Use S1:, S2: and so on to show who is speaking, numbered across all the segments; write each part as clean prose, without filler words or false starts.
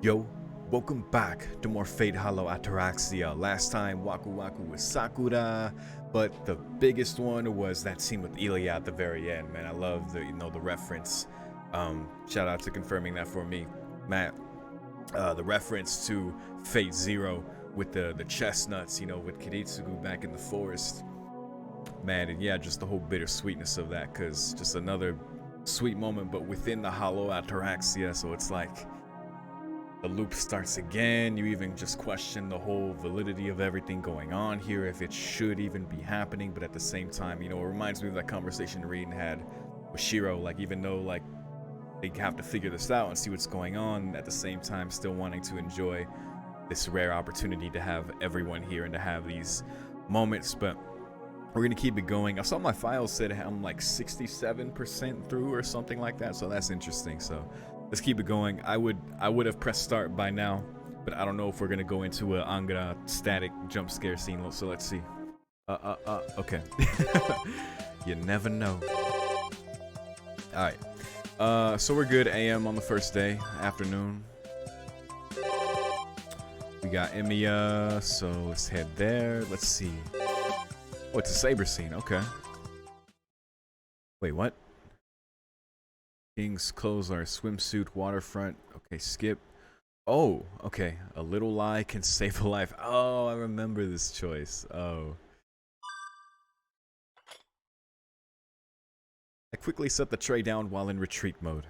S1: Yo, welcome back to more Fate Hollow Ataraxia. Last time, Waku Waku was Sakura, but the biggest one was that scene with Ilya at the very end. Man, I love the reference. Shout out to confirming that for me, Matt. The reference to Fate Zero with the chestnuts, with Kiritsugu back in the forest. Man, and yeah, just the whole bittersweetness of that, cause just another sweet moment, but within the Hollow Ataraxia, so it's like the loop starts again. You even just question the whole validity of everything going on here, if it should even be happening. But at the same time, it reminds me of that conversation Reed had with Shiro. Like, even though like they have to figure this out and see what's going on, at the same time still wanting to enjoy this rare opportunity to have everyone here and to have these moments. But we're gonna keep it going. I saw my file said I'm like 67% through or something like that, so that's interesting. So let's keep it going. I would have pressed start by now, but I don't know if we're gonna go into a Angara static jump scare scene. So let's see. Okay. You never know. All right. So we're good. AM on the first day. Afternoon. We got Emiya, so let's head there. Let's see. Oh, it's a saber scene. Okay. Wait, what? King's clothes are a swimsuit, waterfront. Okay, skip. Oh, okay. A little lie can save a life. Oh, I remember this choice. Oh. I quickly set the tray down while in retreat mode.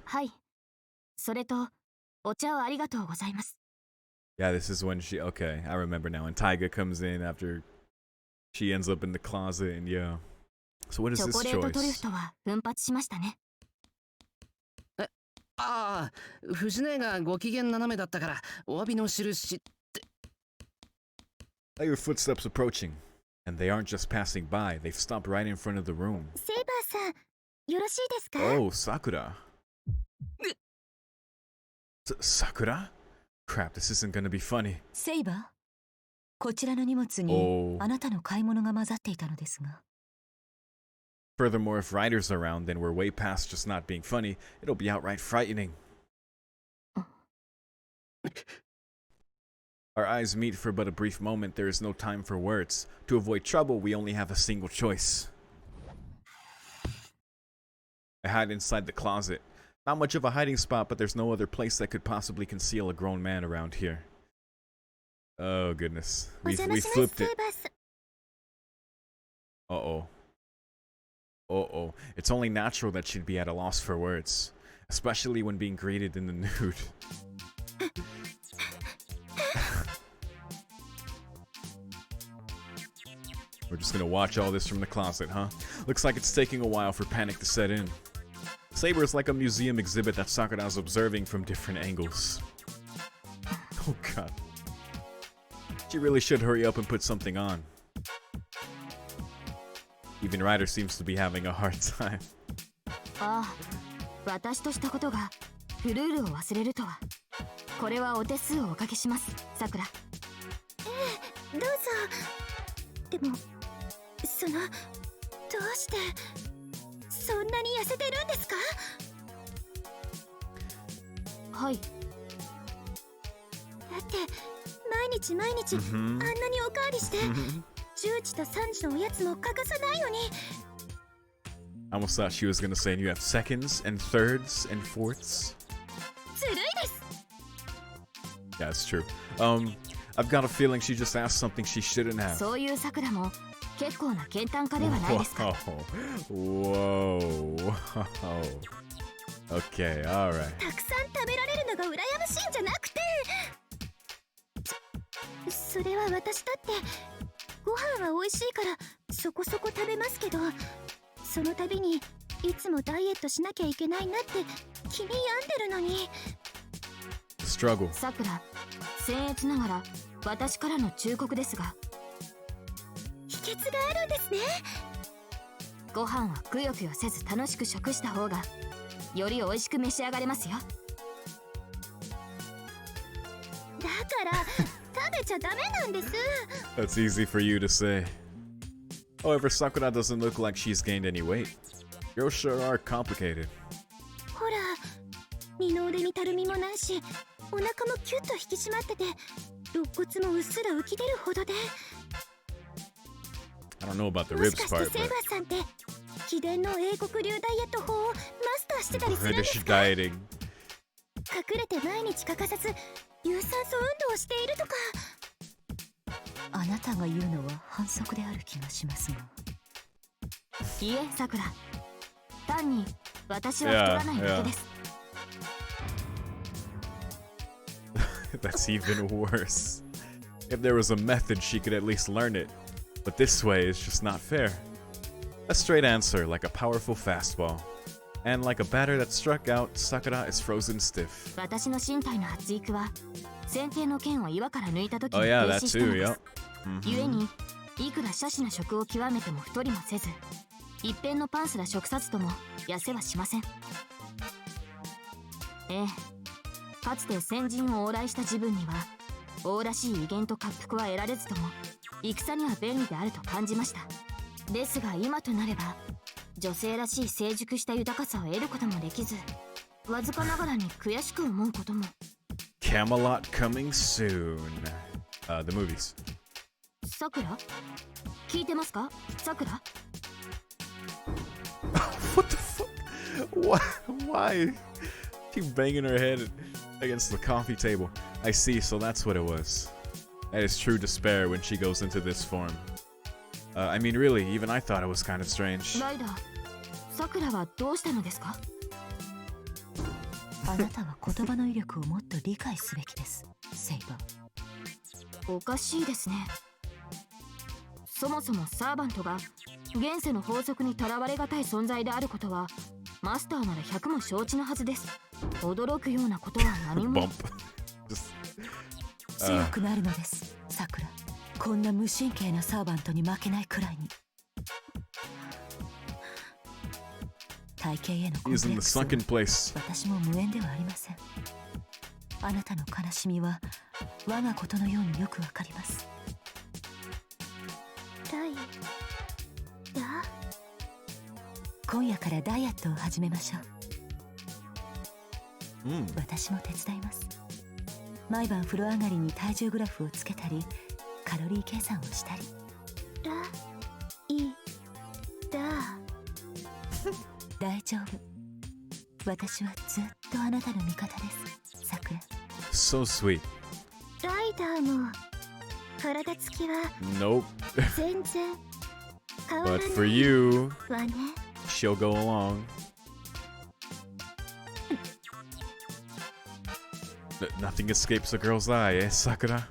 S1: Yeah, this is when she... Okay, I remember now. And Taiga comes in after she ends up in the closet, and yeah. So what is this choice?
S2: ああ、藤根がご機嫌斜めだったからお詫びの印って。
S1: I hear footsteps approaching, and they aren't just passing by. They've stopped right in front of the room.
S3: セイバーさん、よろしいですか?
S1: Oh, Sakura. Sakura? Crap, this isn't gonna be funny.
S3: セイバー、こちらの荷物にあなたの買い物が混ざっていたのですが。
S1: Furthermore, if Ryder's around, then we're way past just not being funny. It'll be outright frightening. Our eyes meet for but a brief moment. There is no time for words. To avoid trouble, we only have a single choice. I hide inside the closet. Not much of a hiding spot, but there's no other place that could possibly conceal a grown man around here. Oh, goodness. We flipped it. Uh-oh. Uh-oh. It's only natural that she'd be at a loss for words, especially when being greeted in the nude. We're just gonna watch all this from the closet, huh? Looks like it's taking a while for panic to set in. Saber is like a museum exhibit that Sakura's observing from different angles. Oh god. She really should hurry up and put something on. Even Ryder seems to be having a hard time.
S3: ああ、私としたことがルールを忘れるとは。これはお手数をおかけします、さくら。どうぞ。でも、どうしてそんなに痩せてるんですか？はい。だって毎日あんなにおかわりして。10時と3時のおやつも欠かさないのに。
S1: I almost thought she was gonna say you have seconds and thirds and fourths.
S3: ずるいです。
S1: Yeah, it's true. I've got a feeling she just asked something she shouldn't have.
S3: そういうさくらも結構な健談家ではないですか。
S1: Whoa. Okay, alright.
S3: たくさん食べられるのが羨ましいんじゃなくて。それは私だって。 ご飯は美味しいからそこそこ食べますけど、その度にいつもダイエットしなきゃいけないなって気に病んでるのに。
S1: Struggle.
S3: さくら、僭越ながら私からの忠告ですが、秘訣があるんですね。ご飯はくよくよせず楽しく食した方がより美味しく召し上がれますよ。だから食べちゃダメなんです。
S1: That's easy for you to say. However, Sakura doesn't look like she's gained any weight. Girls sure are complicated.
S3: ほら、二の腕にたるみもないし、お腹もキュッと引き締まってて肋骨もうっすら浮き出るほどで
S1: I don't know about the
S3: もし
S1: ribs
S3: かして
S1: part,
S3: セイバ
S1: but
S3: ーさんって秘伝の英国流ダイエット法をマスターしてたりするんです
S1: British
S3: か？
S1: dieting.
S3: 隠れて毎日欠かさず有酸素運動をしているとか。
S4: あなたが言うのは反則である気がしますが。
S3: いえ、さくら。単に私は太らないだけです。
S1: That's even worse. If there was a method, she could at least learn it. But this way is just not fair. A straight answer, like a powerful fastball. And like a batter that struck out, Sakura is frozen stiff.
S3: 私の身体の発育は先天の剣を岩から抜いた時に
S1: Oh
S3: 停
S1: yeah,
S3: 止
S1: that
S3: したの
S1: too,
S3: で
S1: yep.
S3: す。故にいくら奢侈な食を極めても太りもせず、一辺のパンすら食さずとも痩せはしません。ええ、かつて先人を往来した自分には王らしい威厳と滑腹は得られずとも戦には便利であると感じました。ですが今となれば女性らしい成熟した豊かさを得ることもできず、わずかながらに悔しく思うことも。
S1: Camelot coming soon. The movies.
S3: さくら、聞いてますか、さくら。
S1: What the fuck? Why? Why? Keep banging her head against the coffee table. I see, so that's what it was. That is true despair when she goes into this form. I mean, really, even I thought it was kind of strange.
S3: ライダー、さくらはどうしたのですか？
S4: あなたは言葉の威力をもっと理解すべきです、セイバー。
S3: おかしいですね。そもそもサーバントが現世の法則にとらわれがたい存在であることはマスターなら100も承知のはずです。驚くようなことは何も。
S1: Bump. Just,
S4: 強くなるのです、さくら。こんな無神経なサーバントに負けないくらいに。体型へのコンプレ
S1: he's in
S4: ッ
S1: the
S4: クスは
S1: sunken place.
S4: 私も無縁ではありません。あなたの悲しみは我がことのようによくわかります。
S3: ライダー、
S4: 今夜からダイエットを始めましょう。
S1: Mm.
S4: 私も手伝います。毎晩風呂上がりに体重グラフをつけたりカロリー計算をしたり。
S3: ライダー。
S4: 大丈夫。私はずっとあなたの味方です、さくら。
S1: So sweet.
S3: ライダーも体つきは
S1: Nope.
S3: 全然変わらな
S1: But for
S3: い
S1: you,
S3: わね。
S1: she'll go along. Nothing escapes a girl's eye, eh, Sakura?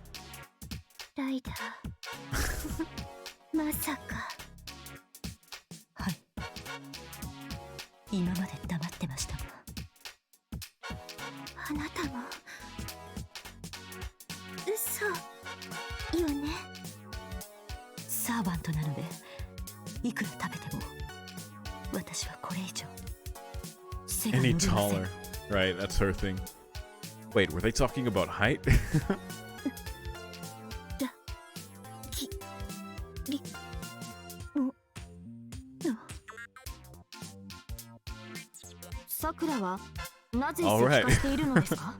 S3: ライダー、まさか。
S4: はい。今まで黙ってましたが。
S3: あなたも嘘よね。
S4: サーバントなのでいくら食べても私はこれ以上背が伸
S1: Any
S4: びません。
S1: taller. Right, that's her thing. Wait, were they talking about height?
S3: きりもさくらはなぜ石化しているのですか？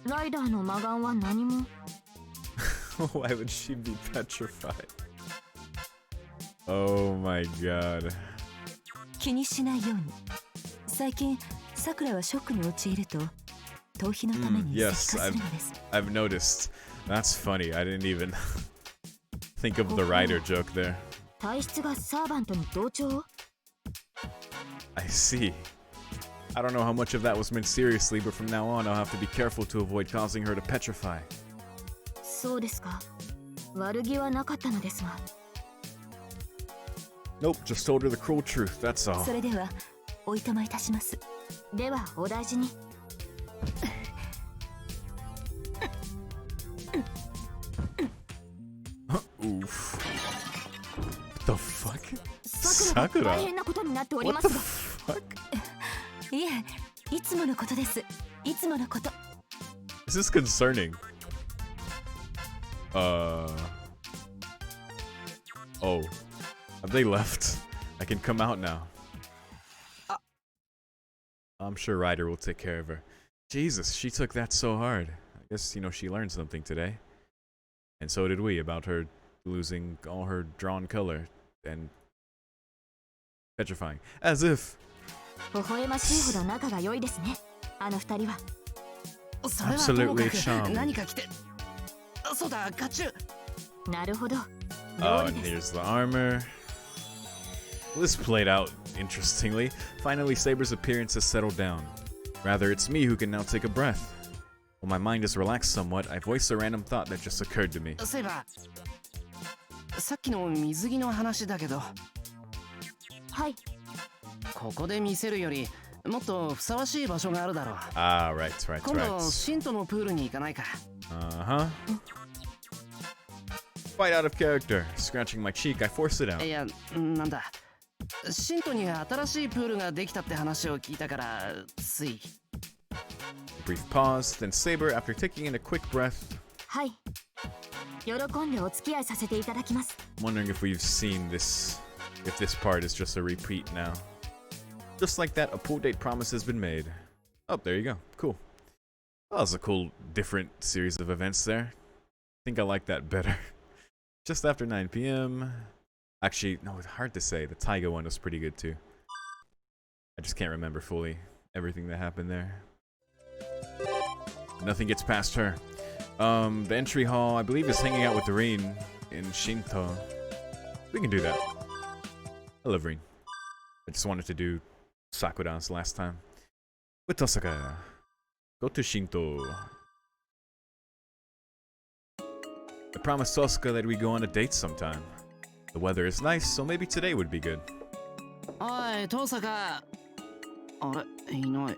S3: ライダーの魔眼は何も。
S1: Why would she be petrified? Oh my god.
S4: 気にしないように。最近さくらはショックに陥ると逃避のために石化するのです。
S1: I've noticed. That's funny. I didn't even think of the writer joke there.
S3: 体質がサーバントに同調。
S1: I see. I don't know how much of that was meant seriously, but from now on I'll have to be careful to avoid causing her to petrify.
S3: そうですか。悪気はなかったのですが。
S1: Nope, just told her the cruel truth, that's all.
S4: それではおいとまいたします。
S3: ではお大事に。
S1: Oof. What the fuck?
S3: さくらが大変なことになっておりま
S1: What
S3: す
S1: the
S3: が。
S1: fuck?
S4: いえ、いつものことです。いつものこと。
S1: This is concerning. Oh. Have they left? I can come out now. I'm sure Ryder will take care of her. Jesus, she took that so hard. I guess, you know, she learned something today. And so did we, about her losing all her drawn color and petrifying. As if.
S3: 微笑ましいほど仲が良いですね、あの二人は。
S2: それはともか
S1: Absolutely
S2: く
S1: charming.
S2: 何か着て。そうだ、甲冑。
S3: なるほど。
S1: Oh,
S3: 道
S1: and
S3: 理です
S1: here's the armor. Well, this played out interestingly. Finally, Saber's appearance has settled down. Rather, it's me who can now take a breath. While my mind is relaxed somewhat, I voice a random thought that just occurred to me.
S2: そういえば、さっきの水着の話だけど、
S3: はい。
S2: ここで見せるよりもっとふさわしい場所があるだろう。
S1: Ah, right, right,
S2: 今度
S1: right.
S2: シントのプールに行かないか。
S1: Uh-huh. Quite out of character. Scratching my cheek, I force it out.
S2: いや、なんだ。シントに新しいプールができたって話を聞いたから、つい。
S1: A brief pause, then Saber, after taking in a quick breath,
S3: はい。喜んでお付き合いさせていただきます。
S1: wondering if we've seen this, if this part is just a repeat now. Just like that, a pool date promise has been made. Oh, there you go. Cool. Well, that was a cool, different series of events there. I think I like that better. Just after 9 p.m. Actually, no, it's hard to say. The Taiga one was pretty good too. I just can't remember fully everything that happened there. Nothing gets past her. The entry hall, I believe, is hanging out with Rin in Shinto. We can do that. I love Rin. I just wanted to do Sakura's last time. With Tosaka. Go to Shinto. I promised Tosaka that we go on a date sometime. The weather is nice, so maybe today would be good.
S2: おい、トサカ。あれ、いない。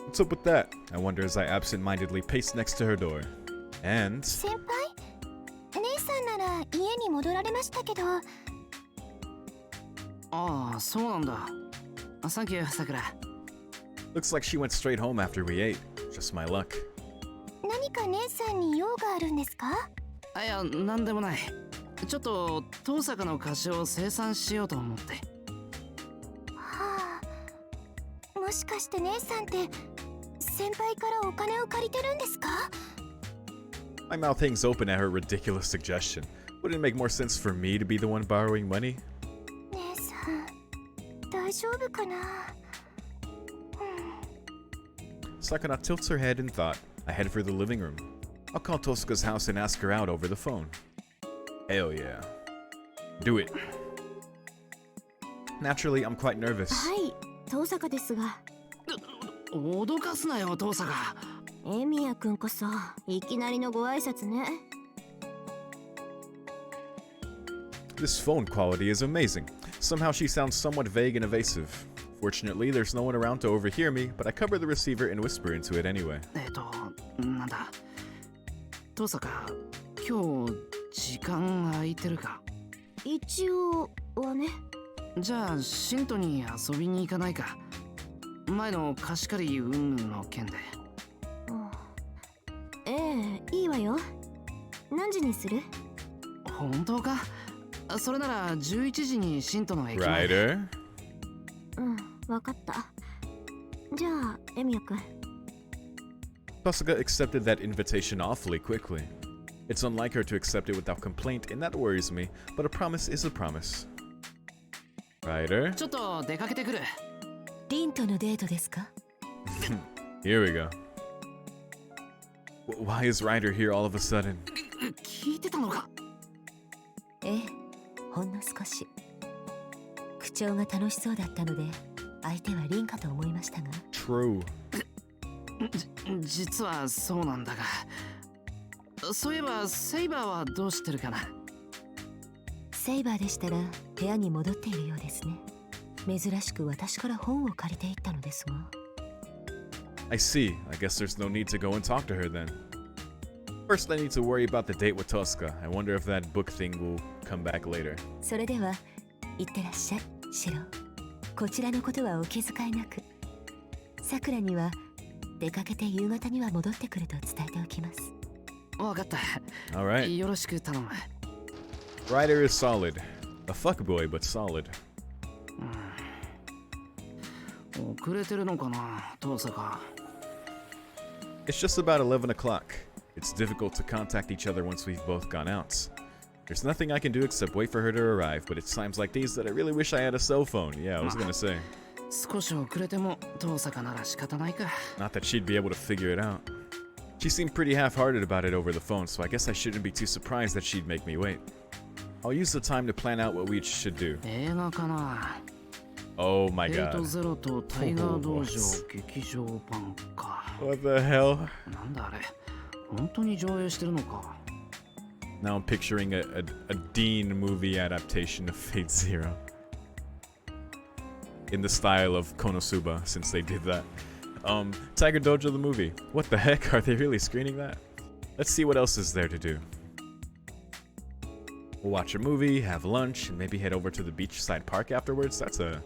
S1: What's up with that? I wonder as I absent-mindedly pace next to her door. And
S3: 先輩、姉さんなら家に戻られましたけど。
S2: ああ、そうなんだ。サンキュー、さくら。
S1: looks like she went straight home after we ate. Just my luck.
S3: 何か姉さんに用があるんですか？
S2: いや、なんでもない。ちょっとトサカの菓子を生産しようと思って。
S3: はあ。もしかして姉さんって先輩からお金を借りてるんですか？
S1: My mouth hangs open at her ridiculous suggestion. Wouldn't it make more sense for me to be the one borrowing money?
S3: 姉さん、大丈夫かな？
S1: Sakura tilts her head in thought. I head for the living room. I'll call Tosaka's house and ask her out over the phone. Hell yeah. Do it. Naturally, I'm quite nervous.
S3: はい、遠坂ですが。
S2: 脅かすなよ、トサカ。
S3: エミヤくんこそいきなりのご挨拶ね。
S1: This phone quality is amazing. Somehow she sounds somewhat vague and evasive. Fortunately, there's no one around to overhear me, but I cover the receiver and whisper into it anyway.
S2: なんだ。トサカ、今日時間空いてるか？
S3: 一応はね。
S2: じゃあシントに遊びに行かないか？前の貸し借り云々の件で。
S3: ええ、いいわよ。何時にする？
S2: 本当か？それなら11時にシントの駅前で。
S1: Ryder?
S3: うん、わかった。じゃあ、エミヤくん。
S1: Tosaka accepted that invitation awfully quickly. It's unlike her to accept it without complaint, and that worries me, but a promise is a promise. Ryder?
S2: ちょっと出かけてくる。
S4: リンとのデートですか？
S1: Here we go. Why is Ryder here all of a sudden?
S2: 聞いてたのか？
S4: ええ、ほんの少し。口調が楽しそうだったので、相手はリンかと思いましたが。
S1: True.
S2: 実はそうなんだが。そういえばセイバーはどうしてるかな？
S4: セイバーでしたら部屋に戻っているようですね。珍しく私から本を借りていったのですが。
S1: I see. I guess there's no need to go and talk to her then. First, I need to worry about the date with Tosaka. I wonder if that book thing will come back later.
S4: それでは、いってらっしゃい、シロ。こちらのことはお気遣いなく。さくらには出かけて夕方には戻ってくると伝えておきます。
S2: わかった。
S1: Alright.
S2: よろしく頼む。
S1: Ryder is solid. A fuckboy, but solid.
S2: 遅れてるのかな、遠坂。
S1: It's just about 11 o'clock. It's difficult to contact each other once we've both gone out. There's nothing I can do except wait for her to arrive, but it's times like these that I really wish I had a cell phone. Yeah, I was gonna say.
S2: 少し遅れても遠坂なら仕方ないか。
S1: Not that she'd be able to figure it out. She seemed pretty half-hearted about it over the phone, so I guess I shouldn't be too surprised that she'd make me wait. I'll use the time to plan out what we should do.
S2: 映画かな。
S1: Oh my
S2: 8-0
S1: god.
S2: とタイガー道場劇場版か。
S1: What the hell?
S2: なんだあれ、本当に上映してるのか。
S1: Now I'm picturing a Dean movie adaptation of Fate Zero. In the style of Konosuba, since they did that. Tiger Dojo the movie. What the heck? Are they really screening that? Let's see what else is there to do. We'll watch a movie, have lunch, and maybe head over to the beachside park afterwards. That's a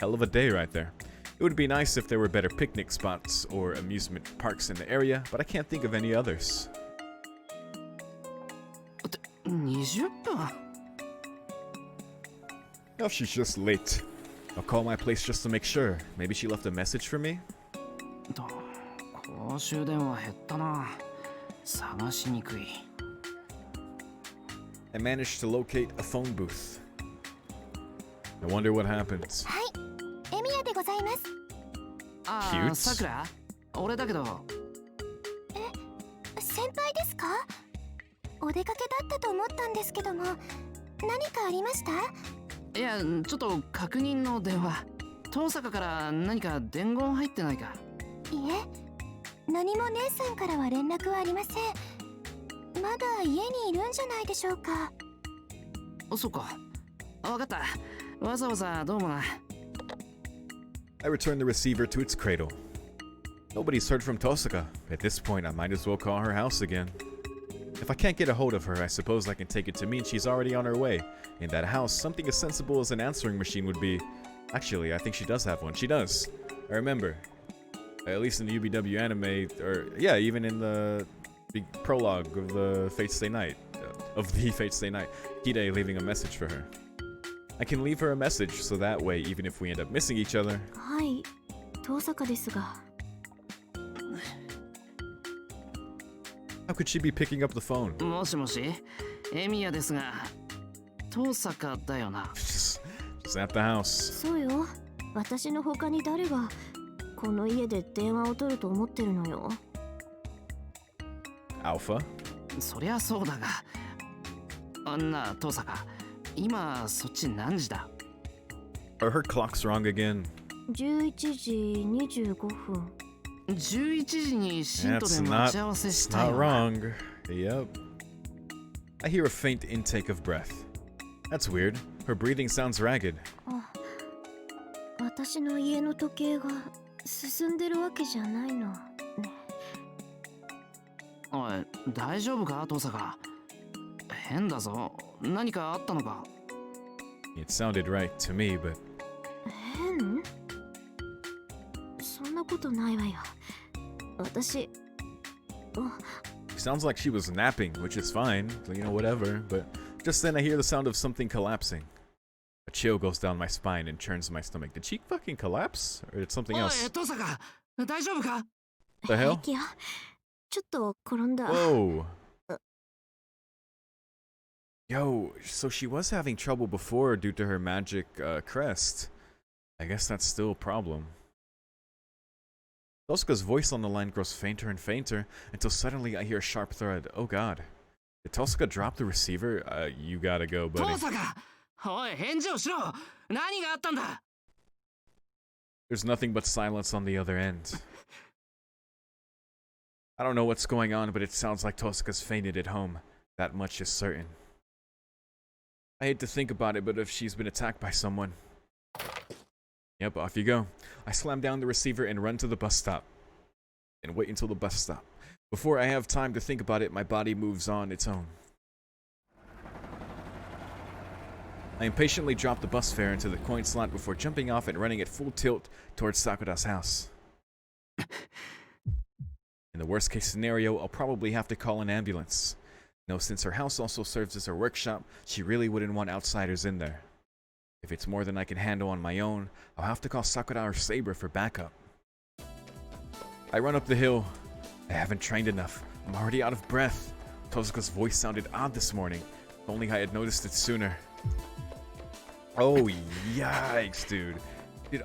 S1: hell of a day right there. It would be nice if there were better picnic spots or amusement parks in the area, but I can't think of any others.
S2: 20分
S1: Oh, she's just late. I'll call my place just to make sure. Maybe she left a message for me?
S2: と公衆電話減ったな。探しにくい。
S1: I managed to locate a phone booth. I wonder what happens.
S3: はい、エミヤでございます。
S2: あ
S1: Cute.
S2: あ、さくら俺だけど。
S3: 先輩ですか？お出かけだったと思ったんですけども、何かありました？
S2: いや、ちょっと確認の電話。遠坂から何か伝言入ってないか？
S3: いえ、何も姉さんからは連絡はありません。まだ家にいるんじゃないでしょうか。
S2: そっか。わかった。わざわざどうもな。
S1: I returned the receiver to its cradle. Nobody's heard from Tosaka. At this point, I might as well call her house again. If I can't get a hold of her, I suppose I can take it to mean she's already on her way. In that house, something as sensible as an answering machine would be... Actually, I think she does have one. She does. I remember. At least in the UBW anime, or yeah, even in the prologue of the Fate Stay Night. Hide leaving a message for her. I can leave her a message, so that way, even if we end up missing each other...
S3: はい、遠坂ですが。
S1: How could she be picking up the phone?
S2: もしもし、エミヤですが、遠坂だよな。
S1: Just at the house.
S3: そうよ。私の他に誰がこの家で電話を取ると思ってるのよ。
S1: Alpha?
S2: そりゃそうだが。あんな遠坂、今そっち何時だ？
S1: Are her clocks wrong again?
S3: 11時25分。
S2: 11時に新都
S1: That's
S2: で
S1: not,
S2: 待ち合わせ
S1: it's
S2: した
S1: not
S2: よ。
S1: wrong. Yep. I hear a faint intake of breath. That's weird. Her breathing sounds ragged.
S3: あ、私の家の時計が進んでるわけじゃないの。ね。
S2: おい、大丈夫か遠坂？変だぞ。何かあったのか？
S1: It sounded right to me, but
S3: 変？そんなことないわよ。私、
S1: it sounds like she was napping, which is fine. You know, whatever. But just then I hear the sound of something collapsing. A chill goes down my spine and churns my stomach. Did she fucking collapse? Or did something
S2: おい、
S1: else?
S2: 遠坂、大丈夫か？
S1: The hell?
S3: 平気よ。ちょっと転んだ。
S1: Whoa. Yo, so she was having trouble before due to her magic crest. I guess that's still a problem. Tosaka's voice on the line grows fainter and fainter until suddenly I hear a sharp thud. Oh god. Did Tosaka drop the receiver? You gotta go, buddy.
S2: 遠坂、おい、返事をしろ。何があったんだ？
S1: There's nothing but silence on the other end. I don't know what's going on, but it sounds like Tosaka's fainted at home. That much is certain. I hate to think about it, but if she's been attacked by someone... Yep, off you go. I slam down the receiver and run to the bus stop. And wait until the bus stop. Before I have time to think about it, my body moves on its own. I impatiently drop the bus fare into the coin slot before jumping off and running at full tilt towards Sakura's house. In the worst case scenario, I'll probably have to call an ambulance. No, since her house also serves as her workshop, she really wouldn't want outsiders in there. If it's more than I can handle on my own, I'll have to call Sakura or Saber for backup. I run up the hill. I haven't trained enough. I'm already out of breath. Tosuka's voice sounded odd this morning. If only I had noticed it sooner. Oh, yikes, dude.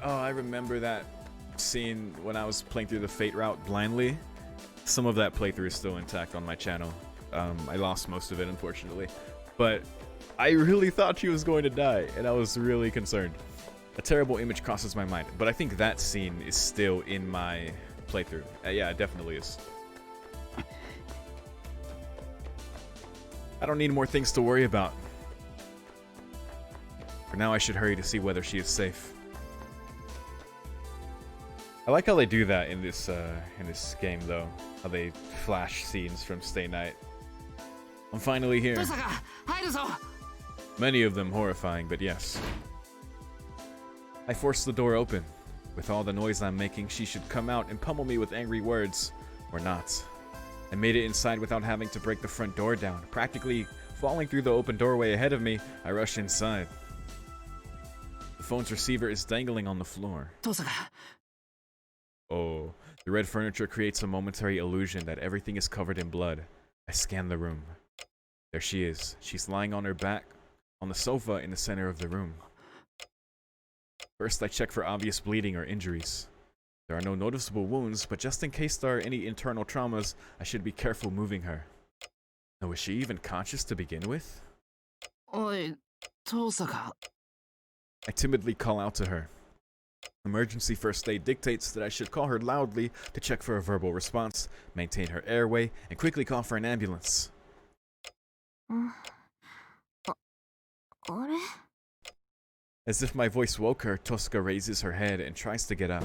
S1: Oh, I remember that scene when I was playing through the Fate route blindly. Some of that playthrough is still intact on my channel. I lost most of it, unfortunately. But I really thought she was going to die, and I was really concerned. A terrible image crosses my mind, but I think that scene is still in my playthrough. Yeah, it definitely is. I don't need more things to worry about. For now, I should hurry to see whether she is safe. I like how they do that in this game, though. How they flash scenes from Stay Night. I'm finally here. Many of them horrifying, but yes. I forced the door open. With all the noise I'm making, she should come out and pummel me with angry words. Or not. I made it inside without having to break the front door down. Practically falling through the open doorway ahead of me, I rushed inside. The phone's receiver is dangling on the floor. Oh, the red furniture creates a momentary illusion that everything is covered in blood. I scan the room. There she is. She's lying on her back on the sofa in the center of the room. First, I check for obvious bleeding or injuries. There are no noticeable wounds, but just in case there are any internal traumas, I should be careful moving her. Now, is she even conscious to begin with?
S2: Oi, Tosaka.
S1: I timidly call out to her. Emergency first aid dictates that I should call her loudly to check for a verbal response, maintain her airway, and quickly call for an ambulance. As if my voice woke her, Tosuka raises her head and tries to get up.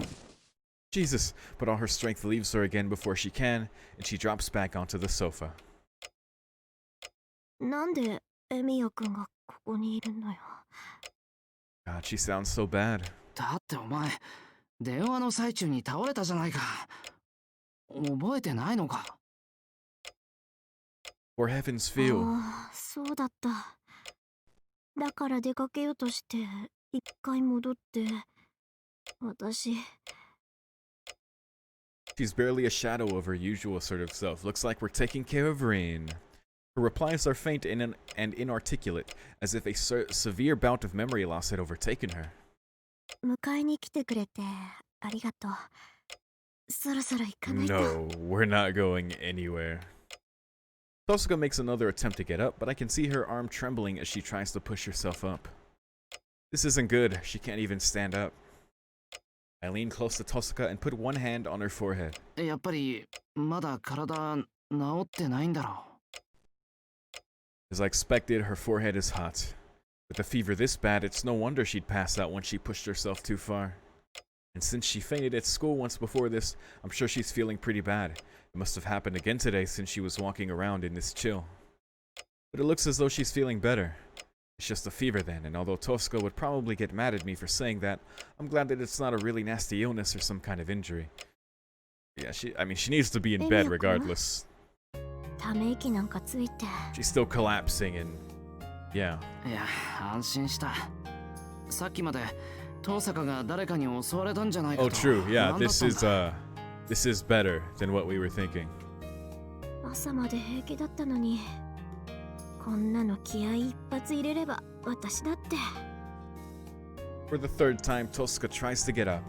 S1: Jesus, but all her strength leaves her again before she can, and she drops back onto the sofa.
S3: God,
S1: she sounds so bad.
S2: だってお前、電話の最中に倒れたじゃないか。覚えてないのか。
S1: For heaven's feel.
S3: そうだった。だから出かけようとして一回戻って、私。
S1: She's barely a shadow of her usual assertive self. Looks like we're taking care of Rain. Her replies are faint and inarticulate, as if a severe bout of memory loss had overtaken her.
S3: 迎えに来てくれてありがとう。そろそろ行かないと。
S1: No, we're not going anywhere. Tosuka makes another attempt to get up, but I can see her arm trembling as she tries to push herself up. This isn't good. She can't even stand up. I lean close to Tosuka and put one hand on her forehead.
S2: やっぱりまだ体治ってないんだろう。
S1: As I expected, her forehead is hot. With a fever this bad, it's no wonder she'd pass out when she pushed herself too far. And since she fainted at school once before this, I'm sure she's feeling pretty bad. It must have happened again today since she was walking around in this chill. But it looks as though she's feeling better. It's just a fever then, and although Tosuka would probably get mad at me for saying that, I'm glad that it's not a really nasty illness or some kind of injury. Yeah, she needs to be in bed regardless. She's still collapsing and... yeah.
S2: いや、安心した。さっきまでトサカが誰かに襲われたんじゃないかと。
S1: Oh, true. Yeah, this is better than what we were thinking.
S3: 朝まで平気だったのに、こんなの気合一発入れれば私だって。
S1: For the third time, Tosuka tries to get up.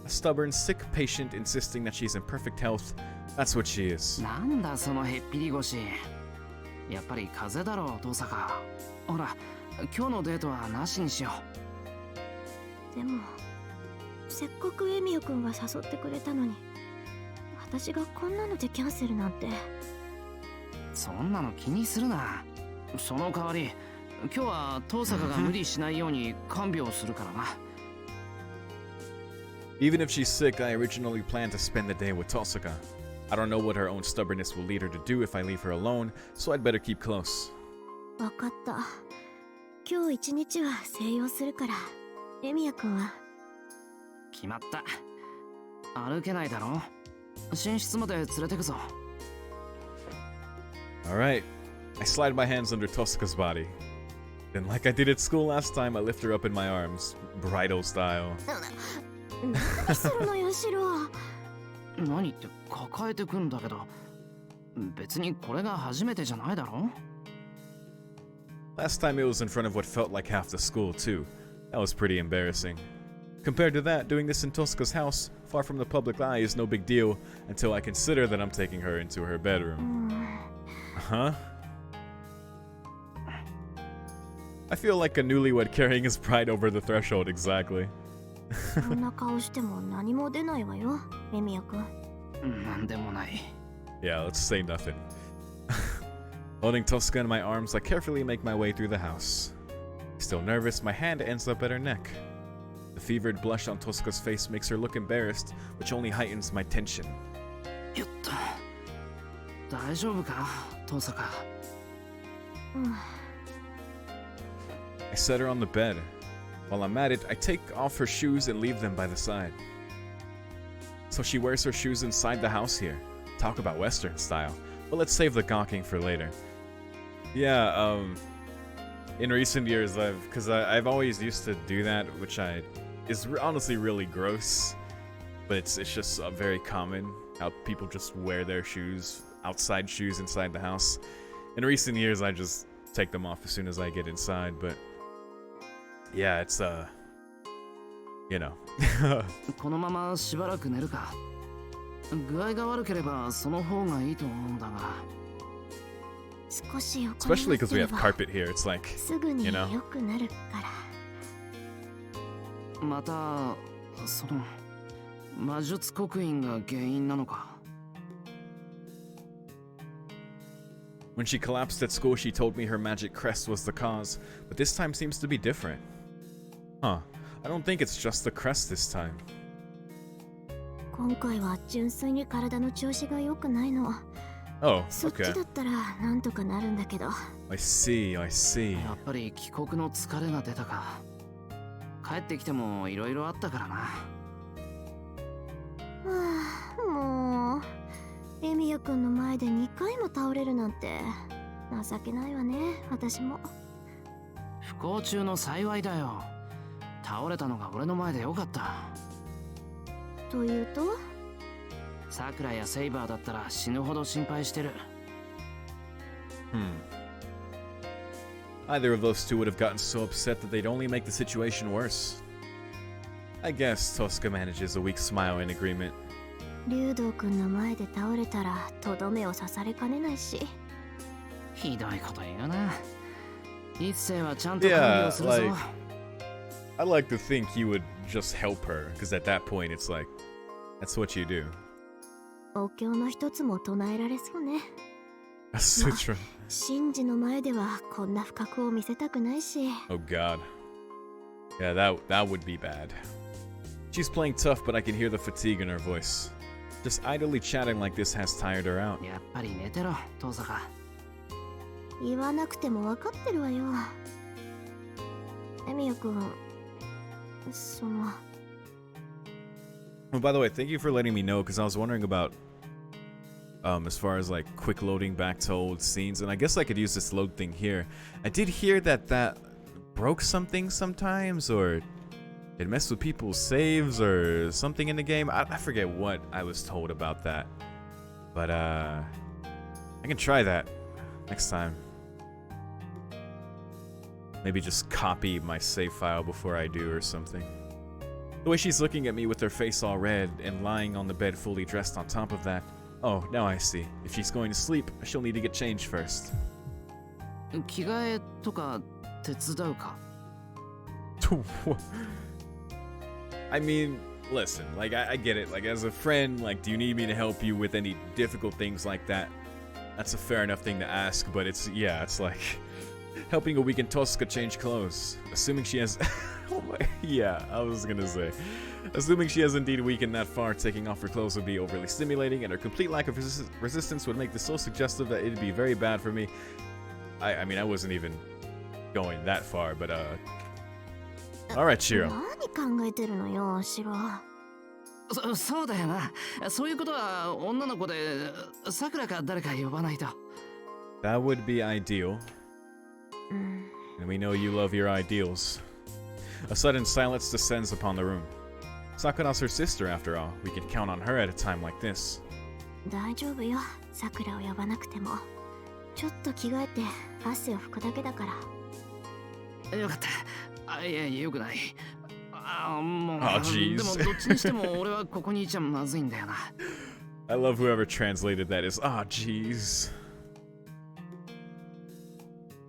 S1: A stubborn, sick patient insisting that she's in perfect health. That's what she is.
S2: なんだそのへっぴり腰。やっぱり風邪だろう、トサカ。ほら、今日のデートはなしにしよ
S3: う。でも、せっかくエミオくんが誘ってくれたのに、私がこんなのでキャンセルなんて。
S2: そんなの気にするな。その代わり、今日はトサカが無理しないように看病するからな。
S1: Even if she's sick, I originally planned to spend the day with Tosuka. I don't know what her own stubbornness will lead her to do if I leave her alone, so I'd better keep close.
S3: わかった。今日一日は静養するから、エミヤくんは。
S2: 決まった。歩けないだろ。寝室まで連れてくぞ。
S1: Alright. I slide my hands under Tosuka's body. And like I did at school last time, I lift her up in my arms, bridal style.
S3: 何するのよシロ。
S2: 何って抱えてくんだけど、別にこれが初めてじゃないだろ。
S1: Last time it was in front of what felt like half the school too. That was pretty embarrassing. Compared to that, doing this in Tosca's house, far from the public eye, is no big deal until I consider that I'm taking her into her bedroom. Huh? I feel like a newlywed carrying his pride over the threshold, exactly.
S3: そんな顔しても何も出ないわよ、レミヤくん。
S2: なんでもない。
S1: Yeah, let's say nothing. Holding Tosca in my arms, I carefully make my way through the house. Still nervous, my hand ends up at her neck. The fevered blush on Tosca's face makes her look embarrassed, which only heightens my tension.
S2: よっと。大丈夫か、遠坂。
S1: I set her on the bed. While I'm at it, I take off her shoes and leave them by the side. So she wears her shoes inside the house here. Talk about Western style. But let's save the gawking for later. Yeah, in recent years, I've always used to do that, which is honestly really gross. But it's just very common how people just wear their shoes, outside shoes inside the house. In recent years, I just take them off as soon as I get inside, but yeah, it's you know.
S2: このまましばらく寝るか。具合が悪ければその方がいいと思うんだが。
S3: 少し横に
S1: Especially because we
S3: な
S1: have
S3: ってれ
S1: carpet
S3: ば
S1: here, it's like,
S3: すぐに
S1: you know.
S3: 良くなるから。
S2: またその魔術刻印が原因なのか。
S1: When she collapsed at school, she told me her magic crest was the cause, but this time seems to be different. Huh, I don't think it's just the crest this time.
S3: 今回は純粋に体の調子が良くないの。
S1: Oh,
S3: そっち
S1: okay.
S3: だったらなんとかなるんだけど。
S1: I see, I see.
S2: やっぱり帰国の疲れが出たか。帰ってきてもいろいろあったからな。
S3: はあ、もうレミヤくんの前で2回も倒れるなんて情けないわね、私も。
S2: 不幸中の幸いだよ。倒れたのが俺の前でよかった。
S3: というと？
S2: さくらやセイバーだったら死ぬほど心配してる。
S1: Either of those two would have gotten so upset that they'd only make the situation worse. I guess Tosca manages a weak smile in agreement.
S3: 竜道くんの前で倒れたらとどめを刺されかねないし。
S2: ひどいこと言うな。一世はちゃんと看病するぞ。
S1: Yeah, I like to think he would just help her, because at that point it's like, that's what you do.
S3: お経の一つも唱えられそうね。
S1: A sutra.
S3: 神事の前ではこんな不覚を見せたくないし。
S1: Oh god. Yeah, that would be bad. She's playing tough, but I can hear the fatigue in her voice. Just idly chatting like this has tired her out.
S2: やっぱり寝てろ、遠坂。
S3: 言わなくても分かってるわよ。レミヤくん、その。
S1: Oh, by the way, thank you for letting me know, because I was wondering about as far as like quick loading back to old scenes, and I guess I could use this load thing here. I did hear that broke something sometimes, or it messed with people's saves or something in the game. I forget what I was told about that, but I can try that next time. Maybe just copy my save file before I do or something. The way she's looking at me with her face all red and lying on the bed fully dressed on top of that. Oh, now I see. If she's going to sleep, she'll need to get changed first.
S2: 着替えとか手伝うか。
S1: I mean, listen, like, I get it. Like, as a friend, like, do you need me to help you with any difficult things like that? That's a fair enough thing to ask, but it's like helping a weakened Tosca change clothes. Assuming she has... oh my... Yeah, I was gonna say. Assuming she has indeed weakened that far, taking off her clothes would be overly stimulating, and her complete lack of resistance would make this so suggestive that it'd be very bad for me. I mean, I wasn't even going that far, but Alright, Shiro.
S3: 何考えてるのよ、シロ。
S2: そうだよな。そういうことは女の子でさくらか誰か呼ばないと。
S1: That would be ideal. And we know you love your ideals. A sudden silence descends upon the room. Sakura's her sister, after all. We can count on her at a time like this.
S3: 大丈夫よ、さくらを呼ばなくても。ちょっと着替えて汗を拭くだけだから。
S2: よかった。いや、よくない。もう、
S1: jeez.
S2: でもどっちにしても俺はここにいちゃまずいんだよな。
S1: I love whoever translated that as, jeez.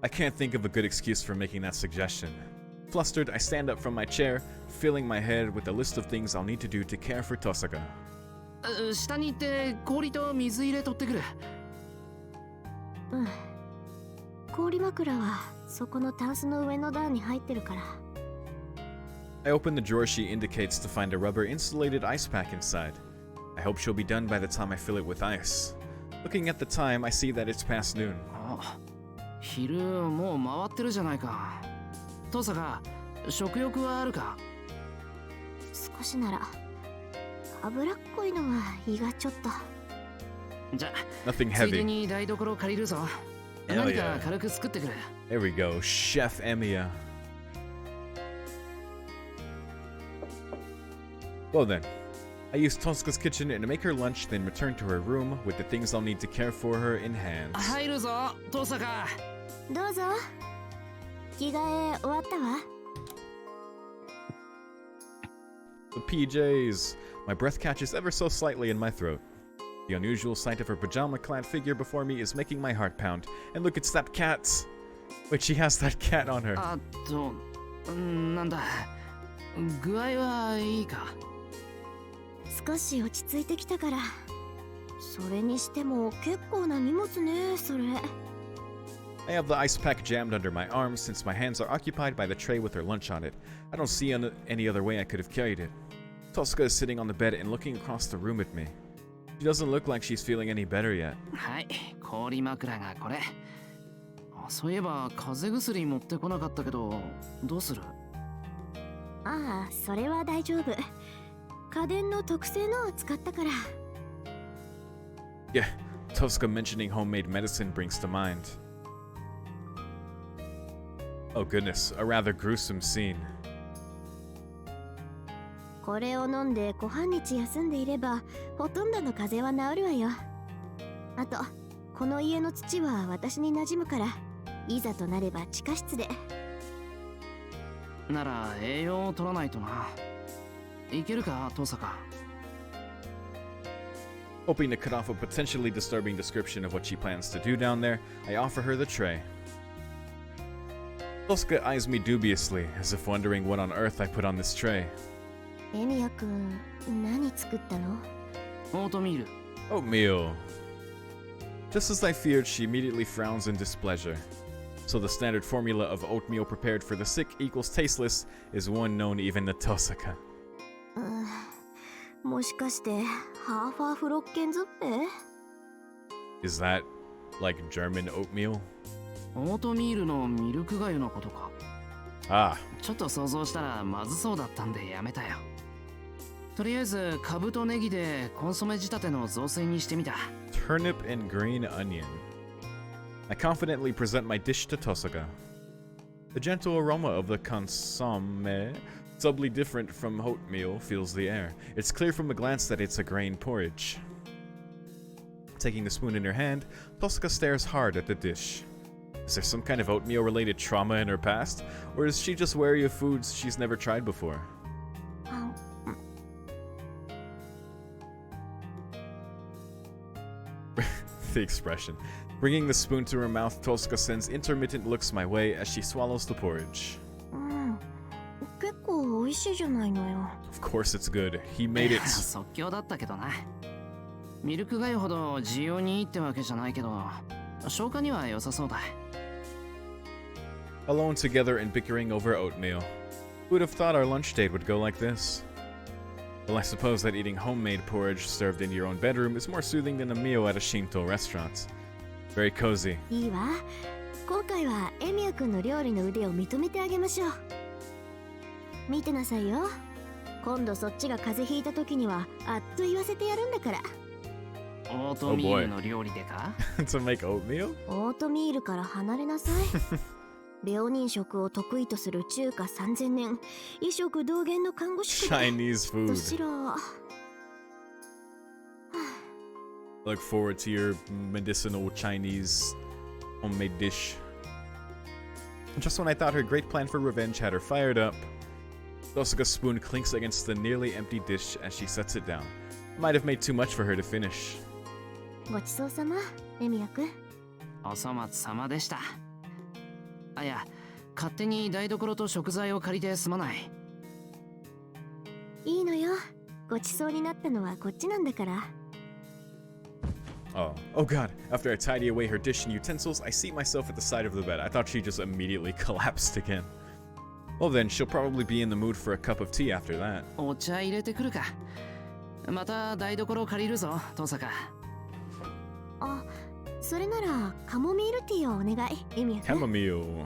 S1: I can't think of a good excuse for making that suggestion. Flustered, I stand up from my chair, filling my head with a list of things I'll need to do to care for Tosaka.
S2: 下に行って氷と水入れ取ってくる。
S3: うん。氷枕はそこのタンスの上の段に入ってるから。
S1: I open the drawer she indicates to find a rubber insulated ice pack inside. I hope she'll be done by the time I fill it with ice. Looking at the time, I see that it's past noon.
S2: 昼もう回ってるじゃないか。父さんが食欲はあるか？
S3: 少しなら。脂っこいのは胃がちょっと。
S2: じゃ、
S1: Nothing
S2: ついで
S1: heavy.
S2: に台所借りるぞ。何か軽く作ってくる。
S1: There we go, Chef Emiya. Well then, I use Tosca's kitchen to make her lunch, then return to her room with the things I'll need to care for her in hands.
S2: 入るぞ、父さんが。
S3: どうぞ。着替え終わったわ。
S1: The PJs. My breath catches ever so slightly in my throat. The unusual sight of her pajama-clad figure before me is making my heart pound. And look, it's that cat. Wait, she has that cat on her.
S2: なんだ。具合はいいか？
S3: 少し落ち着いてきたから。それにしても結構な荷物ね、それ。
S1: I have the ice pack jammed under my arms since my hands are occupied by the tray with her lunch on it. I don't see any other way I could have carried it. Tosca is sitting on the bed and looking across the room at me. She doesn't look like she's feeling any better yet.
S2: はい、氷枕がこれ。そういえば風邪薬持ってこなかったけど、どうする？
S3: ああ、それは大丈夫。家電の特製のを使ったから。
S1: Yeah, Tosca mentioning homemade medicine brings to mind. Oh goodness, a rather gruesome scene.
S3: これを飲んで小半日休んでいればほとんどの風邪は治るわよ。あとこの家の土は私に馴染むから、いざとなれば地下室で。
S2: なら栄養を取らないとな。いけるか、父さんか。
S1: Hoping to cut off a potentially disturbing description of what she plans to do down there, I offer her the tray. Tosca eyes me dubiously, as if wondering what on earth I put on this tray.
S3: エミヤくん、何作ったの？
S2: オートミール。
S1: Oatmeal. Just as I feared, she immediately frowns in displeasure. So the standard formula of oatmeal prepared for the sick equals tasteless is one known even to Tosaka.
S3: もしかしてハーファーフロッケンズッペ？
S1: Is that like German oatmeal?
S2: オートミールのミルク粥のことか。
S1: Ah,
S2: ちょっと想像したらまずそうだったんでやめたよ。とりあえずカブとネギでコンソメ仕立ての雑炊にしてみた。
S1: turnip and green onion. I confidently present my dish to Tosaka. The gentle aroma of the consomme, subtly different from oatmeal, fills the air. It's clear from a glance that it's a grain porridge. Taking the spoon in her hand, Tosaka stares hard at the dish. Is there some kind of oatmeal-related trauma in her past, or is she just wary of foods she's never tried before? The expression. Bringing the spoon to her mouth, Tosca sends intermittent looks my way as she swallows the porridge.
S3: 結構美味しいじゃないのよ。
S1: Of course it's good. He made it.
S2: 即興だったけどな。ミルク粥ほど需要にいいってわけじゃないけど、消化には良さそうだ。
S1: Alone together and bickering over oatmeal. Who would have thought our lunch date would go like this? Well, I suppose that eating homemade porridge served in your own bedroom is more soothing than a meal at a Shinto restaurant. Very cozy.
S3: いいわ。今回はエミヤくんの料理の腕を認めてあげましょう。見てなさいよ。今度そっちが風邪ひいた時にはあっと言わせてやるんだから。
S2: オートミールの料理でか？
S1: To make oatmeal?
S3: オートミールから離れなさい。病人食を得意とする中華3000年医食同源の看護師くらい
S1: Chinese
S3: と
S1: food.
S3: しろ。
S1: Look forward to your medicinal Chinese homemade dish. Just when I thought her great plan for revenge had her fired up, Tosuka's spoon clinks against the nearly empty dish as she sets it down. Might have made too much for her to finish.
S3: ごちそうさま、エミヤくん。
S2: お粗末様でした。あ、いや、勝手に台所と食材を借りてすまない。
S3: いいのよ。ごちそうになったのはこっちなんだから。
S1: Oh god, after I tidy away her dish and utensils, I seat myself at the side of the bed. I thought she just immediately collapsed again. Well then, she'll probably be in the mood for a cup of tea after that.
S2: お茶入れてくるか。また台所借りるぞ、登坂。
S3: あ、それならカモミールティーをお願い、エミヤくん。
S1: Chamomile.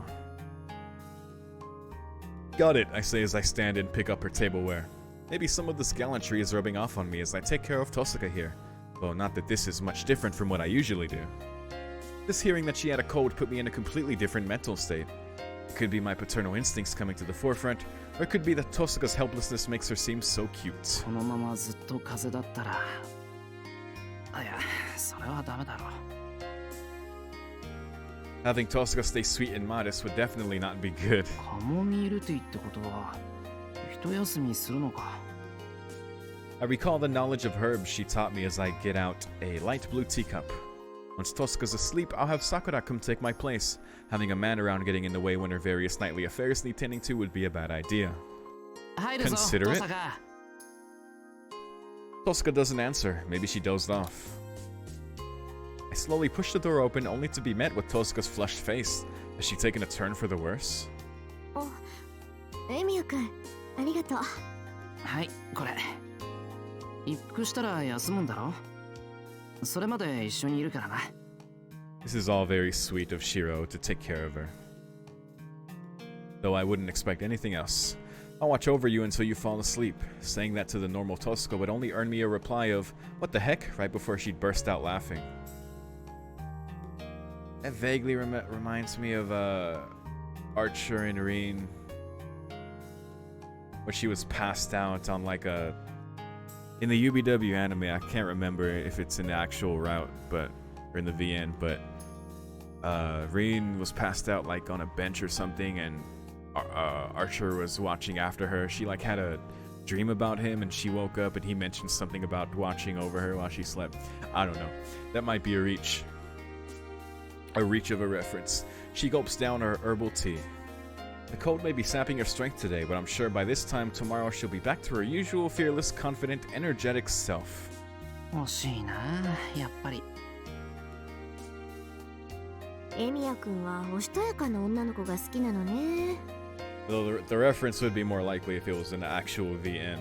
S1: Got it, I say as I stand and pick up her tableware. Maybe some of this gallantry is rubbing off on me as I take care of Tosuka here. Though not that this is much different from what I usually do. Just hearing that she had a cold put me in a completely different mental state. It could be my paternal instincts coming to the forefront, or it could be that Tosuka's helplessness makes her seem so cute.
S2: このままずっと風邪だったら、あ、いや、それはダメだろう。
S1: Having Tosuka stay sweet and modest would definitely not be good.
S2: カモミールティーってことは一休みするのか。
S1: I recall the knowledge of herbs she taught me as I get out a light blue teacup. Once Tosuka's asleep, I'll have Sakura come take my place. Having a man around getting in the way when her various nightly affairs need tending to would be a bad idea.
S2: 入るぞ、
S1: Consider
S2: 登
S1: it.
S2: 坂。
S1: Tosuka doesn't answer. Maybe she dozed off. I slowly push the door open only to be met with Tosuka's flushed face. Has she taken a turn for the worse?
S3: お、エミヤくん、ありがとう。
S2: はい、これ。一服したら休むんだろ。それまで一緒にいるからな。
S1: This is all very sweet of Shiro to take care of her. Though I wouldn't expect anything else. I'll watch over you until you fall asleep. Saying that to the normal Tosuka would only earn me a reply of, "What the heck?" right before she'd burst out laughing. That vaguely reminds me of Archer and Reen. Where she was passed out on like a... In the UBW anime, I can't remember if it's in the actual route, but... Or in the VN, but... Reen was passed out like on a bench or something, and Archer was watching after her. She like had a dream about him, and she woke up and he mentioned something about watching over her while she slept. I don't know. That might be a reach. A reach of a reference. She gulps down her herbal tea. The cold may be sapping her strength today, but I'm sure by this time tomorrow she'll be back to her usual fearless, confident, energetic self.
S2: 惜しいな、やっぱり。
S3: エミヤくんはおしとやかな女の子が好きなのね。
S1: Though the reference would be more likely if it was an actual VN.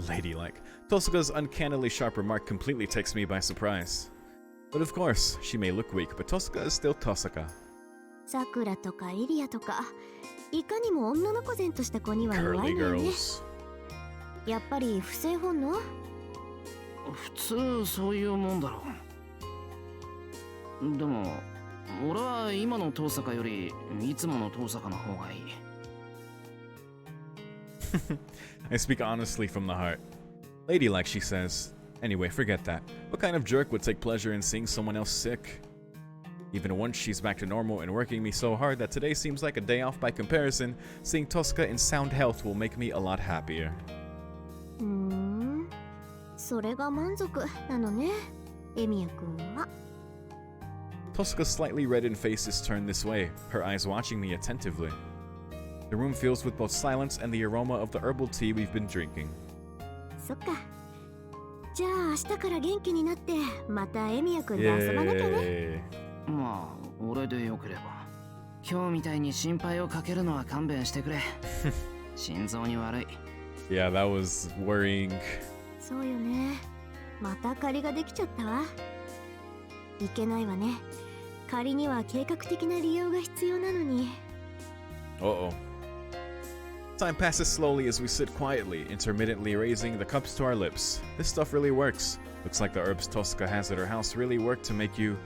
S1: Ladylike. Tosuka's uncannily sharp remark completely takes me by surprise. But of course, she may look weak, but Tosuka is still Tosuka.
S3: さくらとかイリアとか、いかにも女の子然とした子には弱
S1: Curly
S3: いのよね。
S1: girls.
S3: やっぱり不正本能？
S2: 普通そういうもんだろう。でも俺は今の遠坂よりいつもの遠坂の方がいい。
S1: I speak honestly from the heart. Ladylike, she says. Anyway, forget that. What kind of jerk would take pleasure in seeing someone else sick? Even once she's back to normal and working me so hard that today seems like a day off by comparison, seeing Tosuka in sound health will make me a lot happier.
S3: それが満足なのね、エミヤくんは。
S1: Tosuka's slightly reddened face is turned this way, her eyes watching me attentively. The room fills with both silence and the aroma of the herbal tea we've been drinking.
S3: そっか。じゃあ明日から元気になってまたエミヤくんで遊ばなきゃね。
S1: Yay.
S2: まあ俺でよければ。今日みたいに心配をかけるのは勘弁してくれ。心臓に悪い。
S1: Yeah, that was worrying.
S3: そうよね。また借りができちゃったわ。いけないわね。借りには計画的な利用が必要なのに。
S1: Uh-oh. Time passes slowly as we sit quietly, intermittently raising the cups to our lips. This stuff really works. Looks like the herbs Tosca has at her house really work to make you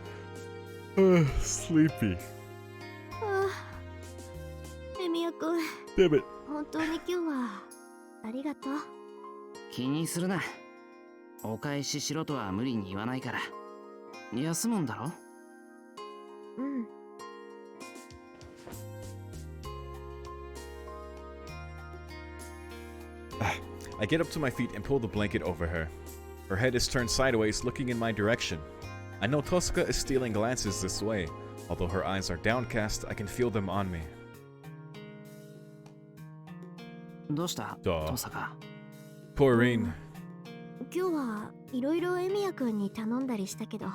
S1: sleepy.
S3: ああ、エミヤ君、
S1: Damn it.
S3: 本当に今日はありがとう。
S2: 気にするな。お返ししろとは無理に言わないから。休むんだろ？
S3: うん。
S1: I get up to my feet and pull the blanket over her. Her head is turned sideways, looking in my direction. I know Tosca is stealing glances this way. Although her eyes are downcast, I can feel them on me.
S2: どうした？トサカ。
S1: Porine.
S3: 今日はいろいろエミヤ君に頼んだりしたけど、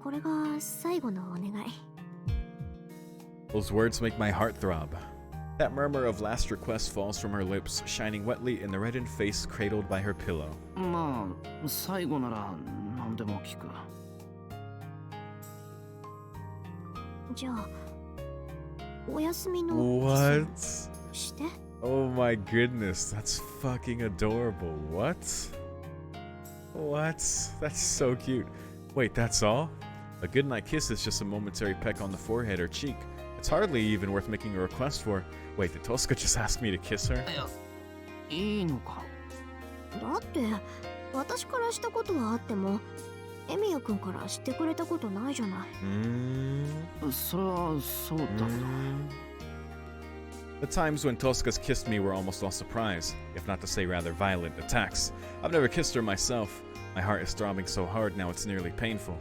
S3: これが最後のお願い。
S1: Those words make my heart throb. That murmur of last request falls from her lips, shining wetly in the reddened face cradled by her pillow.
S2: まあ、最後なら何でも聞く。
S3: じゃあ、お休みの
S1: What?
S3: して。
S1: Oh my goodness, that's fucking adorable. What? What? That's so cute. Wait, that's all? A goodnight kiss is just a momentary peck on the forehead or cheek. It's hardly even worth making a request for. Wait, did Tosca just ask me to kiss her?
S2: いいのか？
S3: だって私からしたことはあってもエミヤ君からしてくれたことないじゃない。
S2: それはそうだけど。
S1: The times when Tosca's kissed me were almost all surprise, if not to say rather violent attacks. I've never kissed her myself. My heart is throbbing so hard now it's nearly painful.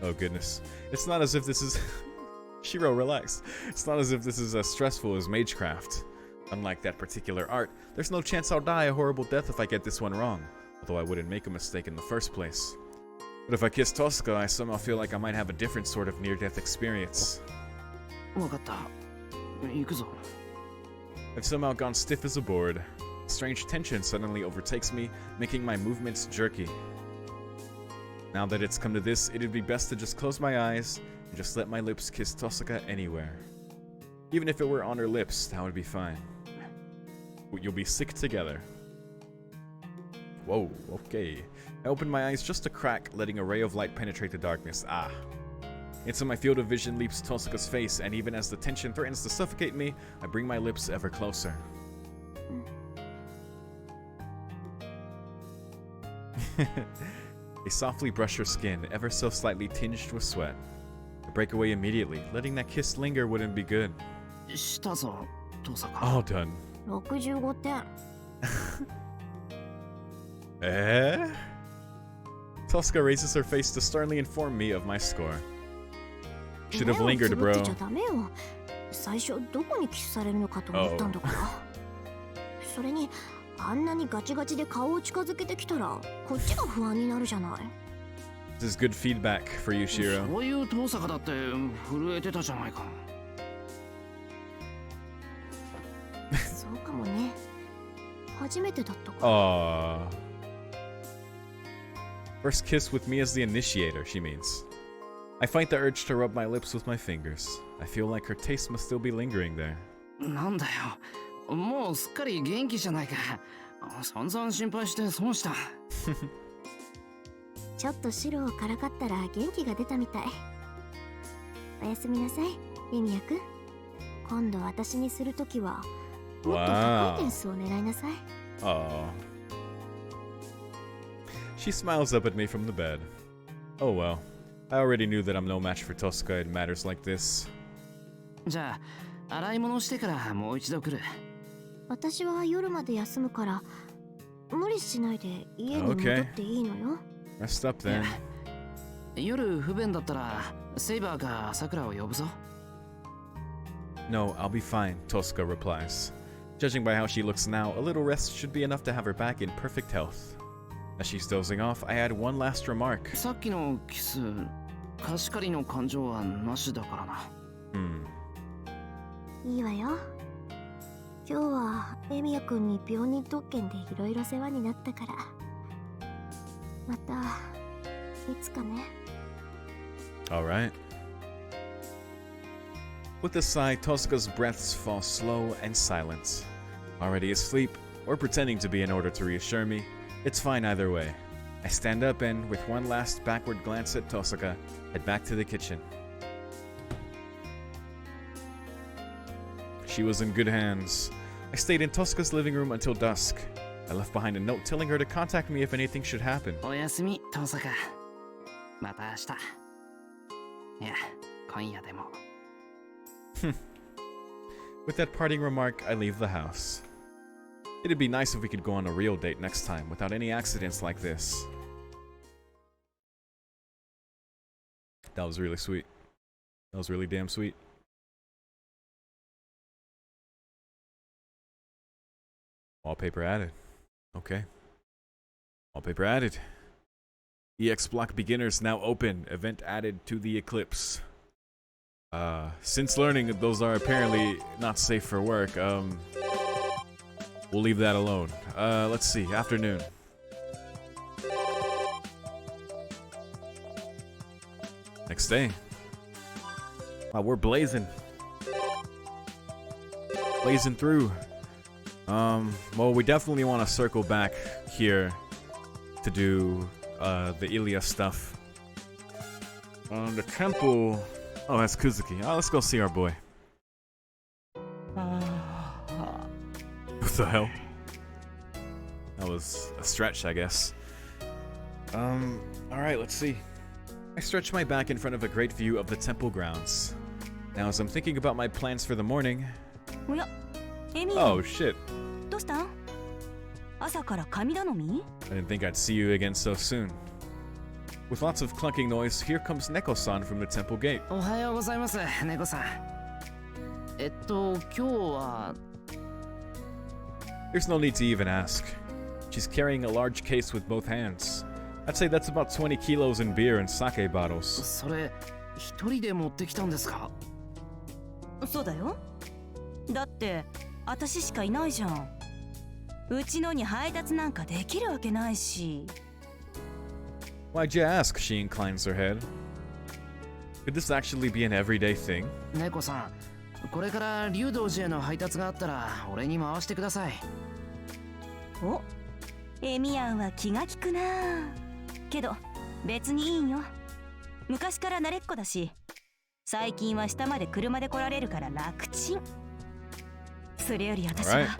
S1: Oh goodness. It's not as if this is... Shiro, relax. It's not as if this is as stressful as Magecraft. Unlike that particular art, there's no chance I'll die a horrible death if I get this one wrong, although I wouldn't make a mistake in the first place. But if I kiss Tosca, I somehow feel like I might have a different sort of near-death experience.
S2: わかった。行くぞ。
S1: I've somehow gone stiff as a board. Strange tension suddenly overtakes me, making my movements jerky. Now that it's come to this, it'd be best to just close my eyes and just let my lips kiss Tosca anywhere. Even if it were on her lips, that would be fine. You'll be sick together. Whoa, okay. I opened my eyes just a crack, letting a ray of light penetrate the darkness. Ah. Into my field of vision leaps Tosca's face, and even as the tension threatens to suffocate me, I bring my lips ever closer. They softly brush her skin, ever so slightly tinged with sweat. I break away immediately. Letting that kiss linger wouldn't be good.
S2: したぞ、トサカ。
S1: All done.
S3: 65点。
S1: Eh? Tosca raises her face to sternly inform me of my score. Should have lingered,
S3: 目をつぶって
S1: bro.
S3: ちゃダメよ。最初どこにキスされるのかと思ったんだから。それにあんなにガチガチで顔を近づけてきたらこっちが不安になるじゃない。
S1: This is good feedback for you, Shiro.
S2: そういうトサカだって震えてたじゃないか。
S3: そうかもね。初めてだったか。
S1: Aww. First kiss with me as the initiator, she means. I fight the urge to rub my lips with my fingers. I feel like her taste must still be lingering there.
S2: なんだよ。もうすっかり元気じゃないか。散々心配して損した。
S3: ちょっと白をからかったら元気が出たみたい。おやすみなさい、エミヤ君。今度私にするときはもっと高い点数を狙いなさい。
S1: Aww. She smiles up at me from the bed. Oh well. I already knew that I'm no match for Tosca in matters like this.
S2: じゃあ、洗い物してからもう一度来る。
S3: 私は夜まで休むから無理しないで家に戻っていいのよ。
S1: Rest up then.
S2: 夜不便だったらセイバーかさくらを呼ぶぞ。
S1: No, I'll be fine, Tosca replies. Judging by how she looks now, a little rest should be enough to have her back in perfect health. As she's dozing off, I add one last remark.
S2: さっきのキス、貸し借りの感情はなしだからな。
S3: いいわよ。今日はエミヤ君に病人特権でいろいろ世話になったから。またいつかね。
S1: Alright. With a sigh, Tosca's breaths fall slow and silent. Already asleep, or pretending to be in order to reassure me, it's fine either way. I stand up and, with one last backward glance at Tosca, head back to the kitchen. She was in good hands. I stayed in Tosca's living room until dusk. I left behind a note telling her to contact me if anything should happen.
S2: おやすみ、遠坂。また明日。いや、今夜でも。
S1: With that parting remark, I leave the house. It'd be nice if we could go on a real date next time without any accidents like this. That was really sweet. That was really damn sweet. Wallpaper added. Okay. Wallpaper added. EX Block Beginners now open. Event added to the Eclipse. Since learning that those are apparently not safe for work, we'll leave that alone. Let's see. Afternoon. Next day. Wow, we're blazing. Blazing through. Well, we definitely want to circle back here to do the Ilya stuff. The temple. Oh, that's Kuzuki. Oh, let's go see our boy. What the hell? That was a stretch, I guess. Alright, let's see. I stretch my back in front of a great view of the temple grounds. Now, as I'm thinking about my plans for the morning. Oh, shit.
S4: どうしたん？朝から神頼み？
S1: I didn't think I'd see you again so soon. With lots of clunking noise, here comes Neko-san from the temple gate.
S2: おはようございます、猫さん。今日は。
S1: There's no need to even ask. She's carrying a large case with both hands. I'd say that's about 20 kilos in beer and sake bottles.
S2: それ、一人で持ってきたんですか？
S4: そうだよ。だって、私しかいないじゃん。うちのに配達なんかできるわけないし。
S1: Why'd you ask? She inclines her head. Could this actually be an everyday thing?
S2: 猫さん、これから竜道寺への配達があったら俺に回してください。
S4: お、エミヤンは気が利くな。けど別にいいよ。昔から慣れっこだし、最近は下まで車で来られるから楽ちん。それより私は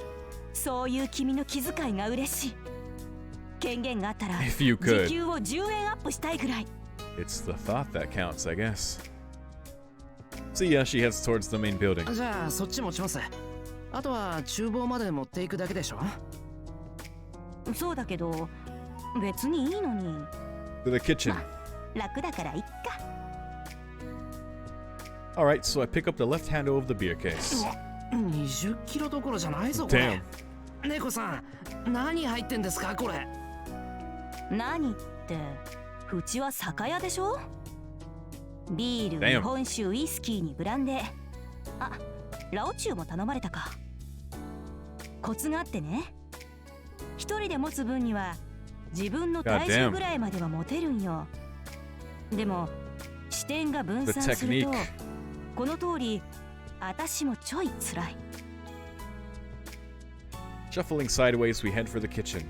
S4: そういう君の気遣いが嬉しい。権限があったら時給を10円アップしたいぐらい。
S1: It's the thought that counts, I guess. So yeah, she heads towards the main building.
S2: じゃあそっち持ちます。あとは厨房まで持っていくだけでしょ。
S4: そうだけど別にいいのに。
S1: To the kitchen.
S4: まあ、楽だからいっか。
S1: Alright, so I pick up the left handle of the beer case.
S2: 20キロどころじゃないぞこれ。猫さん、何入ってんですかこれ。
S4: 何ってうちは酒屋でしょ。ビール、日本酒、ウイスキーにブランデー。あ、ラオチュウも頼まれたか。コツがあってね。一人で持つ分には自分の体重ぐらいまでは持てるんよ。でも視点が分散するとこの通り私もちょい辛い。
S1: Shuffling sideways, we head for the kitchen.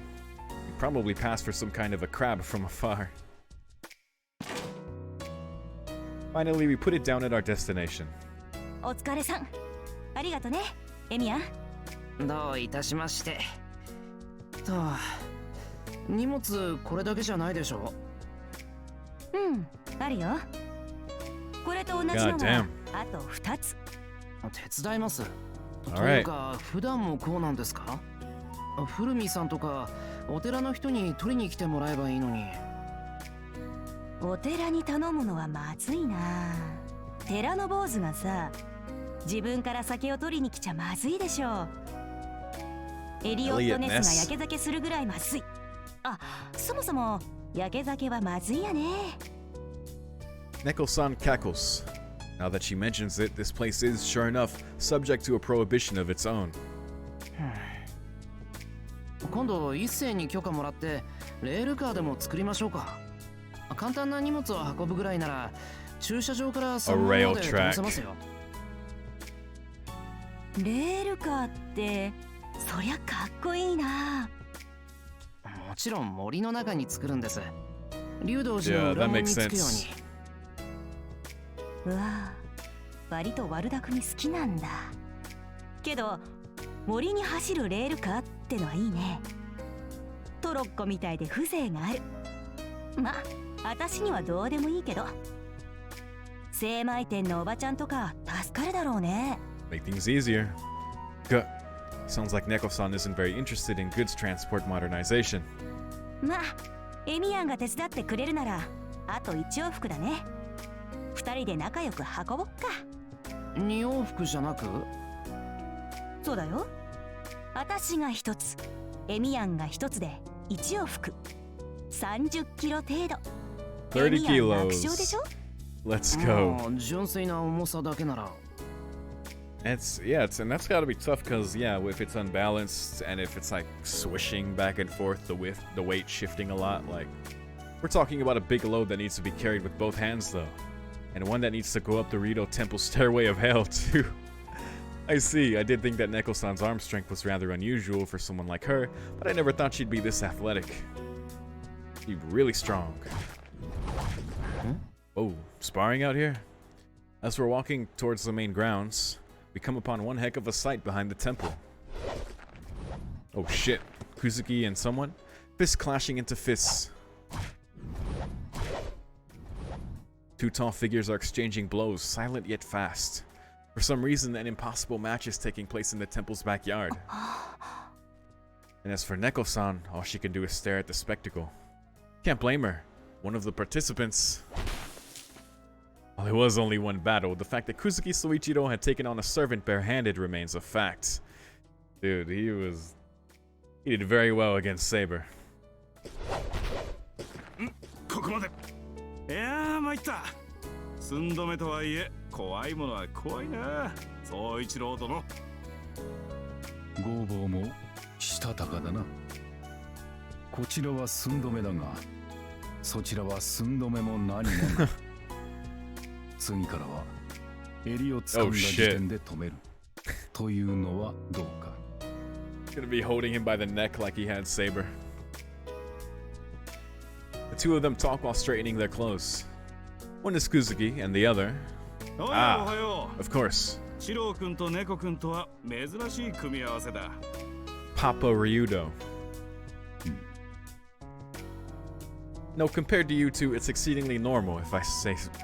S1: We probably pass for some kind of a crab from afar. Finally, we put it down at our destination.
S4: お疲れさん。ありがとね、エミヤン。
S2: どういたしまして。と、荷物これだけじゃないでしょ。
S4: うん、あるよ。これと同じのがあと2つ。
S2: 手伝います。というか、普段もこうなんですか？古見さんとかお寺の人に取りに来てもらえばいいのに。
S4: お寺に頼むのはまずいな。寺の坊主がさ、自分から酒を取りに来ちゃまずいでしょ。エリオットネスがやけ酒するぐらいまずい。あ、そもそもやけ酒はまずいやね。
S1: Neko-san cackles. Now that she mentions it, this place is, sure enough, subject to a prohibition of its own.
S2: 今度一斉に許可もらってレールカーでも作りましょうか。簡単な荷物を運ぶぐらいなら駐車場からそのままで通せますよ。
S4: レールカーってそりゃかっこいいな。
S2: もちろん森の中に作るんです。竜道寺
S1: Yeah,
S2: の裏
S1: that
S2: 門
S1: makes
S2: につくよう
S1: sense.
S2: に。
S4: うわぁ、割と悪巧み好きなんだ。けど森に走るレールカーってのはいいね。トロッコみたいで風情がある。まあ私にはどうでもいいけど、精米店のおばちゃんとか助かるだろうね。
S1: Make things easier. Good. Sounds like Neko-san isn't very interested in goods transport modernization.
S4: まあエミヤンが手伝ってくれるならあと1往復だね。2人で仲良く運ぼっか。
S2: 2往復じゃなく？
S4: そうだよ。私が1つ、エミヤンが1つで1往復30キロ程度。
S1: 30
S4: エミヤン楽勝で
S1: kilos.
S4: しょ。
S1: Let's go.
S2: まあ純粋な重さだけなら。
S1: And that's gotta be tough because if it's unbalanced and if it's like swishing back and forth, the weight shifting a lot, like we're talking about a big load that needs to be carried with both hands though, and one that needs to go up the Rito Temple stairway of hell too. I see. I did think that Neko-san's arm strength was rather unusual for someone like her, but I never thought she'd be this athletic. She'd be really strong. Oh, sparring out here? As we're walking towards the main grounds, we come upon one heck of a sight behind the temple. Oh shit. Kuzuki and someone? Fists clashing into fists. Two tall figures are exchanging blows, silent yet fast. For some reason, an impossible match is taking place in the temple's backyard. And as for Neko-san, all she can do is stare at the spectacle. Can't blame her. One of the participants... While it was only one battle, the fact that Kuzuki Soichiro had taken on a servant barehanded remains a fact. Dude, he did very well against Saber.
S5: ここまで。いやー参った。寸止めとはいえ怖いものは怖いな。宗一郎殿。
S6: 豪坊もしたたかだな。こちらは寸止めだが、そちらは寸止めも何もない。次からは襟を掴んだ時点で止めるというのはどうか。
S1: Gonna be holding him by the neck like he had Saber. The two of them talk while straightening their clothes. One is Kuzuki and the other...
S5: おはよう。
S1: of course.
S5: シロウ君とネコ君とは珍しい組み合わせだ。
S1: Papa Ryudo. No, compared to you two, it's exceedingly normal, if I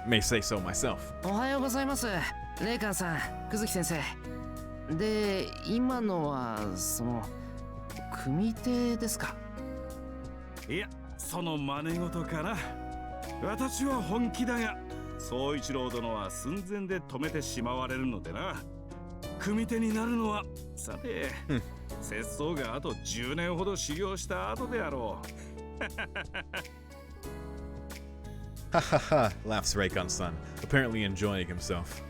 S1: may say so myself.
S2: おはようございます。レイカンさん、久月先生。で、今のはその組手ですか？
S5: いや、その真似事かな。私は本気だが、宗一郎殿は寸前で止めてしまわれるのでな。組手になるのは、さて、節操があと10年ほど修行した後であろう。
S1: Ha ha ha, laughs Reikon-san, apparently enjoying himself.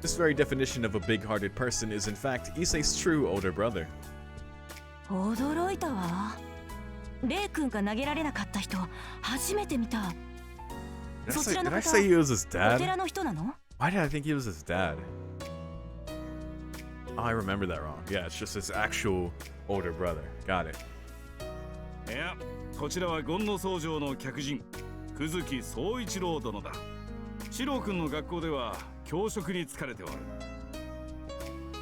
S1: This very definition of a big-hearted person is in fact Issei's true older brother.
S4: 驚いたわ。レイ君が投げられなかった人初めて見た。
S1: Did I say he was his
S4: お
S1: dad?
S4: 寺の人なの？
S1: Why did I think he was his dad? Oh, I remember that wrong. Yeah, it's just his actual older brother. Got it.
S5: いや、こちらは権野僧正の客人、久月宗一郎殿だ。四郎君の学校では教職に疲れておる。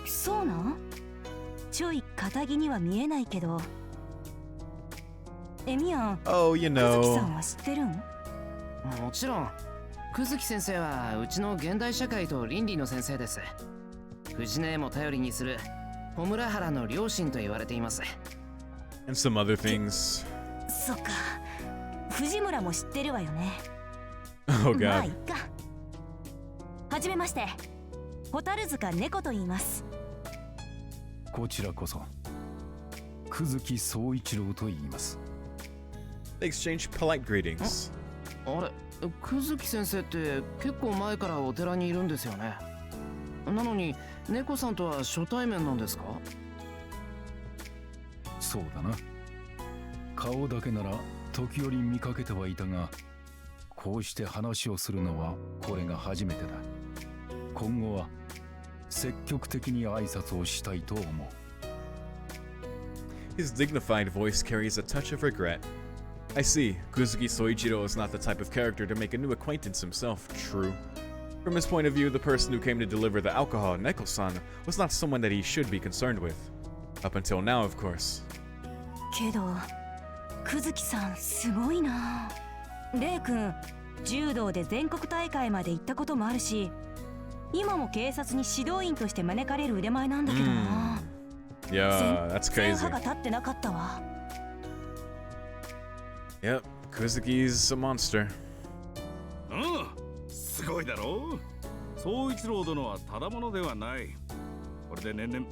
S4: そうなん？ちょい堅気には見えないけど。エミヤン、
S1: Oh, you
S4: 久月さ
S1: know.
S4: んは知ってるん？
S2: もちろん。久月先生はうちの現代社会と倫理の先生です。藤姉も頼りにする穂村原の両親と言われています。
S1: And some other things.
S4: そっか。藤村も知ってるわよね。
S1: Oh
S4: まあ
S1: god.
S4: いっか。はじめまして。蛍塚猫と言います。
S6: こちらこそ久月宗一郎と言います。
S1: They exchange polite greetings.
S2: あれ、久月先生って結構前からお寺にいるんですよね。なのに猫さんとは初対面なんですか？
S6: そうだな。顔だけなら時折見かけてはいたが、こうして話をするのはこれが初めてだ。今後は積極的に挨拶をしたいと思う。
S1: His dignified voice carries a touch of regret. I see. Kuzuki Soichiro is not the type of character to make a new acquaintance himself. True. From his point of view, the person who came to deliver the alcohol, Neko-san, was not someone that he should be concerned with. Up until now, of course.
S4: けどくずきさんすごいな。レイ君柔道で全国大会まで行ったこともあるし、今も警察に指導員として招かれる腕前なんだけどな。
S1: Yeah, that's
S4: 全
S1: crazy.
S4: 然歯が立ってなかったわ。
S1: Yep, Kuzuki's a monster.
S5: すごいだろう。宗一郎殿はただものではない。これで年々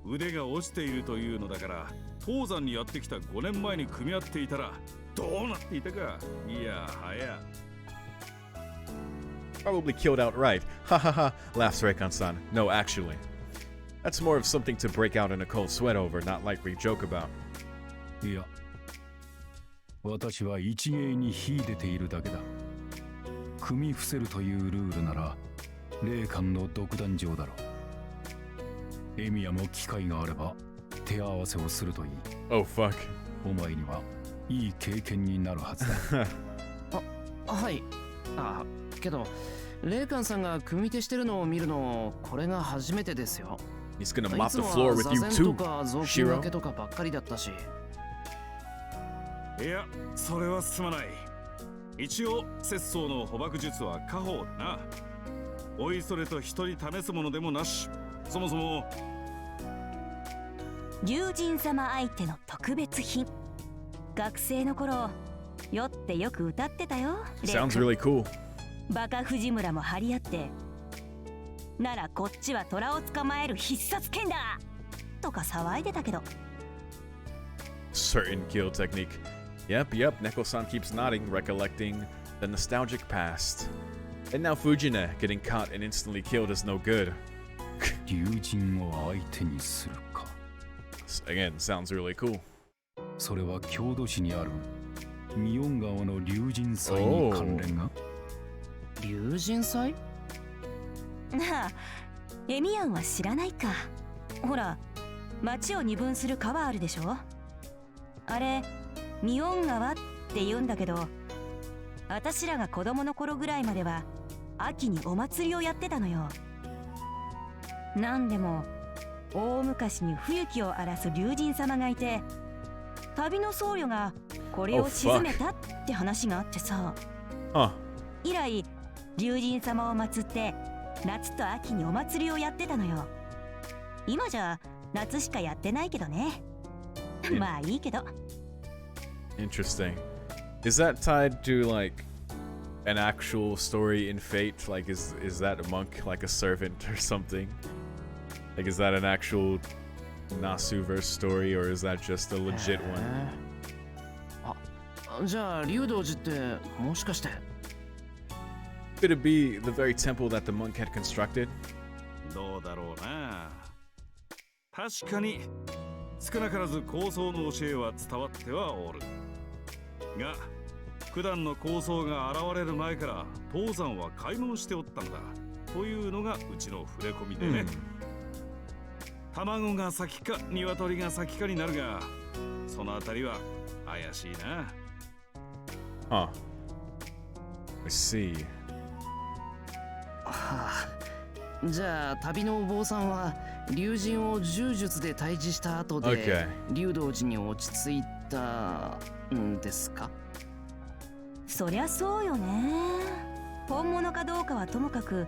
S5: 腕が落ちているというのだから、東山にやってきた5年前に組み合っていたらどうなっていたか。いやはや。
S1: Probably killed outright. Ha ha ha, laughs Reikon-san. No, actually. That's more of something to break out in a cold sweat over, not like we joke about.
S6: いや、私は一芸に秀でているだけだ。組み伏せるというルールなら霊感の独壇場だろう。エミヤも機会があれば手合わせをするといい。
S1: Oh fuck.
S6: お前にはいい経験になるはずだ。
S2: はい。あ、けどレイカンさんが組み手してるのを見るのこれが初めてですよ。
S1: He's gonna
S2: い
S1: mop
S2: つ
S1: the
S2: も
S1: floor
S2: は
S1: with
S2: 座
S1: you
S2: 禅
S1: too,
S2: とか雑巾
S1: Shiro.
S2: がけとかばっかりだったし。
S5: いや、それはすまない。一応節操の捕獲術は家宝だな。おいそれと人に試すものでもなし。そもそも
S4: 龍神様相手の特別品。学生の頃酔ってよく歌ってたよ。
S1: Sounds really cool.
S4: バカ藤村も張り合って、ならこっちは虎を捕まえる必殺剣だとか騒いでたけど。
S1: Certain kill technique. Yep, Neko-san keeps nodding, recollecting the nostalgic past. And now Fujine getting caught and instantly killed is no good.
S6: 龍神を相手にするか。
S1: Again, sounds really cool.
S6: それは郷土市にあるミオン川の龍神祭に関連が。
S2: 龍神祭？
S4: なあ、エミヤンは知らないか。ほら、町を二分する川あるでしょ。あれミオン川って言うんだけど、私らが子供の頃ぐらいまでは秋にお祭りをやってたのよ。なんでも大昔に冬季を荒らす龍神様がいて、旅の僧侶がこれを鎮めたって話があってさ。
S1: Huh.
S4: 以来龍神様を祀って夏と秋にお祭りをやってたのよ。今じゃ夏しかやってないけどね。まあいいけど。
S1: Interesting. Is that tied to like an actual story in Fate? Like is that a monk like a servant or something? Like is that an actual Nasuverse story or is that just a legit one?
S2: あ、じゃあ竜道寺ってもしかして。
S1: Could it be the very temple that the monk had constructed?
S5: どうだろうな。確かに少なからず高僧の教えは伝わってはおるが、九段の高僧が現れる前から東山は開門しておったのだというのがうちの触れ込みでね。卵が先か鶏が先かになるが、そのあたりは怪しいな。
S1: Huh. I see.
S2: はあ、じゃあ旅のお坊さんは龍神を柔術で退治した後で、
S1: Okay.
S2: 竜道寺に落ち着いたんですか？
S4: そりゃそうよね。本物かどうかはともかく、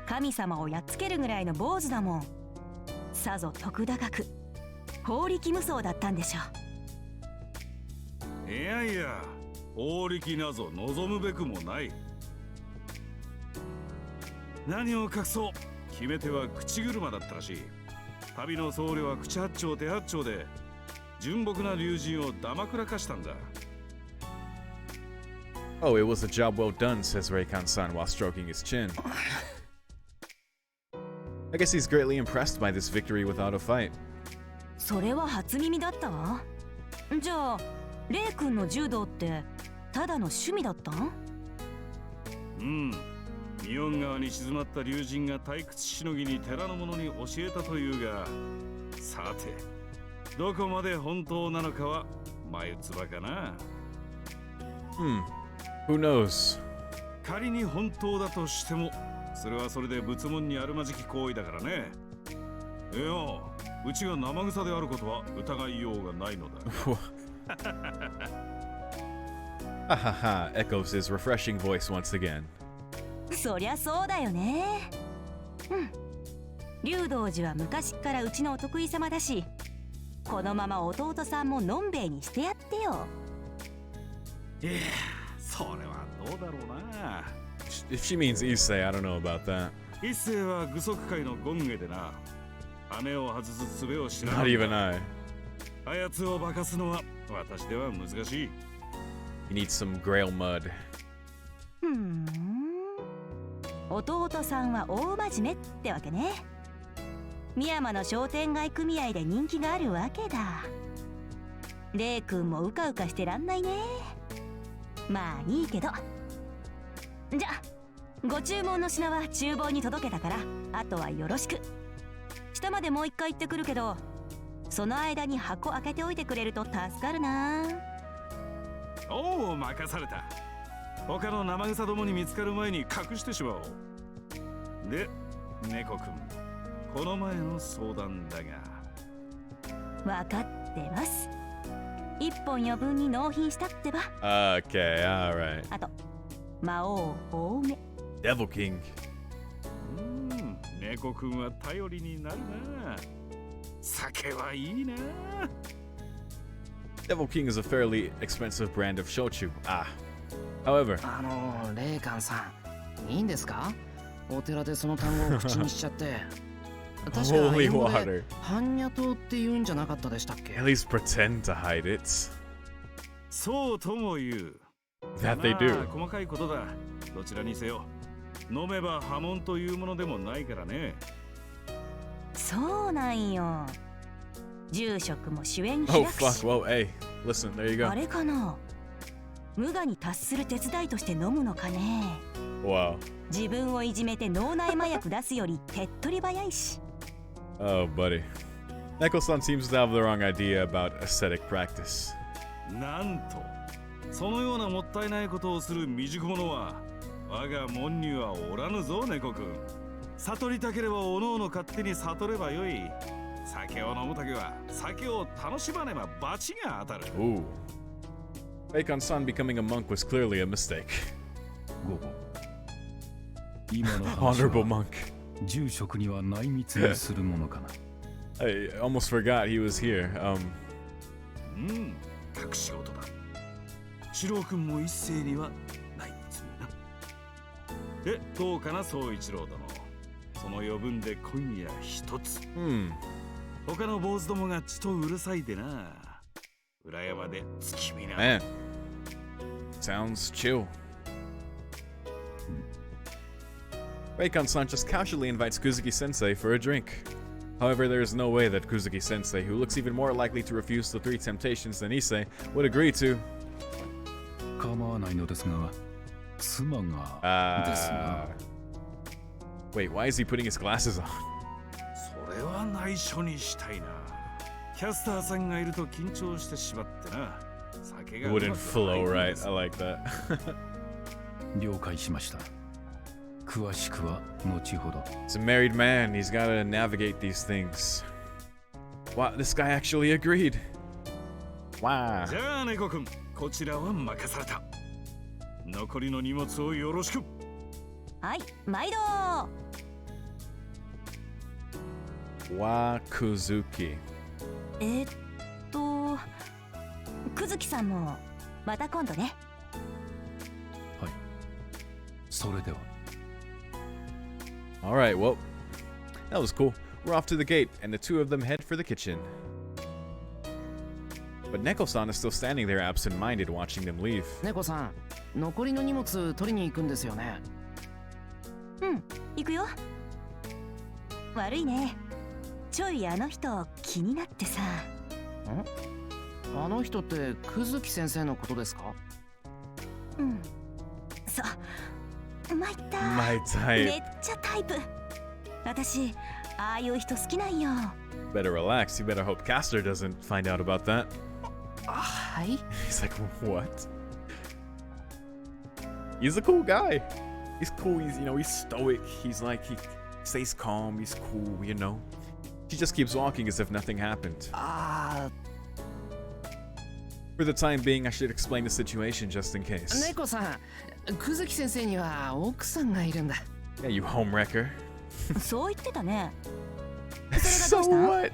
S4: 神様をやっつけるぐらいの坊主だもん。さぞ徳高く法力無双だったんでしょ。
S5: いやいや、法力なぞ望むべくもない。何を隠そう、決め手は口車だったらしい。旅の僧侶は口八丁手八丁で純朴な龍神をだまくらかしたんだ。
S1: Oh, it was a job well done, says Reikon-san while stroking his chin. I guess he's greatly impressed by this victory without a fight.
S4: それは初耳だったわ。じゃあレイ君の柔道ってただの趣味だったん？
S5: うん、イオン川に沈まった龍神が退屈しのぎに寺の者に教えたというが、さてどこまで本当なのかは眉唾かな。
S1: Who knows?
S5: 仮に本当だとしても、それはそれで仏門にあるまじき行為だからね。いや、うちが生臭であることは疑いようがないのだ。
S1: Hahaha, echoes his refreshing voice once again.
S4: そりゃそうだよね。竜道寺は昔からうちのお得意様だし、このまま弟さんものんべいにしてやってよ。
S5: いや、それはどうだろうな。
S1: If she means Issei, I don't know about that.
S5: 一世は具足界の権下でな、羽を外す術を知ら
S1: Not
S5: ない。
S1: even I.
S5: あやつを化かすのは私では難しい。
S1: He needs some grail mud.
S4: 弟さんは大真面目ってわけね。深山の商店街組合で人気があるわけだ。レイ君もうかうかしてらんないね。まあいいけど。じゃあご注文の品は厨房に届けたから、あとはよろしく。下までもう一回行ってくるけど、その間に箱開けておいてくれると助かるな。
S5: おお、任された。他の生臭どもに見つかる前に隠してしまおう。で、猫くん、この前の相談だが。
S4: 分かってます。一本余分に納品したってば。
S1: Okay, alright.
S4: あと魔王多め。
S1: Devil King.
S5: 猫くんは頼りになるな。酒はいいな。
S1: Devil King is a fairly expensive brand of shochu. However,
S2: レイカンさん、いいんですか？お寺でその単語を口にしちゃって。確か
S1: Holy
S2: 英語で
S1: water.
S2: 般若島って言うんじゃなかったでしたっけ？
S1: At least pretend to hide it.
S5: そうとも言う。
S1: That they
S5: まあ
S1: do.
S5: 細かいことだ。どちらにせよ、飲めば波紋というものでもないからね。
S4: そうなんよ。住職も主演
S1: Oh
S4: 開く
S1: fuck,
S4: し。
S1: whoa, hey, listen, there you
S4: あ
S1: go.
S4: れかな。無我に達する手伝いとして飲むのかね。
S1: Wow.
S4: 自分をいじめて脳内麻薬出すより手っ取り早いし。
S1: Oh, buddy. Neko-san seems to have the wrong idea about aesthetic practice.
S5: なんと、そのようなもったいないことをする未熟者は我が門にはおらぬぞ。猫くん、悟りたければおのおの勝手に悟ればよい。酒を飲むときは酒を楽しまねば罰が当たる。
S1: Ooh. Bacon-san becoming a monk was clearly a mistake.
S6: 午後今の話
S1: Honorable
S6: は
S1: monk.
S6: 住職には内密にするものかな。
S1: I almost forgot he was here.
S5: 隠し事だ。四郎くんも一斉にはない密にな。で、どうかな宗一郎殿。その余分で今夜一つ。他の坊主どもがちとうるさいでな。裏山で月見な。
S1: Man. Sounds chill. Bacon-san just casually invites Kuzuki-sensei for a drink. However, there is no way that Kuzuki-sensei, who looks even more likely to refuse the three temptations than Issei, would agree to.
S6: 構わないのですが、妻がですが。
S1: Wait, why is he putting his glasses on?
S5: それは内緒にしたいな。キャスターさんがいると緊張してしまってな。酒が
S1: Wouldn't flow right. I like that.
S6: 了解しました。詳しくは後ほど。
S1: He's a married man. He's got to navigate these things. Wow, this guy actually agreed. Wow.
S5: じゃあ猫くん、こちらは任された。残りの荷物をよろしく。
S4: はい、毎度。
S1: Wakuzuki.
S4: くずきさんもまた今度ね。
S6: はい。それでは。
S1: All right, well, that was cool. We're off to the gate, and the two of them head for the kitchen. But Neko-san is still standing there absent-minded, watching them leave.
S2: 猫さん、残りの荷物取りに行くんですよね。
S4: 行くよ。悪いね。ちょいあの人気になってさ。
S2: あの人って久月先生のことですか？
S4: 参った。
S1: My
S4: め
S1: type.
S4: っちゃタイプ。私、ああいう人好きなんよ。
S1: Better relax. You better hope Castor doesn't find out about that.
S2: はい。
S1: He's like, what? He's a cool guy. He's cool. He's, you know, he's stoic. He's like, he stays calm. He's cool, you know. She just keeps walking as if nothing happened.
S2: あ
S1: For the time being, I should explain the situation just in
S2: あ、
S1: case.
S2: 猫さん、久月先生には奥さんがいるんだ。
S1: Yeah, you home wrecker.
S4: そう言ってたね。
S1: So what?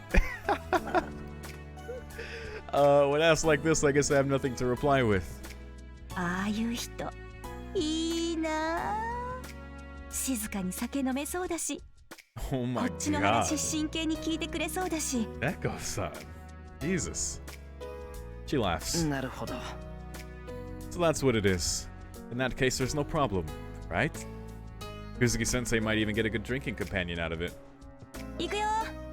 S1: When asked like this, I guess I have nothing to reply with.
S4: ああいう人、いいなあ。静かに酒飲めそうだし、
S1: Oh
S4: こ
S1: my
S4: っちの
S1: god.
S4: 話真剣に聞いてくれそうだし。
S1: Echo-san. Jesus. She laughs.
S2: なるほど。
S1: So that's what it is. In that case, there's no problem, right? Kuzuki-sensei might even get a good drinking companion out of it.
S4: 行くよ。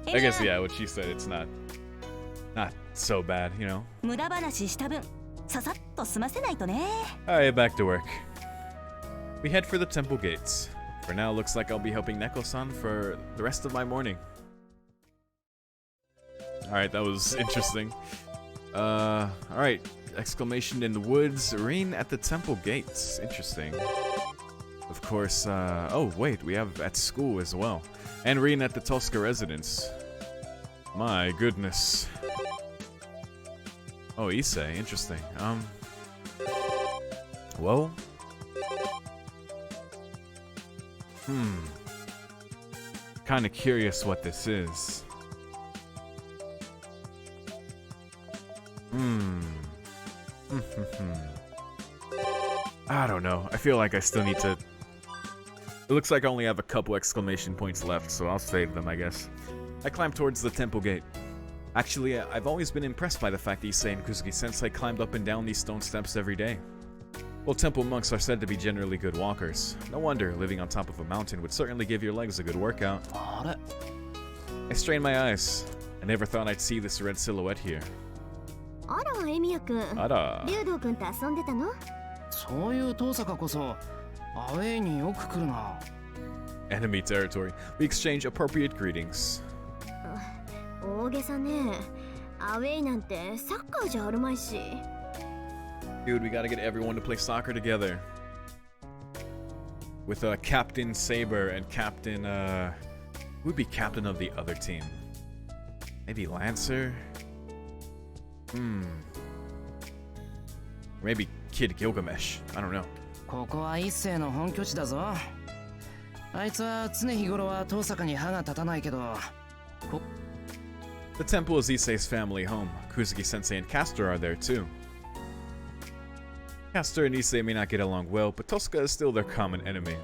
S1: I guess, yeah, what she said, it's not so bad, you know?
S4: 無駄話した分、ささっと済ませないとね。
S1: Alright, back to work. We head for the temple gates. For now, looks like I'll be helping Neko-san for the rest of my morning. Alright, that was interesting. Alright. Exclamation in the woods. Rain at the temple gates. Interesting. Of course, oh, wait, we have at school as well. And rain at the Tosca residence. My goodness. Oh, Issei. Interesting. Well. Kinda curious what this is. I don't know. I feel like I still need to... It looks like I only have a couple exclamation points left, so I'll save them, I guess. I climb towards the temple gate. Actually, I've always been impressed by the fact that Issei and Kuzuki-sensei climbed up and down these stone steps every day. Well, temple monks are said to be generally good walkers. No wonder living on top of a mountain would certainly give your legs a good workout.
S2: あれ
S1: I strained my eyes. I never thought I'd see this red silhouette here.
S3: あらエミヤくん、
S1: Ada.
S3: 竜道くんと遊んでたの？
S2: そういう遠坂こそアウェイによく来るな。
S1: Enemy territory. We exchange appropriate greetings.
S3: 大げさね。アウェイなんてサッカーじゃあるまいし。
S1: Dude, we gotta get everyone to play soccer together. With Captain Saber and Captain, who would be captain of the other team? Maybe Lancer? Maybe Kid Gilgamesh. I don't know.
S2: ここは一世の本拠地だぞ。あいつは常日頃は遠坂に歯が立たないけど。
S1: The temple is Issei's family home. Kuzuki-sensei and Castor are there too. Castor and Issei may not get along well, but Tosca is still their common enemy.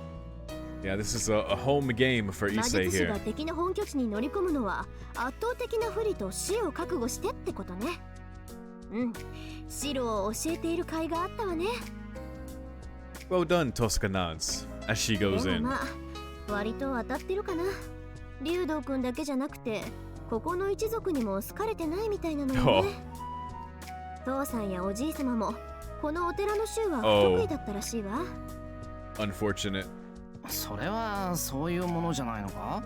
S1: Yeah, this is a home game for
S3: 魔
S1: Issei
S3: 術師
S1: here.
S3: が敵の本拠地に乗り込むのは圧倒的な不利と死を覚悟してってことね。うん、白を教えている甲斐があったわね。
S1: Well done, Tosca nods, as she
S3: で
S1: goes
S3: も
S1: in.
S3: まあ、割と当たってるかな。竜道くんだけじゃなくて、ここの一族にも好かれてないみたいなのよね。父さんやおじいさまもこのお寺の衆は不得意だったらしいわ。
S1: Unfortunate.
S2: それはそういうものじゃないのか？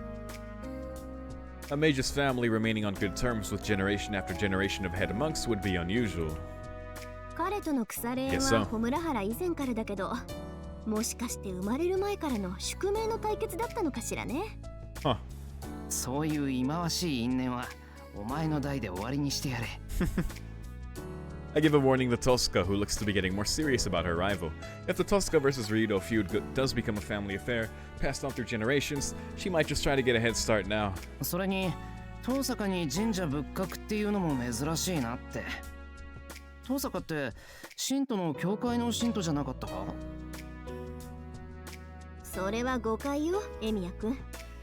S1: A mage's family remaining on good terms with generation after generation of head monks would be unusual.
S3: 彼との腐れ縁
S1: Yes, so.
S3: はホムラハラ以前からだけど、もしかして生まれる前からの宿命の対決だったのかしらね。
S1: Huh.
S2: そういう忌まわしい因縁はお前の代で終わりにしてやれ。
S1: I give a warning to Tosca, who looks to be getting more serious about her rival. If the Tosca versus Ryudo feud does become a family affair, passed on through generations, she might just try to get a head start now.
S2: それに遠坂に神社仏閣っていうのも珍しいなって。遠坂って神道の教会の神道じゃなかったか？
S3: それは誤解よ、エミヤくん。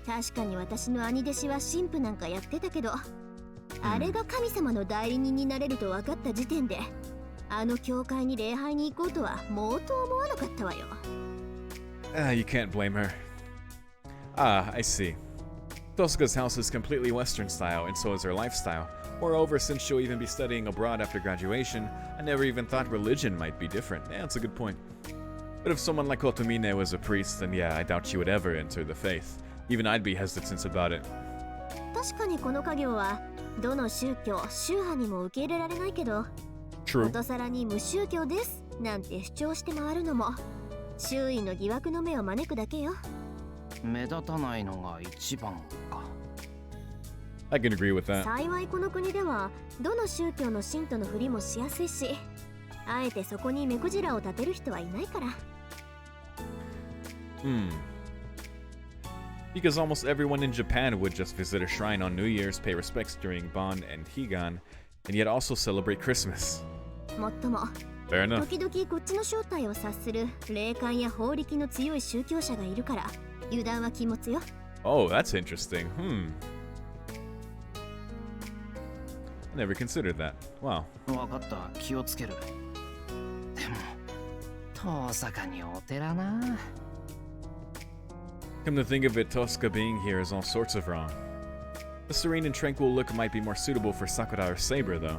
S3: 確かに私の兄弟子は神父なんかやってたけど、あれが神様の代理人になれると分かった時点で、あの教会に礼拝に行こうとは毛頭思わなかったわよ。
S1: You can't blame her. Ah, I see. Tosca's house is completely Western style, and so is her lifestyle. Moreover, since she'll even be studying abroad after graduation, I never even thought religion might be different. Yeah, that's a good point. But if someone like Otomine was a priest, then yeah, I doubt she would ever enter the faith. Even I'd be hesitant about it.
S3: 確かにこの家業はどの宗教宗派にも受け入れられないけど、
S1: True.
S3: ことさらに無宗教ですなんて主張して回るのも周囲の疑惑の目を招くだけよ。
S2: 目立たないのが一番か。
S1: I can agree with that.
S3: 幸いこの国ではどの宗教の信徒のふりもしやすいし、あえてそこに目くじらを立てる人はいないから。
S1: Because almost everyone in Japan would just visit a shrine on New Year's, pay respects during Bon and Higan, and yet also celebrate Christmas.
S3: もっとも
S1: Fair enough.
S3: 時々こっちの正体を察する霊感や法力の強い宗教者がいるから油断は禁物よ。
S1: Oh, that's interesting. I never considered that. Wow.
S2: わかった、気をつける。でも遠坂にお寺な。
S1: Come to think of it, Tosca being here is all sorts of wrong. The serene and tranquil look might be more suitable for Sakura or Saber, though.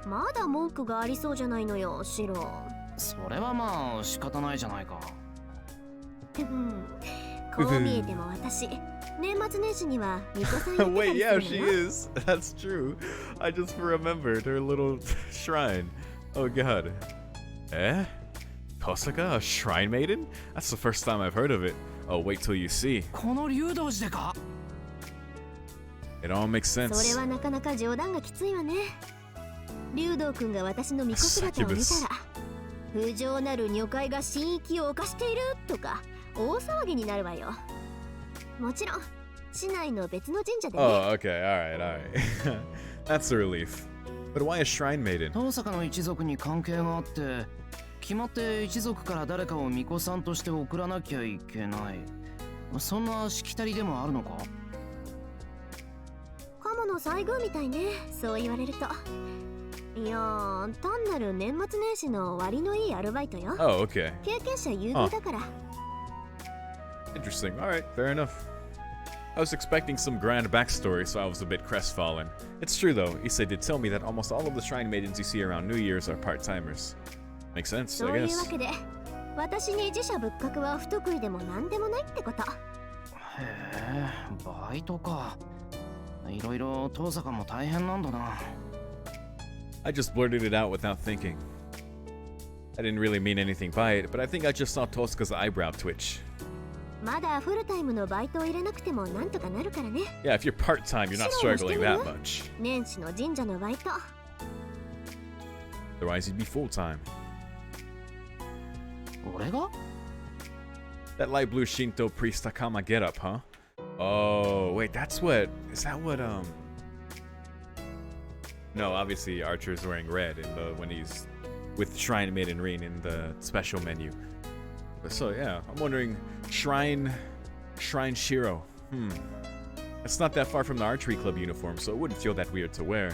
S3: まだ文句がありそうじゃないのよ、シロ。
S2: それはまあ仕方ないじゃないか。
S3: こう見えても私、年末年始には巫女さんやってた
S1: Wait,
S3: り
S1: yeah,
S3: す
S1: she
S3: るのよ。
S1: is. That's true. I just remembered her little shrine. Oh god. Eh? Tosaka, a shrine maiden? That's the first time I've heard of it. Oh, wait till you see.
S2: この竜道寺でか。
S1: It all makes
S3: それ
S1: sense.
S3: はなかなか冗談がきついわね。竜道くんが私の巫女姿を見たら、不浄なる女怪が神域を犯しているとか大騒ぎになるわよ。もちろん市内の別の神社でね。
S1: Oh, okay. Alright. That's a relief. But why a shrine maiden?
S2: 遠坂の一族に関係があって、決まって一族から誰かを巫女さんとして送らなきゃいけない。そんなしきたりでもあるのか？
S3: カモの西宮みたいね、そう言われると。いやー、単なる年末年始の割のいいアルバイトよ。
S1: Oh, okay.
S3: 経験者優遇だから。
S1: Interesting. Alright, fair enough. I was expecting some grand backstory, so I was a bit crestfallen. It's true though, Issei did tell me that almost all of the shrine maidens you see around New Year's are part-timers. Makes sense,
S3: そ
S1: I
S3: ういう
S1: guess.
S3: わけで、私に自社仏閣は不得意でも何でもないってこと。
S2: へえ、バイトか。いろいろ遠坂も大変なんだな。
S1: I just blurted it out without thinking. I didn't really mean anything by it, but I think I just saw Tosca's eyebrow twitch.
S3: まだフルタイムのバイトを入れなくてもなんとかなるからね。
S1: Yeah, if you're part-time, you're not struggling that much.
S3: 年始の神社のバイト。
S1: Otherwise, you'd be full-time.
S2: 俺が？
S1: That light blue Shinto priest Takama getup, huh? Oh, wait, that's what... Is that what, No, obviously Archer's wearing red when he's with Shrine Maiden Rin in the special menu. But so, yeah, I'm wondering... Shrine Shiro. It's not that far from the archery club uniform, so it wouldn't feel that weird to wear.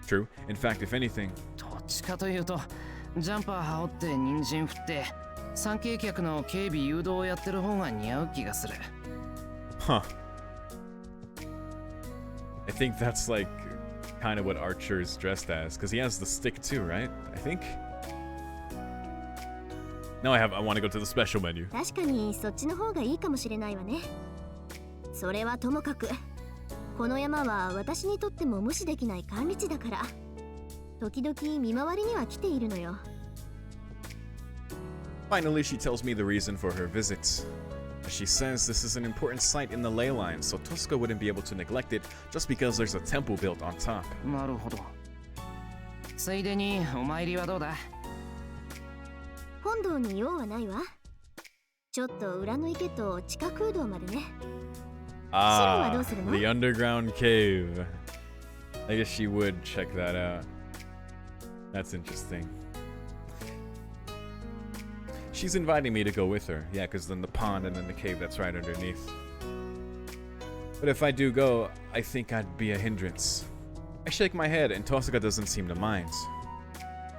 S1: True. In fact, if anything...
S2: どっちかというと、ジャンパー羽織って人参振って、参詣客の警備誘導をやってる方が似合う気がする。
S1: Huh. I think that's like kind of what Archer's dressed as, because he has the stick too, right? I think. Now I want to go to the special menu.
S3: 確かにそっちの方がいいかもしれないわね。それはともかく、この山は私にとっても無視できない管理地だから、時々見回りには来ているのよ。
S1: Finally, she tells me the reason for her visits. She says this is an important site in the ley line, so Tosca wouldn't be able to neglect it just because there's a temple built on top.
S2: なるほど。ついでにお参りはどうだ？
S3: 本堂に用はないわ。ちょっと裏の池と地下空洞までね。
S1: Ah, the underground cave. I guess she would check that out. That's interesting. She's inviting me to go with her. Yeah, because then the pond and then the cave that's right underneath. But if I do go, I think I'd be a hindrance. I shake my head and Tosaka doesn't seem to mind.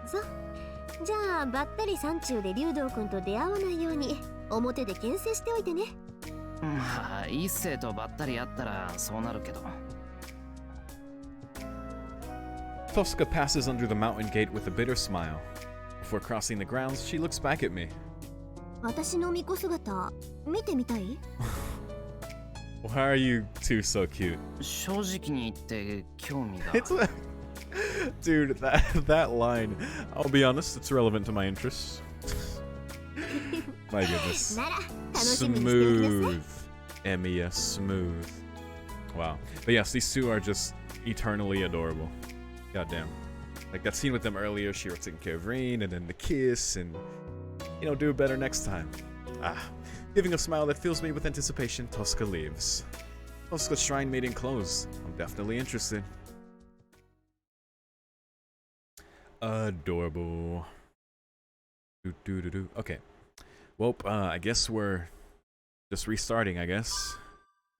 S3: そう。じゃあ、ばったり山中で竜道くんと出会わないように表で牽制しておいてね。
S2: まあ、一星とばったり会ったらそうなるけど。
S1: Tosca passes under the mountain gate with a bitter smile. Before crossing the grounds, she looks back at me.
S3: 私の巫女姿見てみたい？
S1: Why are you two so cute?
S2: 正直に言って興味が。
S1: It's a, dude, that line. I'll be honest, it's relevant to my interests. My goodness.
S3: なら楽しみにしておきなさい。
S1: Smooth, Emiya, smooth. Wow. But yes, these two are just eternally adorable. Goddamn. Like that scene with them earlier, Shiro taking care of Rain, and then the kiss, and you know, do it better next time. Ah. Giving a smile that fills me with anticipation, Tosca leaves. Tosca's shrine maiden clothes. I'm definitely interested. Adorable. Okay. Well, I guess we're just restarting, I guess.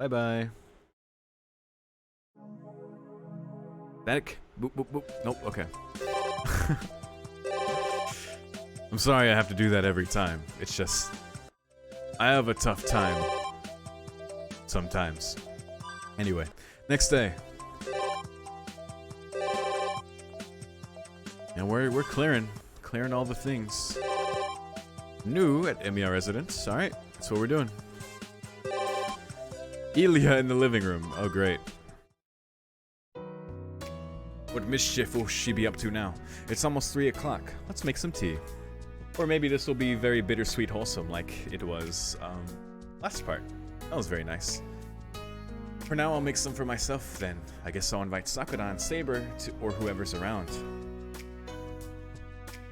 S1: Bye-bye. Static? Boop, boop, boop. Nope, okay. I'm sorry I have to do that every time. It's just... I have a tough time. Sometimes. Anyway, next day. And we're clearing all the things. New at Emiya residence. Alright, that's what we're doing. Ilya in the living room. Oh great. What mischief will she be up to now? It's almost 3 o'clock. Let's make some tea. Or maybe this will be very bittersweet wholesome like it was last part. That was very nice. For now, I'll make some for myself then. I guess I'll invite Sakura and Saber to, or whoever's around.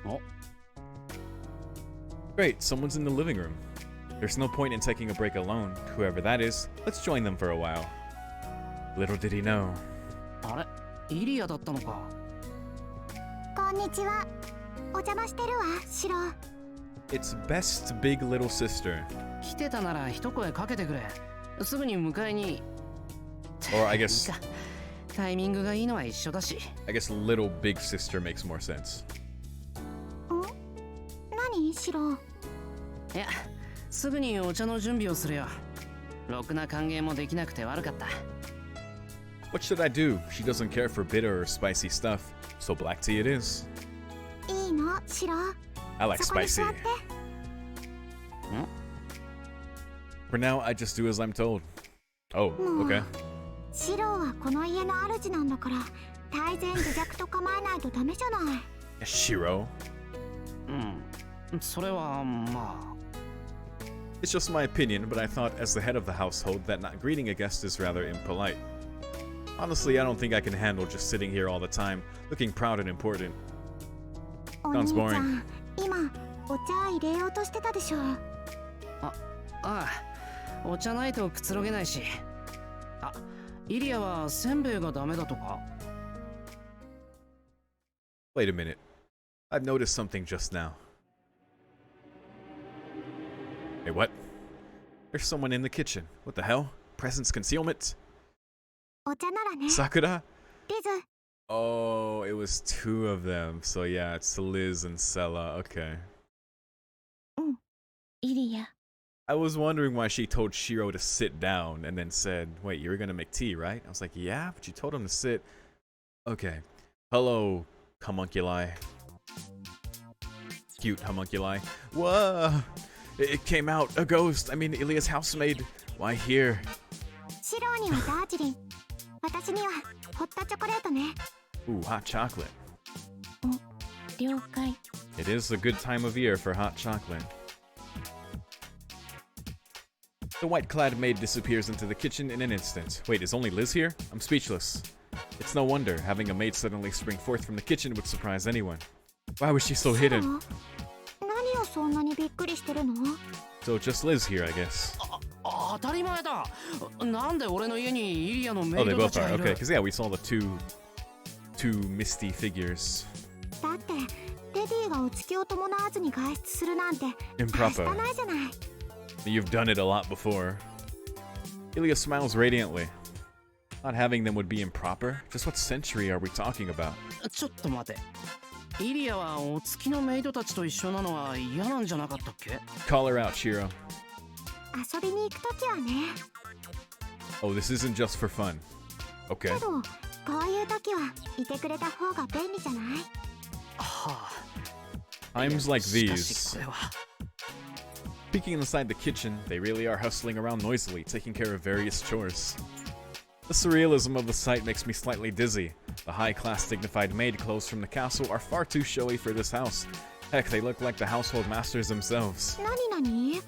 S2: Oh.
S1: Great, someone's in the living room. There's no point in taking a break alone. Whoever that is, let's join them for a while. Little did he know.
S2: あれ、イリアだったのか。
S3: こんにちは。お邪魔してるわ、シロ。
S1: It's best big little sister.
S2: 来てたなら一声かけてくれ。すぐに迎えに。
S1: Or I guess
S2: いいか。タイミングがいいのは一緒だし。
S1: I guess little big sister makes more sense.
S3: 何、シロ？
S2: いや、すぐにお茶の準備をするよ。ろくな歓迎もできなくて悪かった。
S1: What should I do? She doesn't care for bitter or spicy stuff, so black tea it is.
S3: いいの、シロ。
S1: I like
S3: そこに
S1: spicy.
S3: 座って。
S1: For now, I just do as I'm told. Oh,
S3: もう
S1: okay.
S3: シロはこの家の主なんだから、大前自弱と構えないとダメじゃない。
S1: Shiro.
S2: うん、それはまあ。
S1: It's just my opinion, but I thought as the head of the household that not greeting a guest is rather impolite. Honestly, I don't think I can handle just sitting here all the time, looking proud and important.
S3: お兄
S1: Sounds
S3: ちゃ
S1: boring.
S3: ん、今お茶入れようとしてたでしょ。
S2: ああ、お茶ないとくつろげないし。あ、イリアはせんべいがダメだとか。
S1: Wait a minute. I've noticed something just now. Hey, what? There's someone in the kitchen. What the hell? Presence concealment?
S3: お茶ならね、
S1: Sakura?
S3: リズ。
S1: Oh, it was 2 of them. So yeah, it's Liz and Sella. Okay.
S3: イリア。
S1: I was wondering why she told Shiro to sit down and then said, wait, you're gonna make tea, right? I was like, yeah, but you told him to sit. Okay. Hello, homunculi. Cute homunculi. Whoa! It came out. A ghost. I mean, Ilya's housemaid. Why here?
S3: シロにはダージリン。私にはホットチョコレートね。
S1: Ooh, hot chocolate.
S3: 了解。
S1: It is a good time of year for hot chocolate. The white-clad maid disappears into the kitchen in an instant. Wait, is only Liz here? I'm speechless. It's no wonder having a maid suddenly spring forth from the kitchen would surprise anyone. Why was she so
S3: シロ？
S1: hidden?
S3: 何をそんなにびっくりしてるの？
S1: So just Liz here, I guess.
S2: 当たり前だ。なんで俺の家にイリアのメ
S1: Oh,
S2: イ
S1: they
S2: ド
S1: both
S2: たちが
S1: are.
S2: いる？
S1: Okay, because yeah, we saw the two misty figures.
S3: だってレディーがお付きを伴わずに外出するなんて
S1: Improper.
S3: はないじゃない。
S1: You've done it a lot before. Ilya smiles radiantly. Not having them would be improper? Just what century are we talking about?
S2: ちょっと待て。イリアはお付きのメイドたちと一緒なのは嫌なんじゃなかったっけ？
S1: Call her out, Shiro.
S3: 遊びに行くときはね。
S1: Oh, this isn't just for fun. Okay.
S3: けどこういうときはいてくれた方が便利じゃない？
S2: はあ。
S1: Times like
S2: しかし
S1: these.
S2: これは。
S1: Peeking inside the kitchen, they really are hustling around noisily, taking care of various chores. The surrealism of the sight makes me slightly dizzy. The high-class dignified maid clothes from the castle are far too showy for this house. Heck, they look like the household masters themselves.
S3: 何々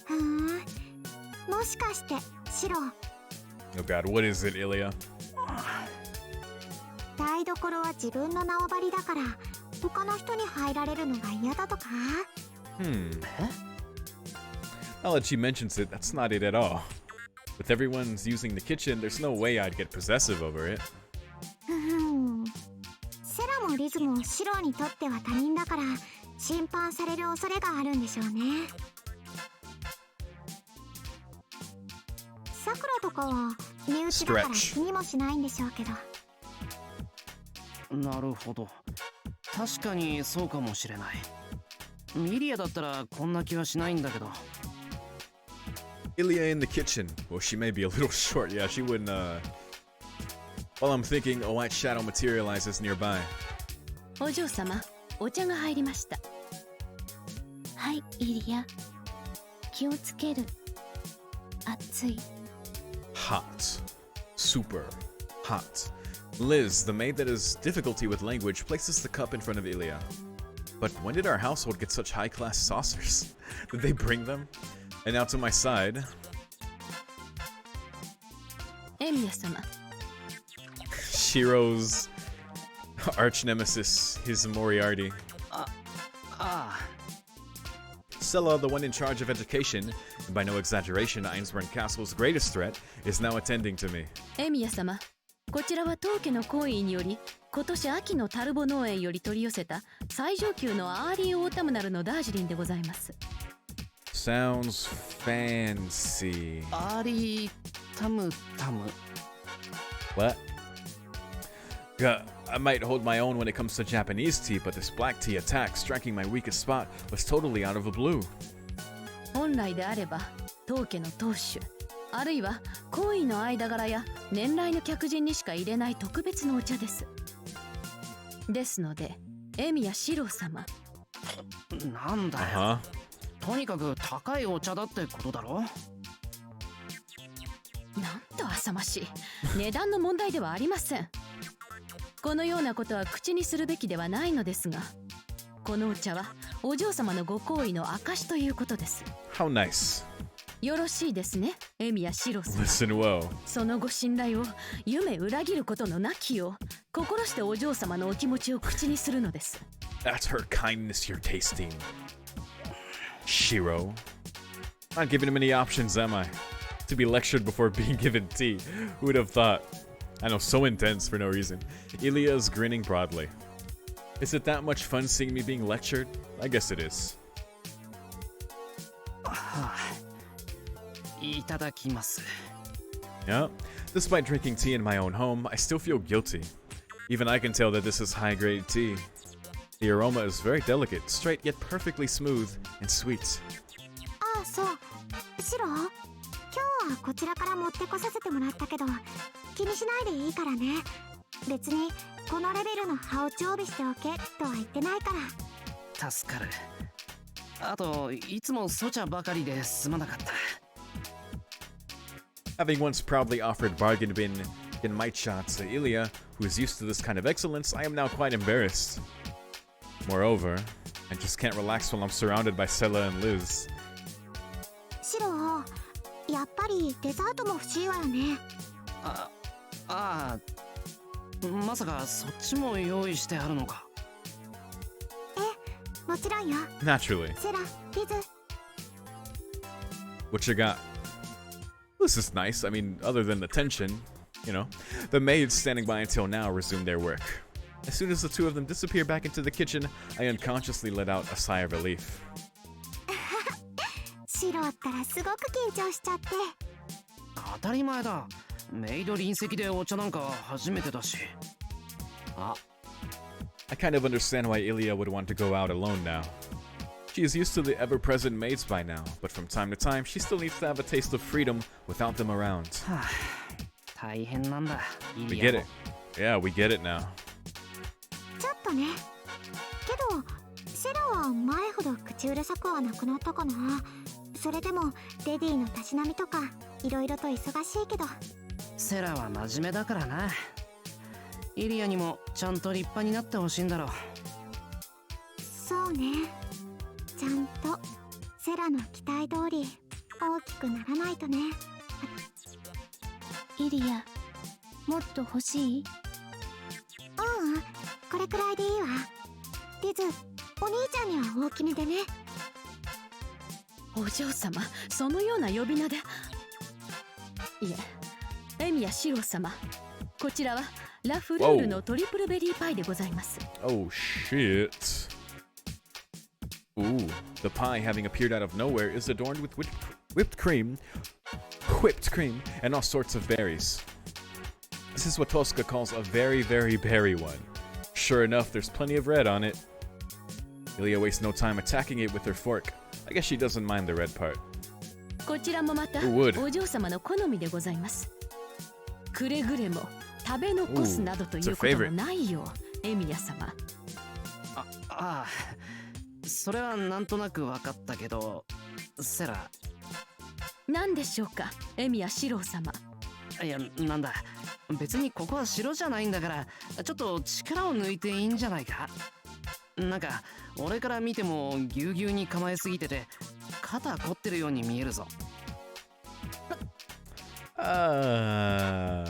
S3: ふーんもしかしてシロ
S1: Oh god, what is it, Ilya?
S3: 台所は自分の縄張りだから他の人に入られるのが嫌だとか
S1: Now that she mentions it, that's not it at all. With everyone's using the kitchen, there's no way I'd get possessive over it.
S3: ふふんセラもリズもシロにとっては他人だから侵犯される恐れがあるんでしょうねさくらとかは身内だから気にもしないんでしょうけど
S2: なるほど。確かにそうかもしれない。ミリアだったらこんな気はしないんだけど。
S1: Ilya in the kitchen. Well, she may be a little short. Yeah, she wouldn't, While I'm thinking, a white shadow materializes nearby.
S4: お嬢様、お茶が入りました。はいイリア、気をつける。熱い。
S1: Hot. Super hot. Liz, the maid that has difficulty with language, places the cup in front of Ilya. But when did our household get such high-class saucers? Did they bring them? And now to my side.
S4: エミヤ様。
S1: Shiro's arch nemesis, his Moriarty. Sella, the one in charge of education, and by no exaggeration, Einsborn Castle's greatest threat, is now attending to me.
S4: エミヤ様、こちらは当家の行為により今年秋のタルボ農園より取り寄せた最上級のアーリーオータムナルのダージリンでございます。
S1: Sounds fancy.
S2: アーリータムタム。
S1: What? Yeah, I might hold my own when it comes to Japanese tea, but this black tea attack, striking my weakest spot, was totally out of the blue.
S4: 本来であれば当家の当主あるいは行為の間柄や年来の客人にしか入れない特別のお茶です。ですのでエミヤシロー様。
S2: なんだよ。とにかく高いお茶だってことだろ。
S4: なんと浅ましい。値段の問題ではありません。このようなことは口にするべきではないのですが、このお茶はお嬢様のご好意の証ということです。
S1: How nice.
S4: よろしいですね、エミヤシロ様。
S1: Listen well.
S4: そのご信頼を夢裏切ることのなきよう心してお嬢様のお気持ちを口にするのです。
S1: That's her kindness you're tasting. Shiro. Not giving him any options, am I? To be lectured before being given tea. Who would have thought? I know, so intense for no reason. Ilya is grinning broadly. Is it that much fun seeing me being lectured? I guess it is.
S2: いただきます。
S1: Yeah, despite drinking tea in my own home, I still feel guilty. Even I can tell that this is high-grade tea. The aroma is very delicate, straight yet perfectly smooth and sweet.
S3: ああそうシロ今日はこちらから持ってこさせてもらったけど気にしないでいいからね別にこのレベルの葉を常備しておけとは言ってないか
S2: ら助かる。あといつもソチャばかりですまなかった。
S1: Having once proudly offered bargain bin in might shots to Ilya, who is used to this kind of excellence, I am now quite embarrassed. Moreover, I just can't relax while I'm surrounded by Sella and Liz.
S3: シロやっぱりデザートも欲しいわよね
S2: まさかそっちも用意してあるのか。
S3: もちろんよ
S1: Naturally.
S3: セラリズ
S1: What you got? This is nice. I mean, other than the tension, you know. The maids standing by until now resume their work. As soon as the two of them disappear back into the kitchen, I unconsciously let out a sigh of relief.
S3: シロったらすごく緊張しちゃって
S2: 当たり前だ。メイド臨席でお茶なんか初めてだし。
S1: I kind of understand why Ilya would want to go out alone now. She is used to the ever-present maids by now, but from time to time, she still needs to have a taste of freedom without them around.
S2: 大変なんだ。
S1: We get it. Yeah, we get it now.
S3: ちょっとねけどセセラは前ほど口うるさくはなくなったかな。それでもレディのたしなみとかいろいろと忙しいけど。
S2: セラは真面目だからな。イリアにもちゃんと立派になってほしいんだろう。
S3: そうね、ちゃんとセラの期待通り大きくならないとね。
S7: イリア、もっと欲しい？
S3: これくらいでいいわ。リズ、お兄ちゃんには大きめでね。
S7: お嬢様、そのような呼び名で。いえ、エミヤシロ様、こちらはラフルールのトリプルベリーパイでございます。
S1: Oh shit. Ooh, the pie having appeared out of nowhere is adorned with whipped cream, and all sorts of berries. This is what Tosca calls a very, very berry one. Sure enough, there's plenty of red on it. Ilya wastes no time attacking it with her fork. I guess she doesn't mind the red part.
S7: こちらもまた
S1: Who would?
S7: お嬢様の好みでございます。くれぐれも食べ残すなどということもないよ、エミヤ様。
S2: ああ、それはなんとなく分かったけど、セラ。
S7: 何でしょうか、エミヤシロ様。
S2: いや、なんだ、別にここは城じゃないんだから、ちょっと力を抜いていいんじゃないか。なんか俺から見てもぎゅうぎゅうに構えすぎてて肩凝ってるように見えるぞ。
S7: あ、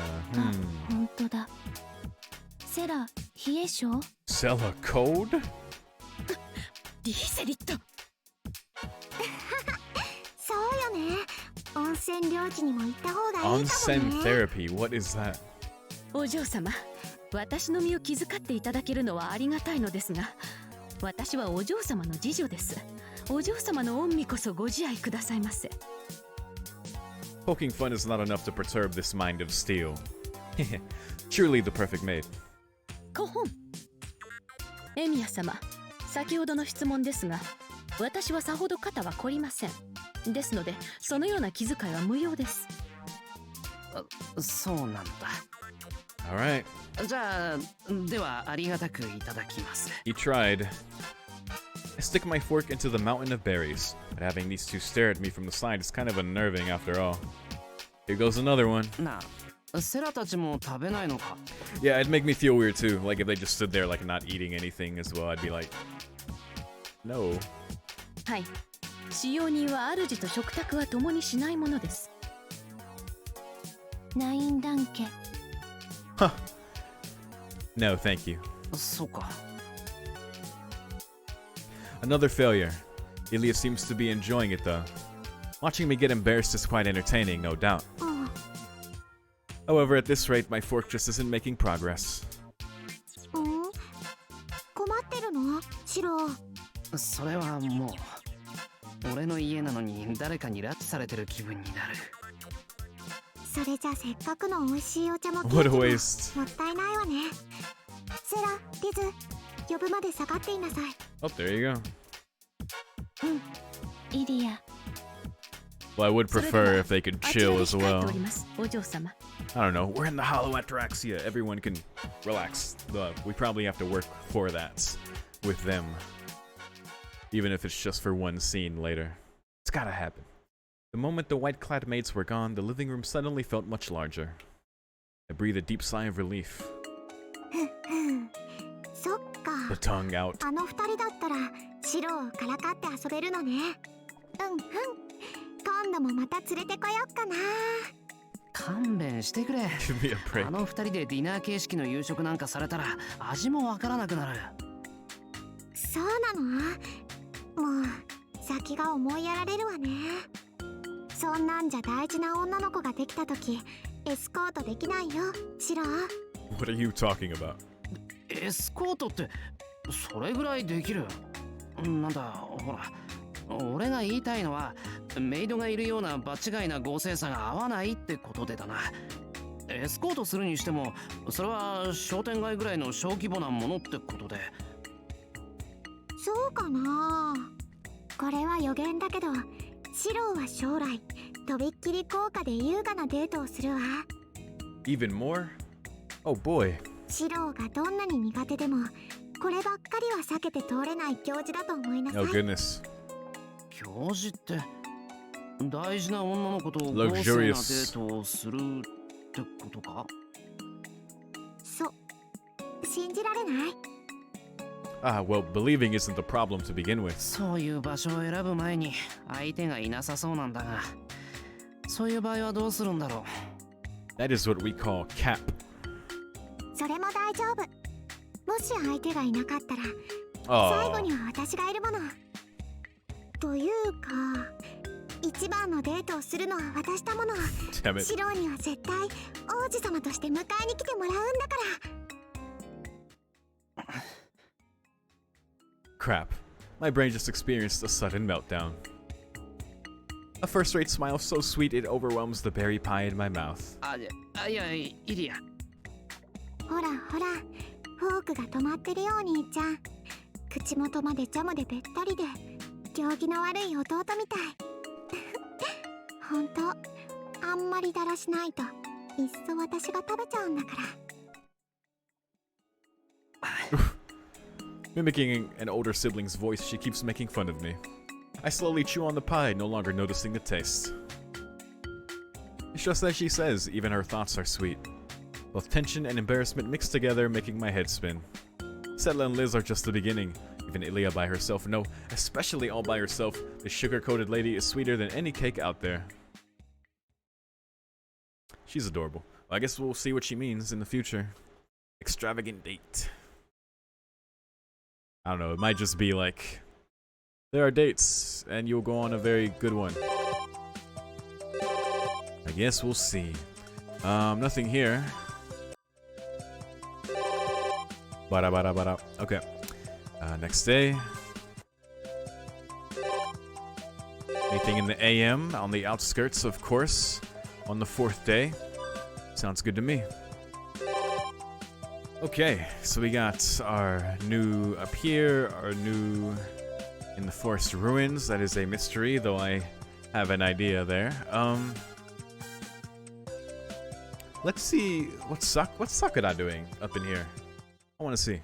S7: 本当だ。セラ、冷え性？
S1: Sell a code?
S7: リーゼリット。
S3: そうよね。温泉領地にも行った方がいいかもね。
S1: Onsen therapy, what is that?
S7: お嬢様、私の身を気遣っていただけるのはありがたいのですが、私はお嬢様の次女です。お嬢様の御身こそご自愛くださいませ。
S1: Poking fun is not enough to perturb this mind of steel. Truly the perfect maid.
S7: コホン。エミヤ様、先ほどの質問ですが、私はさほど肩は凝りません。ですので、そのような気遣いは無用です。
S2: そうなんだ。
S1: Alright.
S2: じゃあ、ではありがたくいただきます。
S1: He tried. I stick my fork into the mountain of berries, but having these two stare at me from the side is kind of unnerving after all. Here goes another one.
S2: なあ、セラたちも食べないのか？
S1: Yeah, it'd make me feel weird too. Like if they just stood there like not eating anything as well, I'd be like, no.
S7: はい。使用人は主と食卓は共にしないものです。ナインダンケ。
S1: Huh. No, thank you.
S2: そうか。
S1: Another failure. Ilya seems to be enjoying it though. Watching me get embarrassed is quite entertaining, no doubt. However, at this rate, my fork just isn't making progress.
S3: 困ってるの？シロ。
S2: それはもう俺の家なのに誰かに拉致されてる気分になる。
S3: それじゃせっかくの美味しいお茶もケー
S1: What
S3: キ
S1: a
S3: も
S1: waste.
S3: もったいないわね。セラ、リズ、呼ぶまで下がっていなさい。
S1: Oh, there you go.
S7: イリア。
S1: Well, I would prefer if they could chill as
S7: あちら
S1: well.
S7: で控えております、お嬢様。
S1: I don't know. We're in the hollow ataraxia. Everyone can relax. We probably have to work for that with them. Even if it's just for one scene later. It's gotta happen. The moment the white-clad maids were gone, the living room suddenly felt much larger. I breathed a deep sigh of relief.
S3: そっか。
S1: The tongue out.
S3: あの二人だったらシロをからかって遊べるのね。今度もまた連れてこよっかな。
S2: 勘弁してくれ。
S1: Give me a break.
S2: あの二人でディナー形式の夕食なんかされたら味もわからなくなる。
S3: そうなの？もう先が思いやられるわね。そんなんじゃ大事な女の子ができた時エスコートできないよ、シロ。
S1: What are you talking about?
S2: エスコートってそれぐらいできる？なんだ、ほら、俺が言いたいのはメイドがいるような場違いな合成さが合わないってことでだな。エスコートするにしてもそれは商店街ぐらいの小規模なものってことで。
S3: そうかな。これは予言だけど、シロは将来とびっきり高価で優雅なデートをするわ。
S1: Even more? Oh boy.
S3: シロがどんなに苦手でもこればっかりは避けて通れない行事だと思いなさい。
S1: Oh goodness.
S2: 教授って大事な女の子と豪勢なデ
S1: Luxurious.
S2: ートをするってことか？
S3: そう信じられない？
S1: Ah, well, believing isn't the problem to begin with.
S2: そういう場所を選ぶ前に相手がいなさそうなんだが、そういう場合はどうするんだろう。
S1: That is what we call cap.
S3: それも大丈夫。もし相手がいなかったら最後
S1: Oh,
S3: には私がいるもの。というか一番のデートをするのは私だもの。
S1: damn it.
S3: シローには絶対王子様として迎えに来てもらうんだから。
S1: Crap. My brain just experienced a sudden meltdown. A first-rate smile so sweet it overwhelms the berry pie in my mouth.
S2: いやイリア。
S3: ほらほらフォークが止まってるよお兄ちゃん。口元までジャムでべったりで行儀の悪い弟みたい。ほんとあんまりだらしないといっそ私が食べちゃうんだから。
S1: Mimicking an older sibling's voice, she keeps making fun of me. I slowly chew on the pie, no longer noticing the taste. It's just as she says, even her thoughts are sweet. Both tension and embarrassment mixed together, making my head spin. Setla and Liz are just the beginning. Even Ilya by herself, no, especially all by herself, this sugar-coated lady is sweeter than any cake out there. She's adorable. Well, I guess we'll see what she means in the future. Extravagant date. I don't know, it might just be like, there are dates, and you'll go on a very good one. I guess we'll see. Nothing here. Bada. Okay. Next day. Anything in the AM on the outskirts, of course, on the 4th day. Sounds good to me. Okay, so we got our new up here, our new in the forest ruins. That is a mystery, though I have an idea there. Let's see what's Sakura doing up in here. I want to see.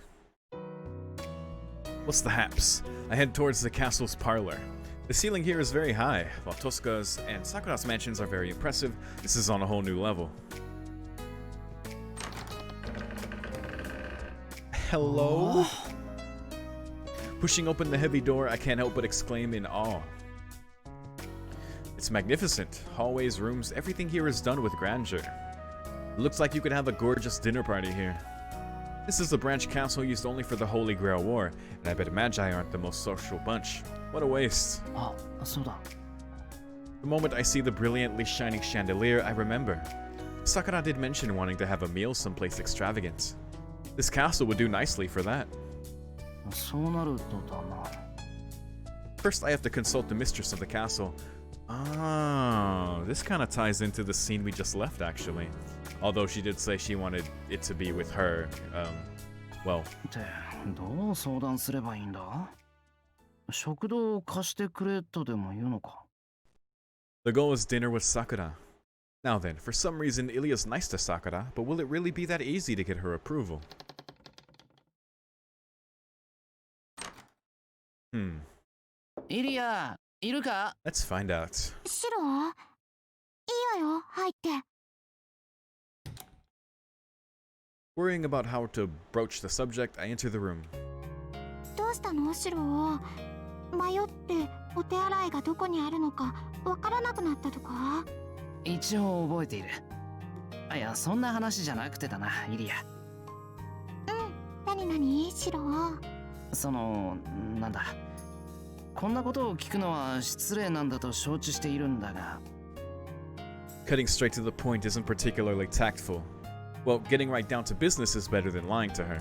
S1: What's the haps? I head towards the castle's parlor. The ceiling here is very high, while Tosca's and Sakura's mansions are very impressive. This is on a whole new level. Hello? Pushing open the heavy door, I can't help but exclaim in awe. It's magnificent. Hallways, rooms, everything here is done with grandeur. It looks like you could have a gorgeous dinner party here. This is a branch castle used only for the Holy Grail War, and I bet Magi aren't the most social bunch. What a waste.
S2: そうだ。
S1: The moment I see the brilliantly shining chandelier, I remember. Sakura did mention wanting to have a meal someplace extravagant. This castle would do nicely for that.
S2: そうなるとだな。
S1: First, I have to consult the mistress of the castle. Ah, this kind of ties into the scene we just left, actually. Although she did say she wanted it to be with her, well...
S2: ってどう相談すればいいんだ？食堂を貸してくれとでも言うのか？
S1: The goal is dinner with Sakura. Now then, for some reason, Ilya's nice to Sakura, but will it really be that easy to get her approval?
S2: イリア、いるか？
S1: Let's find out.
S3: シローいいわよ入って。
S1: Worrying about how to broach the subject, I enter the room.
S3: どうしたのシロー？迷ってお手洗いがどこにあるのかわからなくなったとか？
S2: 一応覚えている。いや、そんな話じゃなくてだな、イリア。
S3: 何々シロー？
S2: その、なんだ。こんなことを聞くのは失礼なんだと承知しているんだが。
S1: Cutting straight to the point isn't particularly tactful. Well, getting right down to business is better than lying to her.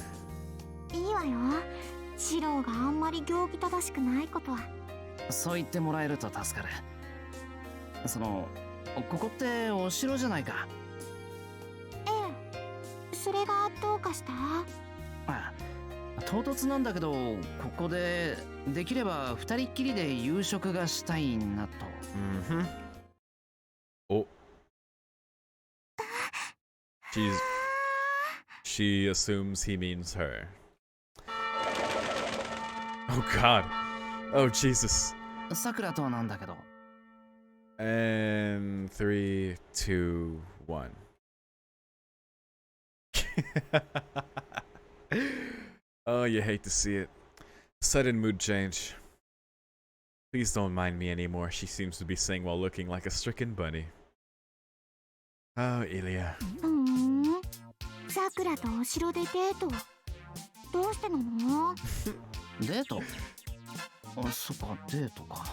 S3: いいわよ。シローがあんまり行儀正しくないことは。
S2: そう言ってもらえると助かる。その、ここってお城じゃないか。
S3: ええ。それがどうかした？
S2: あ、唐突なんだけど、ここでできれば二人っきりで夕食がしたいなと。
S1: Mm-hmm. Oh. She assumes he means her. Oh God. Oh Jesus.
S2: さくらとなんだけど。
S1: And 3, 2, 1. Oh, you hate to see it. Sudden mood change. Please don't mind me anymore, she seems to be saying while looking like a stricken bunny. Oh, Ilya.
S3: さくらとお城でデート。どうしてなの？
S2: デート？あ、そっか、デートか。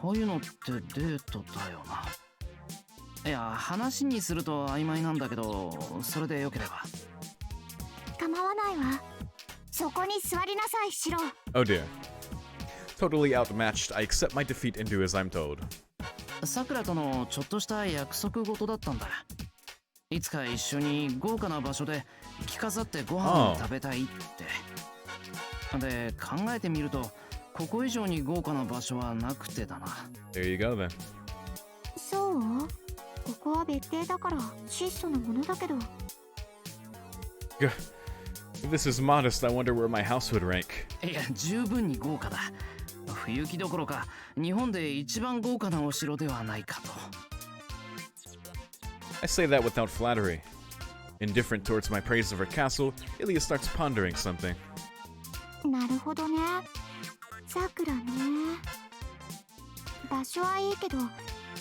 S2: こういうのってデートだよな。いや、話にすると曖昧なんだけど、それでよければ。
S3: 構わないわ。そこに座りなさい、シロ。
S1: Oh dear. Totally outmatched, I accept my defeat and do as I'm told.
S2: さくらとのちょっとした約束事だったんだ。いつか一緒に豪華な場所で着飾ってご飯を食べたいって。で、考えてみると、ここ以上に豪華な場所はなくてだな。
S1: There you go then.
S3: そう？ここは別邸だから質素なものだけど。
S1: If this is modest, I wonder where my house would rank.
S2: いや、十分に豪華だ。冬季どころか、日本で一番豪華なお城ではないかと。
S1: I say that without flattery. Indifferent towards my praise of her castle, Ilya starts pondering something.
S3: なるほどね。さくらね。場所はいいけど、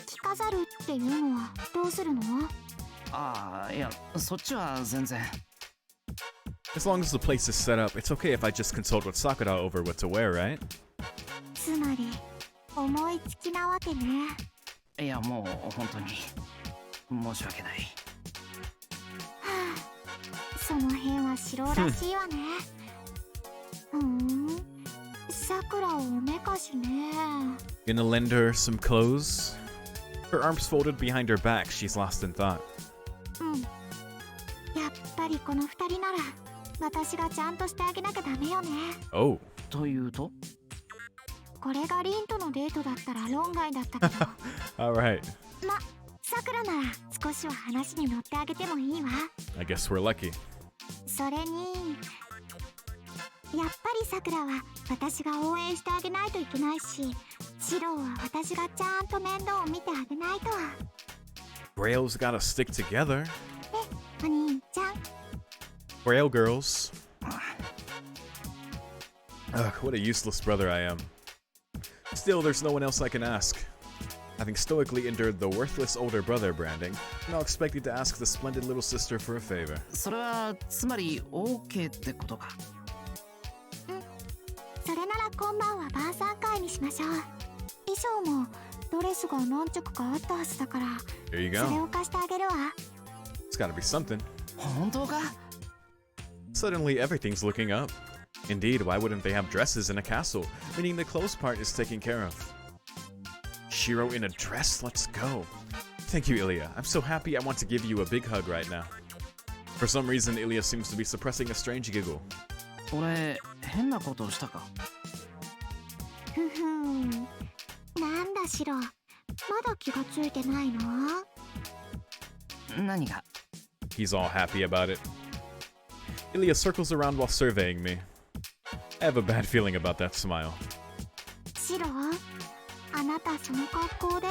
S3: 着飾るっていうのはどうするの？
S2: ああ、いや、そっちは全然。
S1: As long as the place is set up, it's okay if I just consult with Sakura over what to wear, right?
S3: つまり、思いつきなわけね。
S2: いや、もう本当に申し訳ない。
S3: はあ、その辺は城らしいわね。さくらをおめかしね。
S1: Gonna lend her some clothes? Her arms folded behind her back, she's lost in thought.
S3: やっぱりこの二人なら私がちゃんとしてあげなきゃダメよね。
S1: Oh.
S2: というと？
S3: これがリンとのデートだったら論外だったけど。
S1: Alright.
S3: さくらなら少しは話に乗ってあげてもいいわ。
S1: I guess we're lucky.
S3: それにやっぱりさくらは私が応援してあげないといけないし、シロは私がちゃんと面倒を見てあげないと。
S1: Grails gotta stick together.
S3: お兄ちゃん。
S1: Grail girls. Ugh, what a useless brother I am. Still, there's no one else I can ask. Having stoically endured the worthless older brother branding, I'm now expected to ask the splendid little sister for a favor.
S2: それはつまり OK ってことか。
S3: それなら今晩は晩餐会にしましょう。衣装もドレスが何着かあったはずだから、
S1: There you
S3: それ
S1: go.
S3: を貸してあげるわ。
S1: It's gotta be something.
S2: 本当か？
S1: Suddenly, everything's looking up. Indeed, why wouldn't they have dresses in a castle? Meaning the clothes part is taken care of. Shiro in a dress? Let's go. Thank you, Ilya. I'm so happy I want to give you a big hug right now. For some reason, Ilya seems to be suppressing a strange giggle.
S2: 俺、変なことをしたか？
S3: ふふん。なんだシロ。まだ気がついてないの？
S2: 何が？
S1: He's all happy about it. Ilya circles around while surveying me. I have a bad feeling about that smile.
S3: シロ、あなたその格好で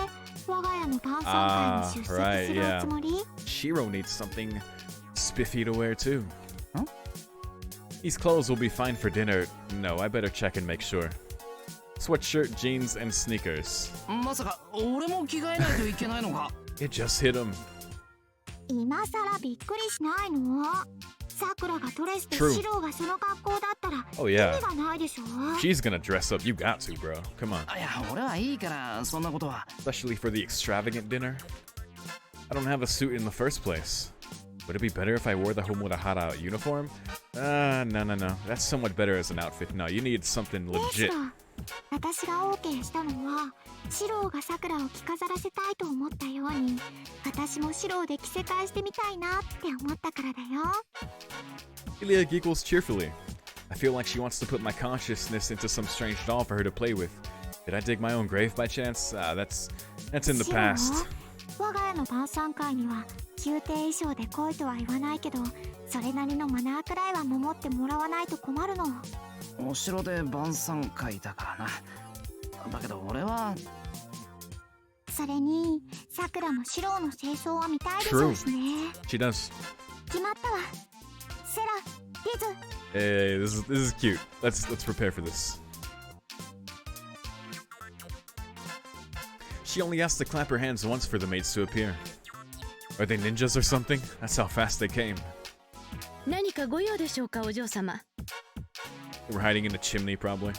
S3: 我が家の晩餐会に出席するおつもり？
S1: Shiro needs something spiffy to wear too.
S2: Huh?
S1: These clothes will be fine for dinner. No, I better check and make sure. Sweatshirt, jeans, and sneakers.
S2: まさか俺も着替えないといけないのか？
S1: It just hit him.
S3: 今さらびっくりしないの？さくらがドレスで
S1: True.
S3: シロがその格好だったら
S1: Oh
S3: 意
S1: yeah.
S3: 味がないでしょ？
S1: She's gonna dress up. You got to, bro. Come on.
S2: いや、俺はいいからそんなことは。
S1: Especially for the extravagant dinner. I don't have a suit in the first place. Would it be better if I wore the Homurahara uniform? No. That's somewhat better as an outfit. No, you need something
S3: ねえシ
S1: legit.
S3: ロ、私が OK したのはシロがさくらを着飾らせたいと思ったように、私もシロで着せ替えしてみたいなって思ったからだよ。
S1: Ilya giggles cheerfully. I feel like she wants to put my consciousness into some strange doll for her to play with. Did I dig my own grave by chance? That's in the
S3: シロ、
S1: past.
S3: 我が家の晩餐会には宮廷衣装で来いとは言わないけど、それなりのマナーくらいは守ってもらわないと困るの。
S2: お城で晩餐会だからな。だけど俺は。
S3: それにさくらもシローの清掃は見たいでしょうしね。
S1: She does.
S3: 決まったわ。セラ、リズ。
S1: Hey, this is cute. Let's prepare for this. She only has to clap her hands once for the maids to appear. Are they ninjas or something? That's how fast they came.
S7: 何かご用でしょうか、お嬢様。
S1: They were hiding in a chimney, probably.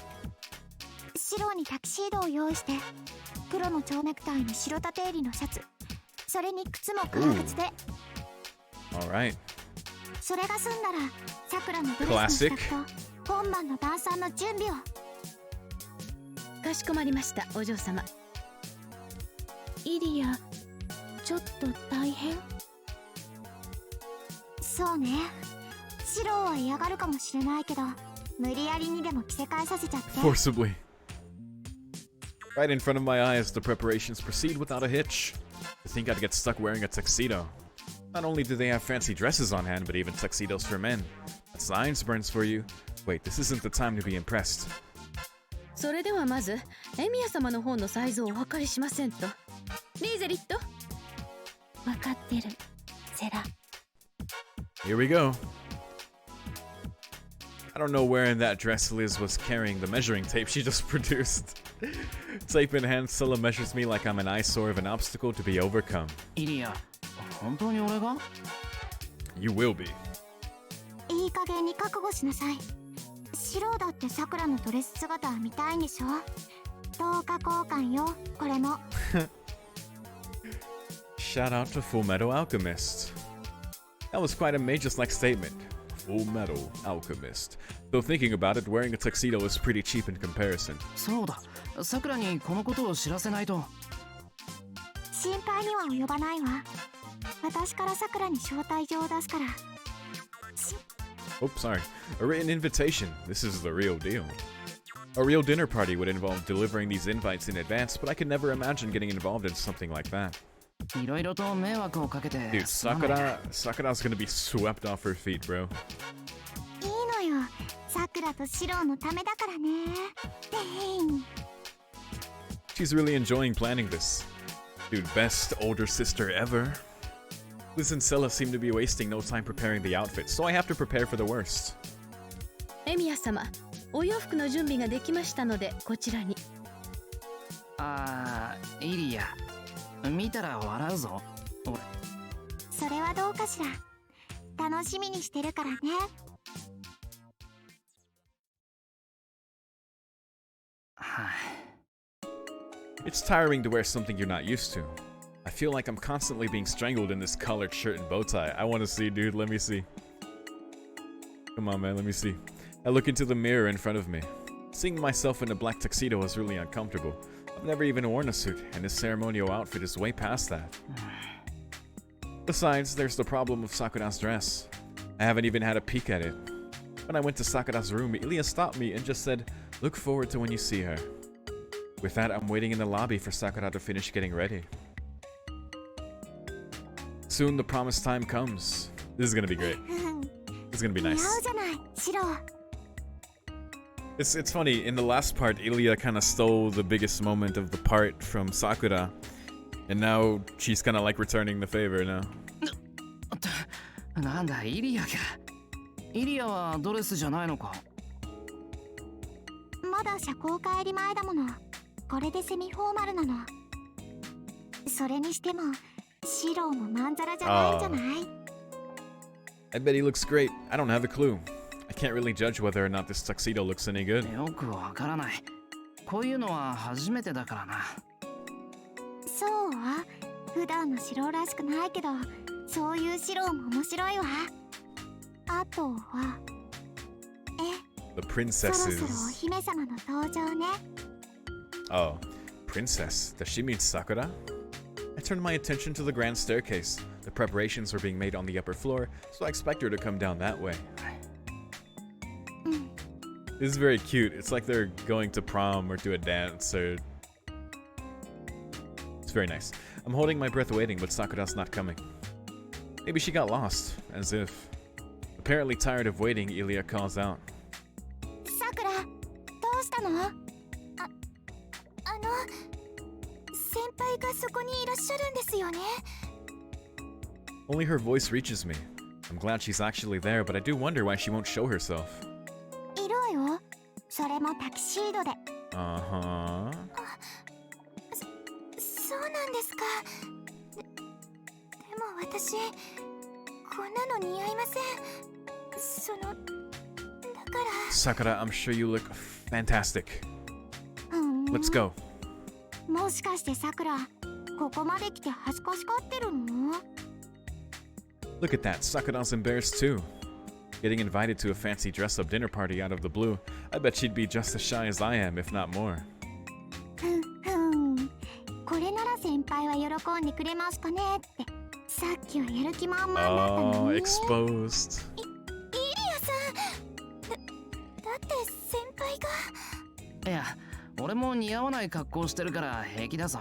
S3: シローにタキシードを用意して、黒の蝶ネクタイに白縦襟のシャツ、それに靴も革靴で。
S1: Alright.
S3: それが済んだらさくらのドレスの支度と本番の晩餐の準備を。
S7: かしこまりました、お嬢様。イリア、ちょっと大変。
S3: そうね。シローは嫌がるかもしれないけど、無理やりにでも着せ替えさせちゃって。
S1: Forcibly. Right in front of my eyes, the preparations proceed without a hitch. I think I'd get stuck wearing a tuxedo. Not only do they have fancy dresses on hand, but even tuxedos for men. That's the Irons burns for you. Wait, this isn't the time to be impressed.
S7: それではまずエミヤ様の方のサイズをお測りしませんと。リーゼリット。
S3: 分かってる、セラ。
S1: Here we go. I don't know where in that dress Liz was carrying the measuring tape she just produced. Tape in hand, Scylla measures me like I'm an eyesore of an obstacle to be overcome.
S2: イリア、本当に俺が？
S1: You will be.
S3: いい加減に覚悟しなさい。シローだってさくらのドレス姿は見たいんでしょ。10日交換よ、これも。
S1: Shout out to Full Metal Alchemist. That was quite a Magus-like statement. Full Metal Alchemist. Though thinking about it, wearing a tuxedo is pretty cheap in comparison.
S2: そうだ、さくらにこのことを知らせないと。
S3: 心配には及ばないわ。私からさくらに招待状を出すから。
S1: Oops, sorry. A written invitation. This is the real deal. A real dinner party would involve delivering these invites in advance, but I could never imagine getting involved in something like that.
S2: いろいろと迷惑をかけて。
S1: Dude, Sakura's gonna be swept off her feet, bro.
S3: いいのよ。さくらとシローのためだからね。
S1: She's really enjoying planning this. Dude, best older sister ever. Liz and Scylla seem to be wasting no time preparing the outfit, so I have to prepare for the worst.
S7: エミヤ様、お洋服の準備ができましたのでこちらに。
S2: イリア、見たら笑うぞ。俺。
S3: それはどうかしら。楽しみにしてるからね。
S2: はい。
S1: It's tiring to wear something you're not used to. I feel like I'm constantly being strangled in this collared shirt and bow tie. I want to see, dude. Let me see. Come on, man. Let me see. I look into the mirror in front of me. Seeing myself in a black tuxedo is really uncomfortable. I've never even worn a suit, and this ceremonial outfit is way past that. Besides, there's the problem of Sakura's dress. I haven't even had a peek at it. When I went to Sakura's room, Ilya stopped me and just said, "Look forward to when you see her." With that, I'm waiting in the lobby for Sakura to finish getting ready. Soon the promised time comes. This is gonna be great. This is gonna be
S3: 似合
S1: nice.
S3: うじゃない、シロー。
S1: It's funny, in the last part, Ilya kind of stole the biggest moment of the part from Sakura. And now she's kind of like returning the favor now.
S2: なんだ、イリアか。イリアはドレスじゃないのか。
S3: まだ社交帰り前だもの。これでセミフォーマルなの。それにしてもシローもまんざらじゃないんじゃない？
S1: I bet he looks great. I don't have a clue. I can't really judge whether or not this tuxedo looks any good.
S2: よくわからない。こういうのは初めてだからな。
S3: そうは普段のシローらしくないけど、そういうシローも面白いわ。あとは
S1: The
S3: そろそろお
S1: princesses.
S3: 姫様の登場ね。
S1: Oh, princess. Does she mean Sakura? I turned my attention to the grand staircase. The preparations were being made on the upper floor, so I expect her to come down that way. This is very cute. It's like they're going to prom or to a dance or... It's very nice. I'm holding my breath waiting, but Sakura's not coming. Maybe she got lost, as if. Apparently tired of waiting, Ilya calls out.
S3: さくら、たの？先輩がそこにいらっしゃるんですよね。
S1: Only her voice reaches me. I'm glad she's actually there, but I do wonder why she won't show herself.
S3: いるわよ。それもタキシードで。
S1: Uh-huh.
S3: そうなんですか。でも私こんなの似合いません。だから。
S1: Sakura, I'm sure you look fantastic. Let's go.
S3: もしかしてさくら、ここまで来て恥ずかしがってるの？
S1: Look at that, Sakura's embarrassed too. Getting invited to a fancy dress-up dinner party out of the blue, I bet she'd be just as shy as I am, if not more.
S3: これなら先輩は喜んでくれますかねって。さっきはやる気満々だったのに。
S1: Exposed.
S3: イリアさん。だって先輩が。
S2: いや、俺も似合わない格好してるから平気だぞ。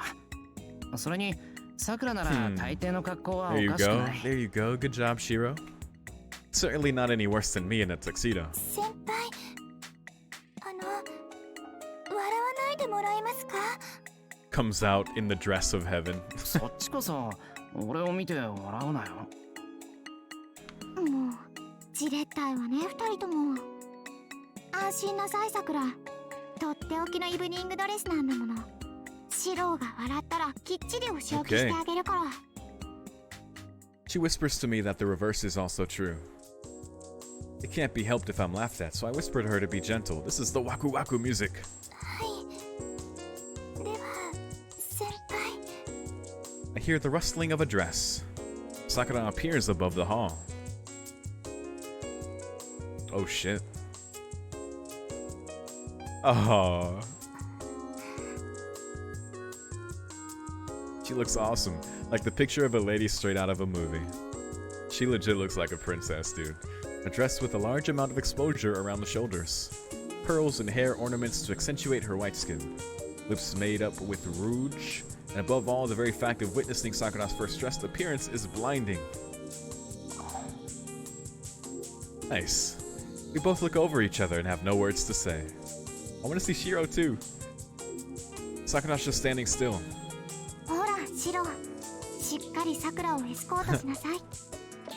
S2: それにさくらなら大抵の格好はお
S1: There you
S2: かしく
S1: go.
S2: ない。
S1: There you go. Good job, Shiro. Certainly not any worse than me in a tuxedo.
S3: 先輩、笑わないでもらえますか？
S1: Comes out in the dress of heaven.
S2: そっちこそ俺を見て笑うなよ。
S3: もうじれったいわね、二人とも。安心なさいさくら。とっておきのイブニングドレスなんだもの。シローが笑ったらきっちりお仕置きしてあげるから。
S1: She whispers to me that the reverse is also true. It can't be helped if I'm laughed at, so I whisper to her to be gentle. This is the Waku Waku music.
S3: はい。では、先輩。
S1: I hear the rustling of a dress. Sakura appears above the hall. Oh shit. Oh. She looks awesome. Like the picture of a lady straight out of a movie. She legit looks like a princess, dude. A dress with a large amount of exposure around the shoulders. Pearls and hair ornaments to accentuate her white skin. Lips made up with rouge. And above all, the very fact of witnessing Sakura's first dressed appearance is blinding. Nice. We both look over each other and have no words to say. I want to see Shiro too. Sakura's just standing still.
S3: ほら、シロー。しっかりさくらをエスコートしなさい。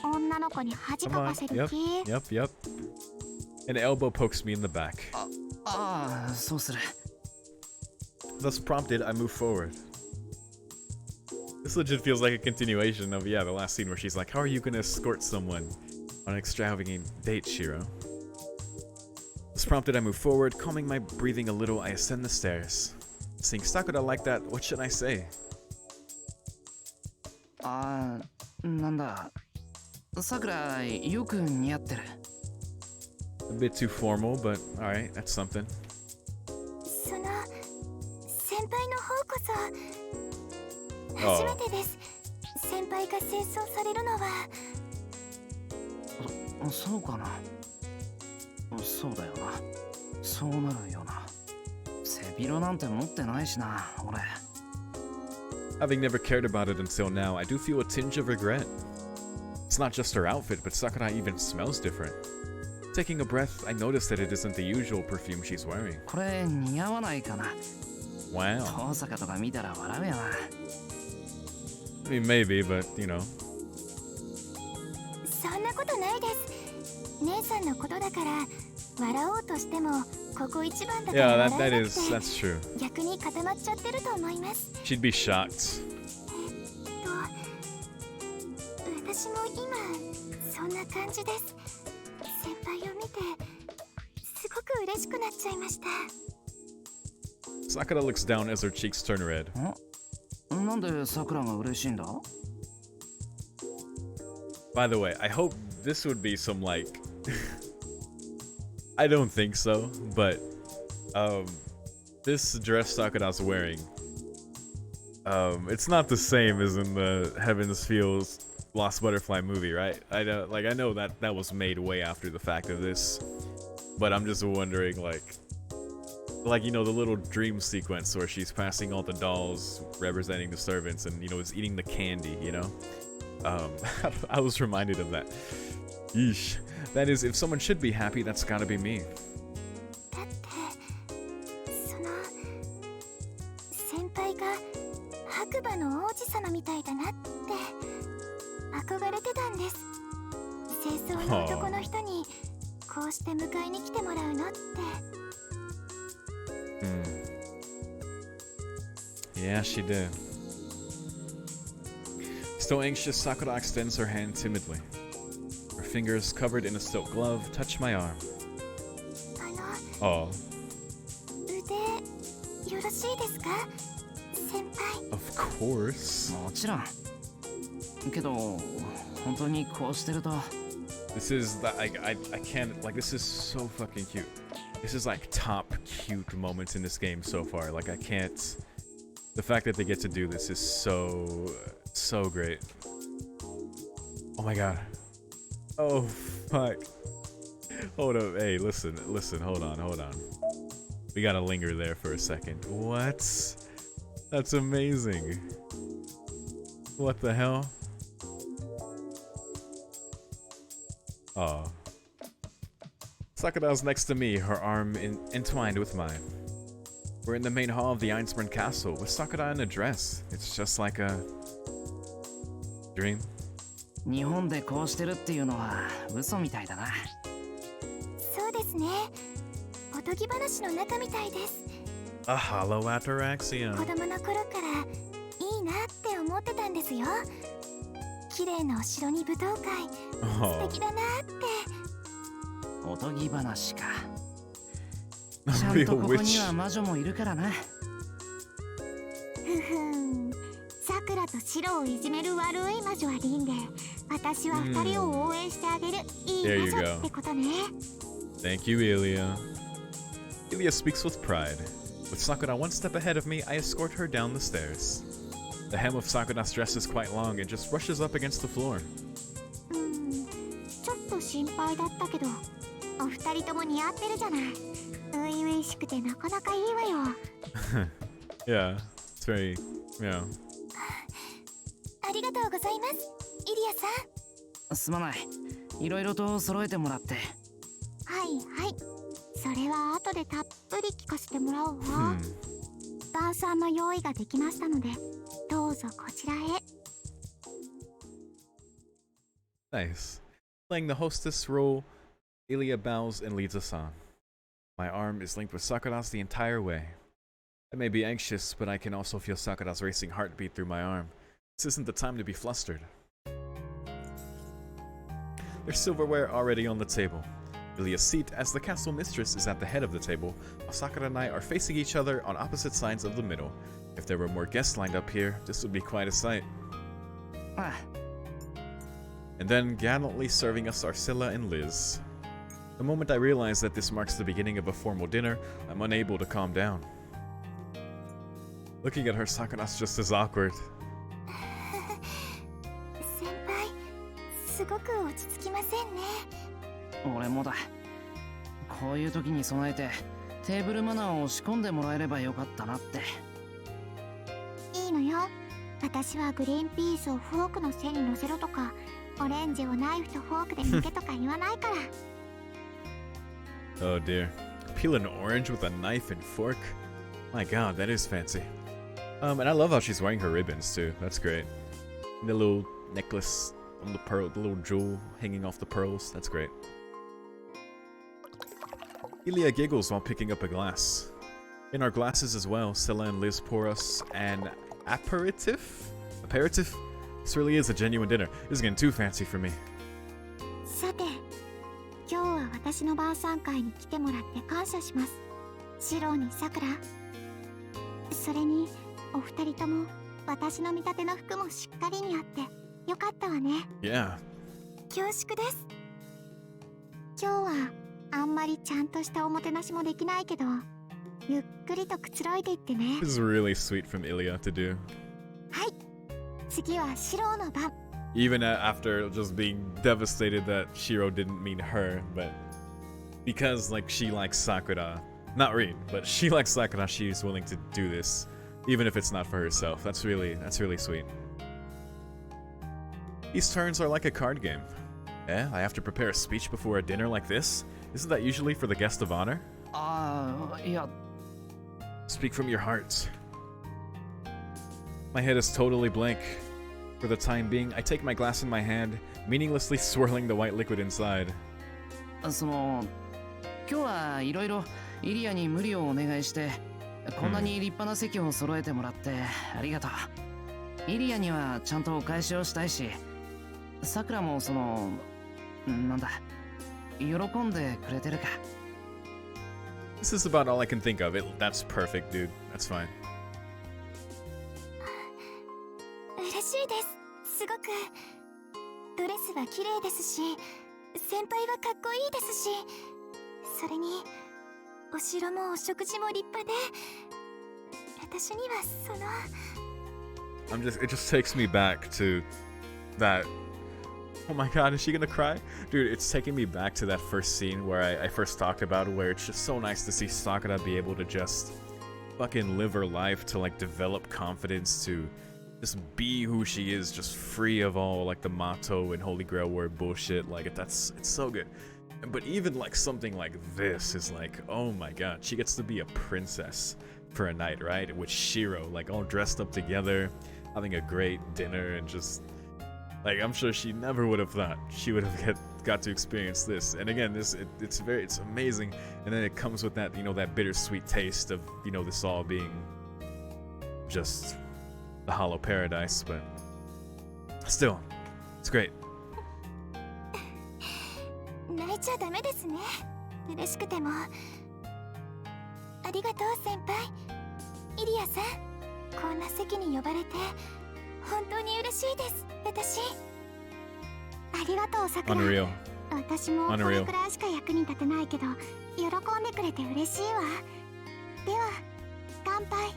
S3: 女の子に恥
S1: Come
S3: か
S1: on.
S3: かせる
S1: Yep,
S3: 気。
S1: yep. An elbow pokes me in the back.
S2: ああ、そうする。
S1: Thus prompted, I move forward. This legit feels like a continuation of, yeah, the last scene where she's like, how are you gonna escort someone on an extravagant date, Shiro? Thus prompted, I move forward. Calming my breathing a little, I ascend the stairs. Seeing Sakura like that, what should I say?
S2: ああ、なんだ。さくら、よく似合ってる。
S1: A bit too formal, but alright, that's something.
S3: その先輩の方こそ初めてです。先輩が清掃されるのは。
S2: そうかな。そうだよな。そうなるよな。背広なんて持ってないしな、俺。
S1: Having never cared about it until now, I do feel a tinge of regret. It's not just her outfit, but Sakura even smells different. Taking a breath, I notice that it isn't the usual perfume she's wearing.
S2: これ似合わないかな。
S1: Wow.
S2: 遠坂とか見たら笑うよな。
S1: I mean, maybe, but, you know.
S3: そんなことないです。姉さんのことだから笑おうとしてもここ一番だから
S1: Yeah,
S3: 笑えなくて
S1: that's true.
S3: 逆に固まっちゃってると思います。
S1: She'd be shocked.
S3: 私も今そんな感じです。先輩を見てすごく嬉しくなっちゃいました。
S1: Sakura looks down as her cheeks turn red.
S2: なんでさくらが嬉しいんだ？
S1: By the way, I hope this would be some like I don't think so, but this dress Sakura's wearing, it's not the same as in the Heaven's Feels Lost Butterfly movie, right? I know that was made way after the fact of this, but I'm just wondering like you know, the little dream sequence where she's passing all the dolls representing the servants and, you know, is eating the candy, you know? I was reminded of that. Yeesh. That is, if someone should be happy, that's gotta be me.
S3: だってして迎えに来てもらうのって。
S1: Yeah, she did. Still anxious, Sakura extends her hand timidly. Her fingers, covered in a silk glove, touch my arm.
S3: あの、
S1: Oh,
S3: 腕よろしいですか、先輩。
S1: of course.
S2: もちろん。けど、本当にこうしてると。
S1: This is the I can't like this is so fucking cute. This is like top cute moments in this game so far. Like I can't. The fact that they get to do this is so great. Oh my god. Oh fuck. Hold up. Hey, listen. Hold on. We gotta linger there for a second. What? That's amazing. What the hell? Oh. Sakura's next to me, her arm entwined with mine. We're in the main hall of the Einsborn Castle with Sakura in a dress. It's just like a dream.
S2: 日本でこうしてるっていうのは嘘みたいだな。
S3: そうですね。おとぎ話の中みたいです。
S1: A hollow ataraxia.
S3: 子供の頃からいいなって思ってたんですよ。綺麗なお城に舞踏会、素敵だなって。
S2: おとぎ話か。
S1: A
S2: ちゃん
S1: real
S3: ふふん、さくらとシロをいじめる悪い魔女はリンで、私は二人を応援してあげるいい
S1: There
S3: 魔
S1: you
S3: 女ってことね。
S1: Thank you, Ilya. Ilya speaks with pride. With Sakura one step ahead of me, I escort her down the stairs. The hem of Sakura's dress is quite long and just brushes up against the floor.
S3: ちょっと心配だったけど、お二人とも似合ってるじゃない。初々しくてなかなかいいわよ。
S1: Yeah, it's very, yeah.
S3: ありがとうございます、イリアさん。
S2: すまない。いろいろと揃えてもらって。
S3: はいはい。それは後でたっぷり聞かせてもらおうわ。晩餐の用意ができましたので、どうぞこちらへ。
S1: Nice. Playing the hostess role, Ilya bows and leads us on. My arm is linked with Sakura's the entire way. I may be anxious, but I can also feel Sakura's racing heartbeat through my arm. This isn't the time to be flustered. There's silverware already on the table. Ilya's seat as the castle mistress is at the head of the table, while Sakura and I are facing each other on opposite sides of the middle. If there were more guests lined up here, this would be quite a sight. And then gallantly serving us are Scylla and Liz. The moment I realize that this marks the beginning of a formal dinner, I'm unable to calm down. Looking at her, Sakura's just as awkward.
S3: 先輩、すごく落ち着きませんね。
S2: 俺もだ。こういう時に備えてテーブルマナーを仕込んでもらえればよかったなって。
S3: いいのよ。私はグリーンピースをフォークの背に乗せろとか、オレンジをナイフとフォークで抜けとか言わないから。
S1: Oh dear. Peel an orange with a knife and fork? My god, that is fancy. And I love how she's wearing her ribbons too. That's great. And the little necklace on the pearl, the little jewel hanging off the pearls. That's great. Ilya giggles while picking up a glass. In our glasses as well, Scylla and Liz pour us an aperitif? Aperitif? This really is a genuine dinner. This is getting too fancy for me.
S3: さて、今日は私の晩餐会に来てもらって感謝します。シロにさくら。それに、お二人とも私の見立ての服もしっかり似合ってよかったわね。
S1: Yeah.
S3: 恐縮です。今日はあんまりちゃんとしたおもてなしもできないけど、ゆっくりとくつろいでいってね。
S1: This is really sweet from Ilya to do.
S3: はい。次はシロの番。
S1: Even after just being devastated that Shiro didn't mean her, but because like she likes Sakura, not Rin, but she likes Sakura, she's willing to do this, even if it's not for herself. That's really sweet. These turns are like a card game. Eh? I have to prepare a speech before a dinner like this? Isn't that usually for the guest of honor?
S2: いや。
S1: Speak from your heart. My head is totally blank. For the time being, I take my glass in my hand, meaninglessly swirling the white liquid inside.
S2: その今日はいろいろイリアに無理をお願いして、こんなに立派な席を揃えてもらってありがとう。イリアにはちゃんとお返しをしたいし、さくらもなんだ、喜んでくれてるか。
S1: This is about all I can think of. That's perfect, dude. That's fine.
S3: 嬉しいです。すごくドレスは綺麗ですし、先輩はかっこいいですし、それにお城もお食事も立派で、私には
S1: it just takes me back to that. Oh my god, is she gonna cry? Dude, it's taking me back to that first scene where I first talked about it, where it's just so nice to see Sakura be able to just fucking live her life, to like develop confidence, to just be who she is, just free of all like the motto and Holy Grail word bullshit. Like it's so good. But even like something like this is like, oh my god, she gets to be a princess for a night, right? With Shiro, like all dressed up together, having a great dinner, and just like, I'm sure she never would have thought she would have got to experience this. And again, it's amazing. And then it comes with that, that bittersweet taste of, this all being just the hollow paradise. But still, it's great.
S3: 泣いちゃダメですね。嬉しくても。ありがとう先輩。イリアさん、こんな席に呼ばれて本当に嬉しいです。私。ありがとうさくら。
S1: Unreal.
S3: 私もこれくらいしか役に立てないけど、喜んでくれて嬉しいわ。では、乾杯。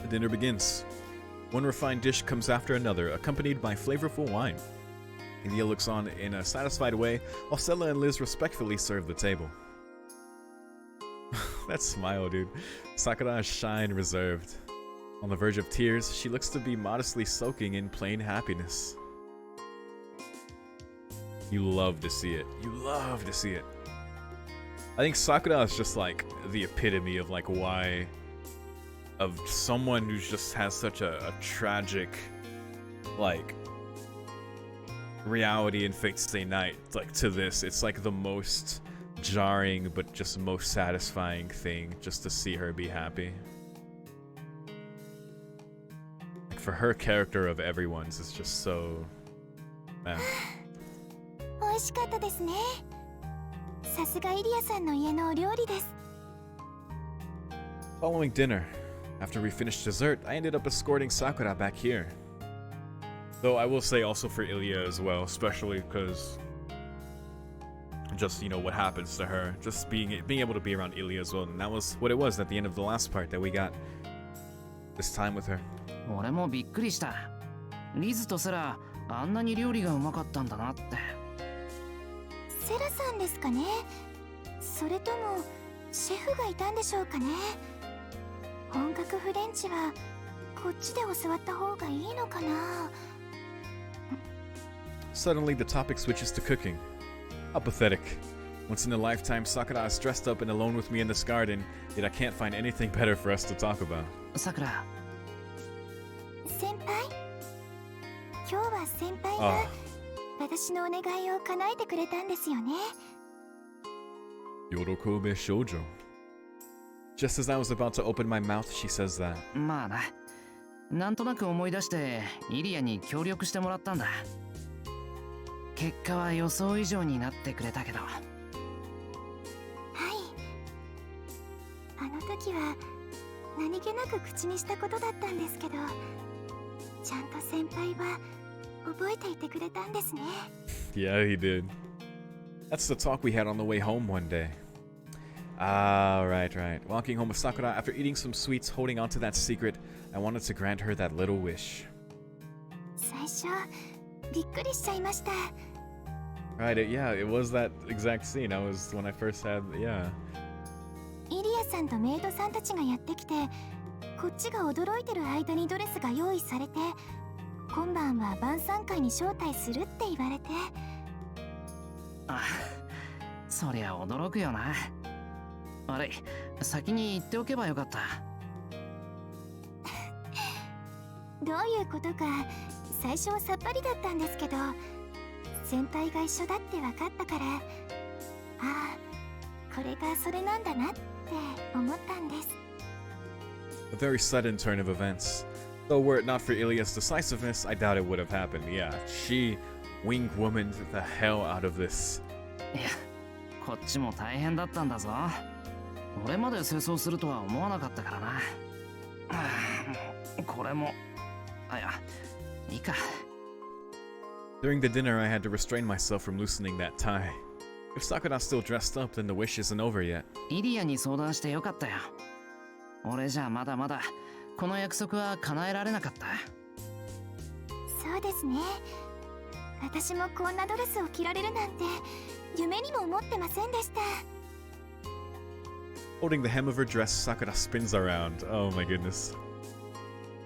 S1: The dinner begins. One refined dish comes after another, accompanied by flavorful wine. India looks on in a satisfied way, while Stella and Liz respectfully serve the table. That smile, dude. Sakura is shy and reserved. On the verge of tears, she looks to be modestly soaking in plain happiness. You love to see it. You love to see it. I think Sakura is just like the epitome of like why... of someone who just has such a tragic, like, reality in Fate Stay Night, like, to this. It's like the most jarring but just most satisfying thing, just to see her be happy. Like, for her character of everyone's, it's just so... man.
S3: 美味しかったですね。さすがイリアさんの家のお料理です。
S1: Following dinner, after we finished dessert, I ended up escorting Sakura back here. Though I will say also for Ilya as well, especially because just, what happens to her. Just being able to be around Ilya as well. And that was what it was at the end of the last part, that we got this time with her.
S2: 俺もびっくりした。リズとセラ、あんなに料理がうまかったんだなって。
S3: セラさんですかね。それともシェフがいたんでしょうかね。本格フレンチはこっちで教わった方がいいのかな。
S1: Suddenly, the topic switches to cooking. How pathetic. Once in a lifetime, Sakura is dressed up and alone with me in this garden, yet I can't find anything better for us to talk about.
S2: さくら。
S3: 先輩、今日は先輩が私のお願いを叶えてくれたんですよね。
S1: YORO shoujo. Just as I was about to open my mouth, she says that.
S2: まあな。なんとなく思い出してイリアに協力してもらったんだ。結果は予想以上になってくれたけど。はい。
S3: あの時は何気なく口にしたことだったんですけど、ちゃんと先輩は覚えていてくれたんですね。
S1: Yeah, he did. That's the talk we had on the way home one day. Ah, right. Walking home with Sakura after eating some sweets, holding on to that secret, I wanted to grant her that little wish.
S3: 最初、びっくりしちゃいました。
S1: Right, yeah, it was that exact scene. I was when I first had, yeah.
S3: イリアさんとメイドさんたちがやってきて、こっちが驚いてる間にドレスが用意されて、今晩は晩餐会に招待するって言われて。
S2: あ、そりゃ驚くよな。あれ、先に言っておけばよかった。
S3: どういうことか最初はさっぱりだったんですけど、先輩が一緒だって分かったから、ああ、これがそれなんだなって思ったんです。
S1: A very sudden turn of events. Though were it not for Ilya's decisiveness, I doubt it would have happened. Yeah, she wing womaned the hell out of this.
S2: いや、こっちも大変だったんだぞ。俺まで清掃するとは思わなかったからな。これも、あ、いや、いいか。
S1: During the dinner, I had to restrain myself from loosening that tie. If Sakura's still dressed up, then the wish isn't over yet.
S2: イリアに相談してよかったよ。俺じゃまだまだこの約束は叶えられなかった。
S3: そうですね。私もこんなドレスを着られるなんて夢にも思ってませんでした。
S1: Holding the hem of her dress, Sakura spins around. Oh my goodness.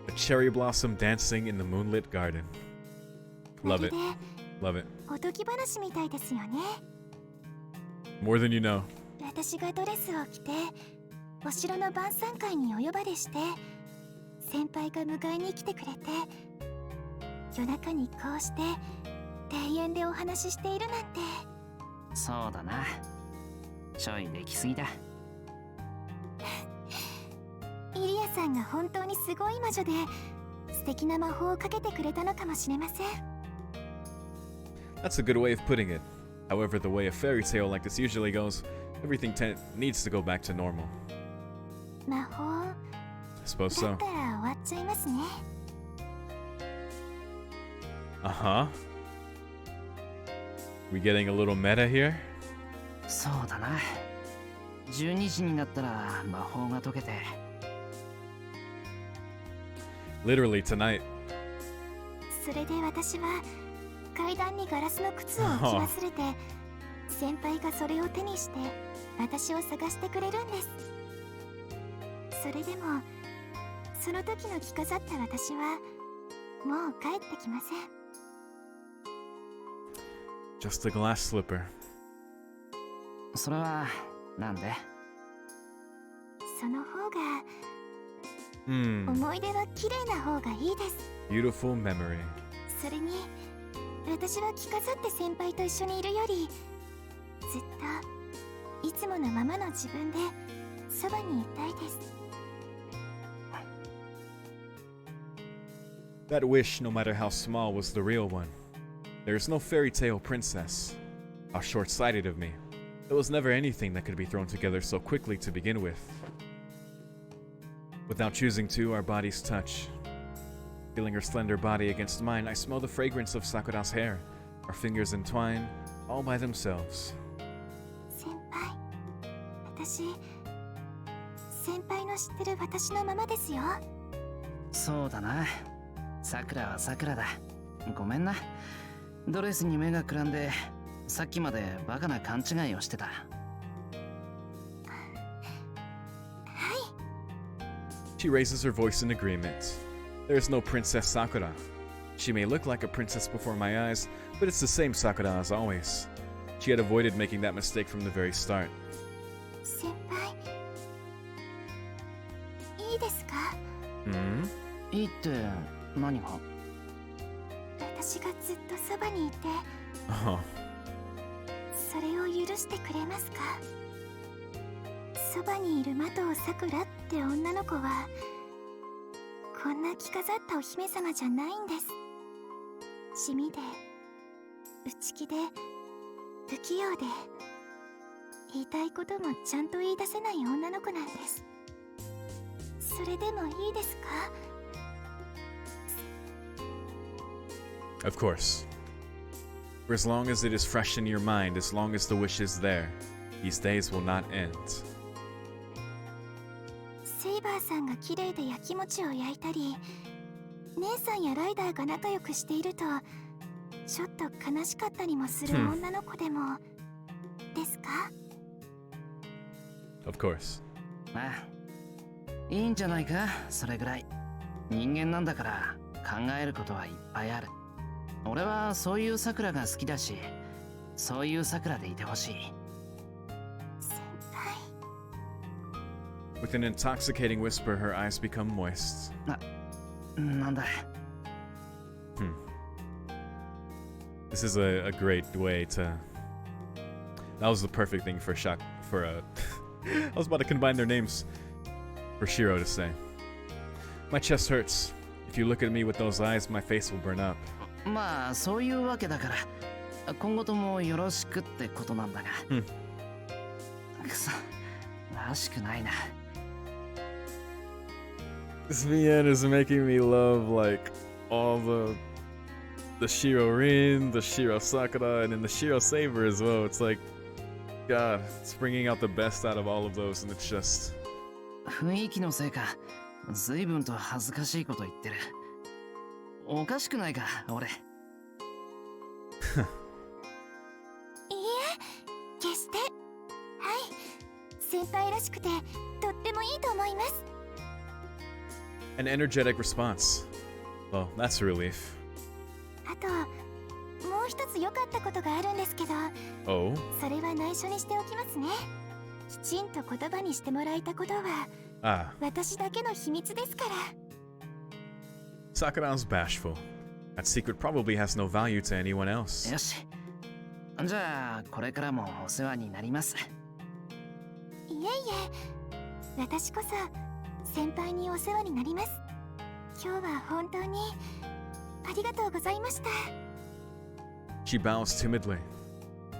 S1: A cherry blossom dancing in the moonlit garden. Love it. Love it.
S3: おとぎ話みたいですよね。
S1: More than you know.
S3: 私がドレスを着てお城の晩餐会にお呼ばれして、先輩が迎えに来てくれて、夜中にこうして庭園でお話ししているなんて。
S2: そうだな。ちょいできすぎだ。
S3: イリアさんが本当にすごい魔女で素敵な魔法をかけてくれたのかもしれません。
S1: That's a good way of putting it. However, the way a fairy tale like this usually goes, everything needs to go back to normal.
S3: 魔法
S1: I suppose
S3: だ
S1: so.
S3: ったら終わっちゃいますね。
S1: Uh-huh. We getting a little meta here?
S2: そうだな。12時になったら魔法が解けて。
S1: Literally tonight.
S3: それで私は階段にガラスの靴を置き忘れて、先輩がそれを手にして私を探してくれるんです。それでもその時の着飾った私はもう帰ってきません。
S1: Just a glass slipper.
S2: それはなんで？
S3: その方が
S1: Hmm.
S3: 思い出は綺麗な方がいいです。
S1: Beautiful memory.
S3: それに私は着飾って先輩と一緒にいるよりずっといつものままの自分でそばにいたいです。
S1: That wish, no matter how small, was the real one. There is no fairy tale princess. How short-sighted of me. There was never anything that could be thrown together so quickly to begin with. Without choosing to, our bodies touch. Feeling her slender body against mine, I smell the fragrance of Sakura's hair. Our fingers entwine, all by themselves.
S3: 先輩、先輩の知ってる私のままですよ。
S2: そうだな。さくらはさくらだ。ごめんな。ドレスに目がくらんで、さっきまでバカな勘違いをしてた。
S1: She raises her voice in agreement. There is no Princess Sakura. She may look like a princess before my eyes, but it's the same Sakura as always. She had avoided making that mistake from the very start.
S3: 先輩、いいですか？
S1: Hmm?
S2: いいって何が？
S3: 私がずっとそばにいて、
S1: Oh.
S3: それを許してくれますか？そばにいる麻藤さくらって女の子はこんな着飾ったお姫様じゃないんです。地味で内気で不器用で言いたいこともちゃんと言い出せない女の子なんです。それでもいいですか？
S1: Of course. For as long as it is fresh in your mind, as long as the wish is there, these days will not end.
S3: セイバーさんが綺麗で焼き餅を焼いたり、姉さんやライダーが仲良くしているとちょっと悲しかったりもする女の子でもですか？
S1: Of course.
S2: ああ、いいんじゃないか、それぐらい。人間なんだから考えることはいっぱいある。俺はそういうさくらが好きだし、そういうさくらでいてほしい。
S3: 先輩。
S1: With an intoxicating whisper, her eyes become moist.
S2: なんだ。
S1: Hmm. This is a great way to. That was the perfect thing for I was about to combine their names for Shiro to say. My chest hurts. If you look at me with those eyes, my face will burn up.
S2: まあそういうわけだから今後ともよろしくってことなんだが。くそ、らしくないな。
S1: This VN is making me love like all the Shiro Rin, the Shiro Sakura, and then the Shiro Saber as well. It's like, God, it's bringing out the best out of all of those, and it's just.
S2: 雰囲気のせいか、随分と恥ずかしいこと言ってる。おかしくないか、俺。
S3: いいえ、決して。はい、先輩らしくてとってもいいと思います。
S1: An energetic response. Well, that's a relief.
S3: あと、もう一つ良かったことがあるんですけど、
S1: Oh?
S3: それは内緒にしておきますね。きちんと言葉にしてもらえたことは、
S1: Ah.
S3: 私だけの秘密ですから。
S1: Sakura's bashful. That secret probably has no value to anyone else.
S2: よし。じゃあ、これからもお世話になります。
S3: いえいえ、私こそ先輩にお世話になります。今日は本当にありがとうございました。
S1: She bows timidly.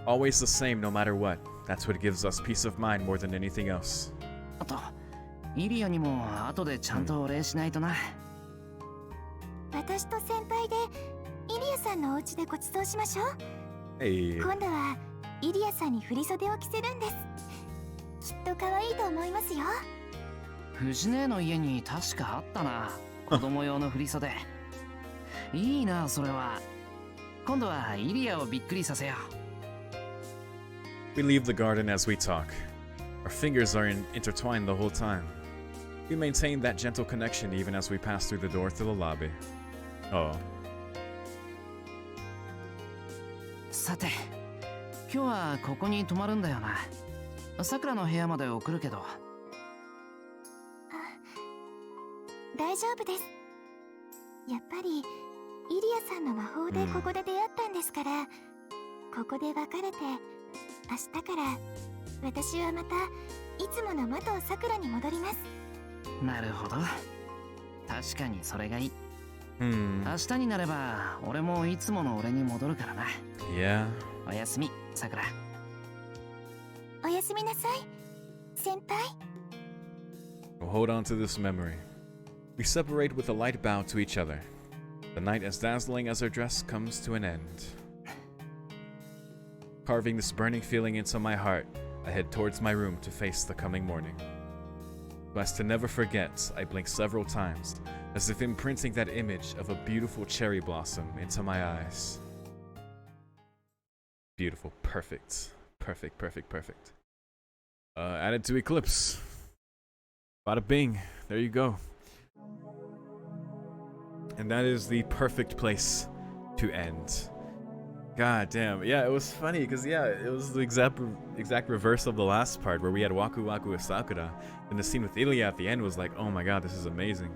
S1: Always the same no matter what. That's what gives us peace of mind more than anything else.
S2: あと、イリアにも後でちゃんとお礼しないとな。
S3: 私と先輩でイリアさんのお家でご馳走しましょう。
S1: Hey.
S3: 今度はイリアさんに振り袖を着せるんです。きっと可愛いと思いますよ。
S2: 藤姉の家に確かあったな。子供用の振り袖。いいな、それは。今度はイリアをびっくりさせよう。
S1: We leave the garden as we talk. Our fingers are intertwined the whole time. We maintain that gentle connection even as we pass through the door to the lobby. Oh.
S2: さて、今日はここに泊まるんだよな。さくらの部屋まで送るけど。
S3: 大丈夫です。やっぱりイリアさんの魔法でここで出会ったんですから、ここで別れて明日から私はまたいつもの元さくらに戻ります。
S2: なるほど。確かにそれがいい。
S1: Hmm.
S2: 明日になれば俺もいつもの俺に戻るからな。
S1: Yeah.
S2: おやすみ、さくら。
S3: おやすみなさい、先輩。
S1: We'll hold on to this memory. We separate with a light bow to each other. The night as dazzling as our dress comes to an end. Carving this burning feeling into my heart, I head towards my room to face the coming morning. So as to never forget, I blink several times, as if imprinting that image of a beautiful cherry blossom into my eyes. Beautiful, perfect, perfect, perfect, perfect. Added to Eclipse. Bada bing, there you go. And that is the perfect place to end. God damn. Yeah, it was funny because, yeah, it was the exact reverse of the last part where we had Waku Waku with Sakura. And the scene with Ilya at the end was like, oh my god, this is amazing.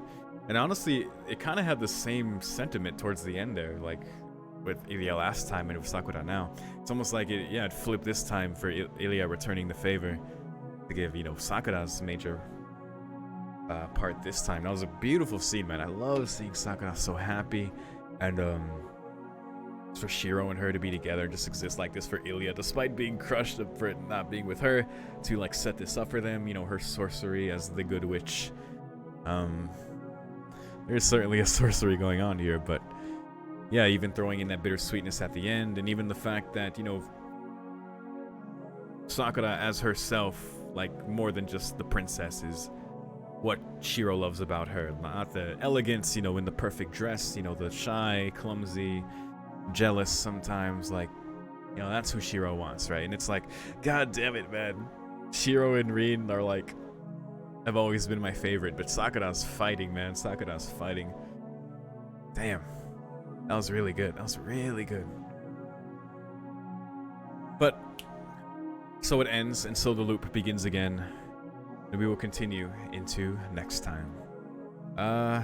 S1: And honestly, it kind of had the same sentiment towards the end there, like with Ilya last time and with Sakura now. It's almost like it flipped this time for Ilya returning the favor to give, Sakura's major part this time. That was a beautiful scene, man. I love seeing Sakura so happy, and for Shiro and her to be together and just exist like this for Ilya, despite being crushed for it not being with her, to like set this up for them, her sorcery as the good witch. There's certainly a sorcery going on here, but yeah, even throwing in that bittersweetness at the end, and even the fact that, Sakura as herself, like more than just the princess, is what Shiro loves about her. Not the elegance, in the perfect dress, the shy, clumsy, jealous sometimes, like, that's who Shiro wants, right? And it's like, god damn it, man. Shiro and Rin are like, have always been my favorite, but Sakura's fighting, man. Sakura's fighting. Damn. That was really good. That was really good. But, so it ends, and so the loop begins again. And we will continue into next time.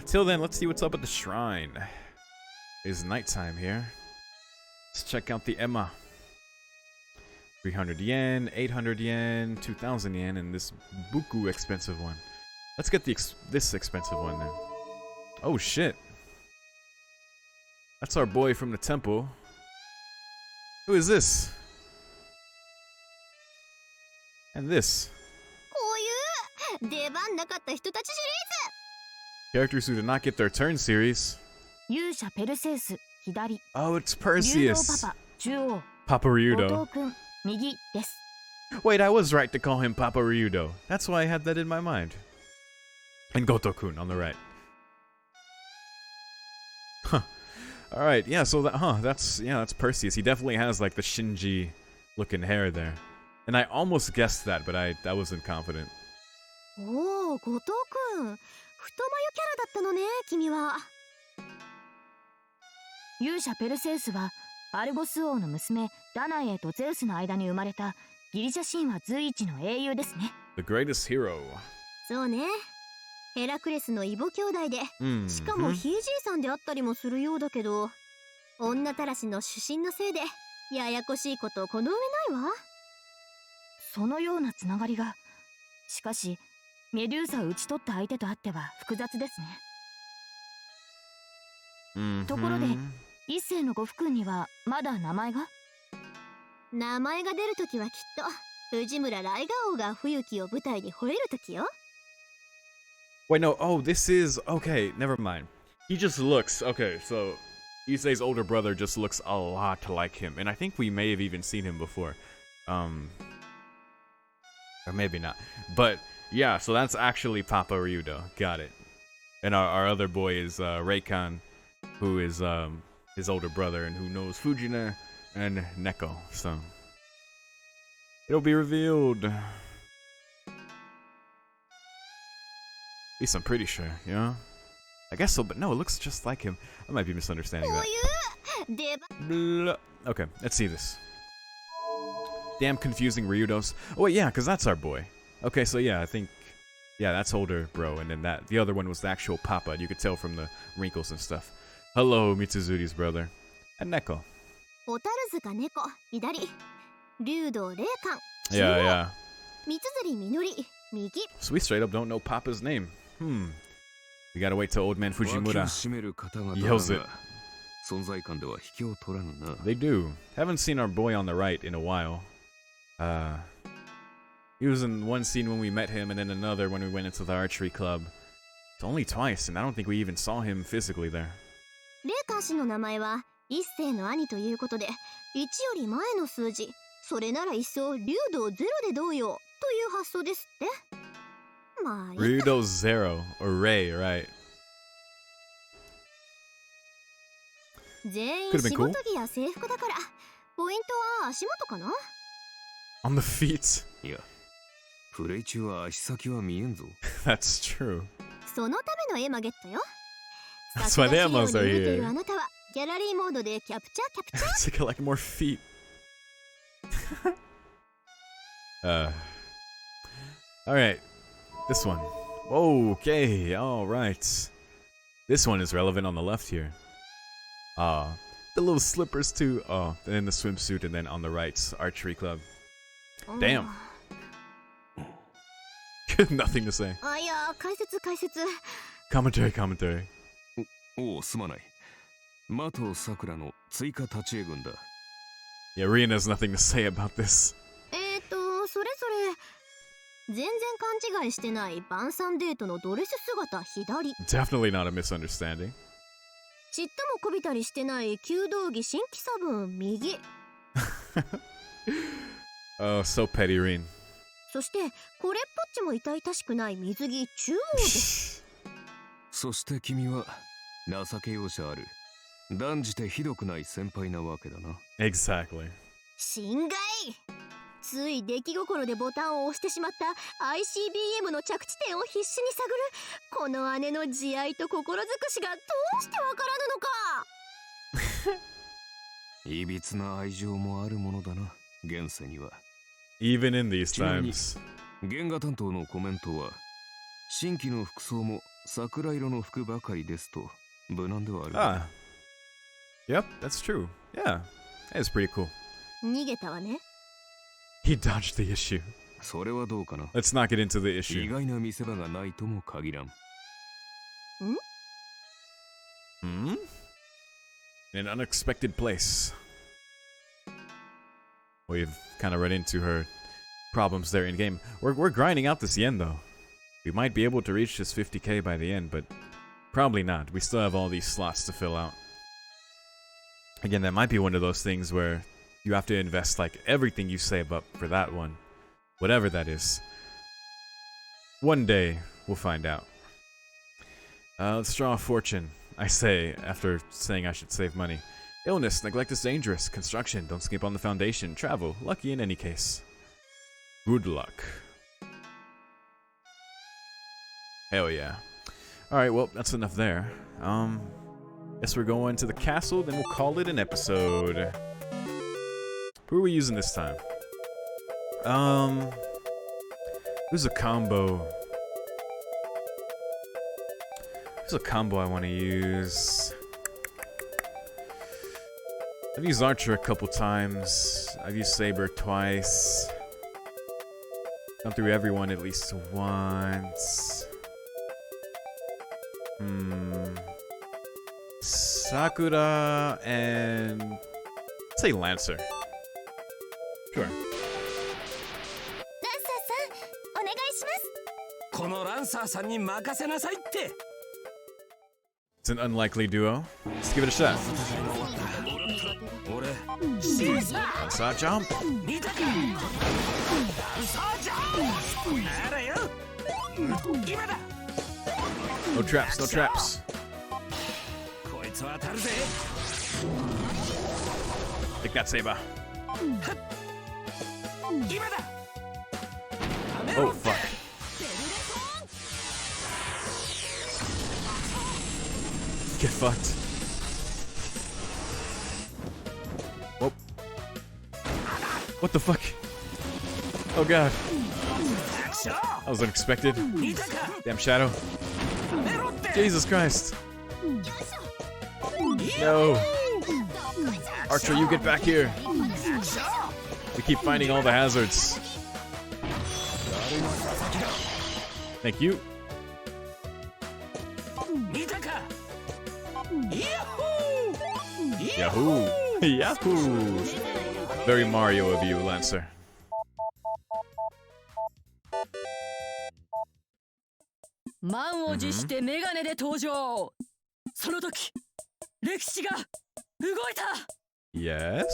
S1: Till then, let's see what's up at the shrine. It is nighttime here. Let's check out the Emma. 300 yen, 800 yen, 2000 yen, and this buku expensive one. Let's get this expensive one then. Oh shit. That's our boy from the temple. Who is this? And this.
S3: こういう出番なかった人たちシ
S1: Characters who did not get their turn series.
S4: 勇者ペルセウス左、
S1: Oh, it's
S4: 竜道
S1: Perseus.
S4: パパ中央、
S1: Papa
S4: 後
S1: Ryudo.
S4: 藤くん右です。
S1: Wait, I was right to call him Papa Ryudo. That's why I had that in my mind. And Goto-kun on the right. Huh. Alright, yeah, so that's Perseus. He definitely has like the Shinji looking hair there. And I almost guessed that, but I wasn't confident.
S3: おお、後藤くん。太眉キャラだったのね、君は。
S4: 勇者ペルセウスはアルゴス王の娘ダナエとゼウスの間に生まれたギリシャ神話随一の英雄ですね。
S1: The greatest hero.
S3: そうね。ヘラクレスの異母兄弟で、しかもひいじいさんであったりもするようだけど、女たらしの主神のせいでややこしいことこの上ないわ。
S4: そのようなつながりが、しかしメデューサを討ち取った相手とあっては複雑ですね。ところで一世のご夫君にはまだ名前が？
S3: 名前が出るときはきっと藤村ライガー王が冬木を舞台に惚れるときよ。
S1: Wait, no. Oh, this is... Okay, never mind. He just looks... Okay, so... Issei's older brother just looks a lot like him. And I think we may have even seen him before. Or maybe not. But, yeah, so that's actually Papa Ryudo. Got it. And our other boy is Reikon, who is his older brother and who knows Fujina and Neko. So... It'll be revealed. At least I'm pretty sure, you know? I guess so, but no, it looks just like him. I might be misunderstanding that. Blah. Okay, let's see this. Damn confusing Ryudos. Oh wait, yeah, because that's our boy. Okay, so yeah, I think... Yeah, that's older bro, and then the other one was the actual Papa. You could tell from the wrinkles and stuff. Hello, Mitsuzuri's brother. And Neko.
S3: 小樽塚猫左、竜道霊感
S1: Yeah, yeah.
S3: 三辻みのり右。
S1: So we straight up don't know Papa's name. We gotta wait till old man Fujimura yells it. They do. Haven't seen our boy on the right in a while. He was in one scene when we met him and then another when we went into the archery club. It's only twice, and I don't think we even saw him physically there.
S3: 霊感氏の名前は一世の兄ということで1より前の数字、それなら一層竜道ゼロでどうよという発想ですって。まあいいか。
S1: Ryudo Zero, or Ray, right?
S3: 全員
S1: Could've been
S3: 仕
S1: cool.
S3: 事着や制服だからポイントは足元かな。
S1: On the feet.
S6: いや、プレイ中は足先は見えんぞ。
S1: That's true.
S3: そのためのエマゲットよ。
S1: That's why the Emmas are
S3: 見てい
S1: here.
S3: るあなたはギャラリーモードでキャプチャーキャプチャー。
S1: To collect more feet. Alright. This one. Okay, alright. This one is relevant on the left here. The little slippers too. Oh, and then the swimsuit, and then on the right, archery club. Damn. Nothing to say.
S3: あ、いや、解説。
S1: Commentary.
S6: おお、すまない。マトサクラの追加立ち絵軍だ。
S1: Yeah, Rian has nothing to say about this.
S3: それ全然勘違いしてない晩餐デートのドレス姿左。
S1: Definitely not a misunderstanding.
S3: ちっともこびたりしてない弓道着新規差分右。
S1: Oh, so petty, Rian.
S3: そしてこれっぽっちも痛々しくない水着中央です。
S6: そして君は情け容赦ある。断じてひどくない先輩なわけだな。
S1: Exactly.
S3: 心外。つい出来心でボタンを押してしまった ICBM の着地点を必死に探るこの姉の慈愛と心尽くしがどうしてわからぬのか。
S6: いびつな愛情もあるものだな、現世には。
S1: Even in these times.
S6: 原画担当のコメントは、新規の服装も桜色の服ばかりですと無難ではある。
S1: Ah. Yep, that's true. Yeah. That's pretty cool.
S3: 逃げたわね。
S1: He dodged the issue.
S6: それはどうかな。
S1: Let's not get into the
S6: 意
S1: issue.
S6: 外な見せ場がないとも限らん。
S1: Hmm? In an unexpected place. We've kind of run into her problems there in game. We're grinding out this yen though. We might be able to reach this 50k by the end, but probably not. We still have all these slots to fill out. Again, that might be one of those things where you have to invest like everything you save up for that one. Whatever that is. One day, we'll find out. Let's draw a fortune. I say, after saying I should save money. Illness, neglect is dangerous. Construction, don't skip on the foundation. Travel, lucky in any case. Good luck. Hell yeah. Alright, well, that's enough there. Guess we're going to the castle, then we'll call it an episode. Who are we using this time? Who's a combo? Who's a combo I want to use? I've used Archer a couple times. I've used Saber twice. Gone through everyone at least once. Sakura and... let's say Lancer. Sure.
S3: ランサーさん、お願いします。
S2: このランサーさんに任せなさいって。
S1: It's an unlikely duo. Let's give it a shot.
S2: 俺、
S1: Lancer jump.
S2: 見たか。ランサージャンプ。ならよ。今だ。
S1: No traps, no traps.
S2: こいつは当たるぜ。
S1: Take that, Saber.
S2: 今だ。
S1: Oh, fuck. Get fucked. Whoop. What the fuck? Oh god. That was unexpected. Damn shadow. Jesus Christ. No. Archer, you get back here. We keep finding all the hazards. Thank you. Yahoo! Yahoo! Very Mario of you, Lancer.
S7: 満を持してメガネで登場。その時、歴史が動いた。
S1: Yes?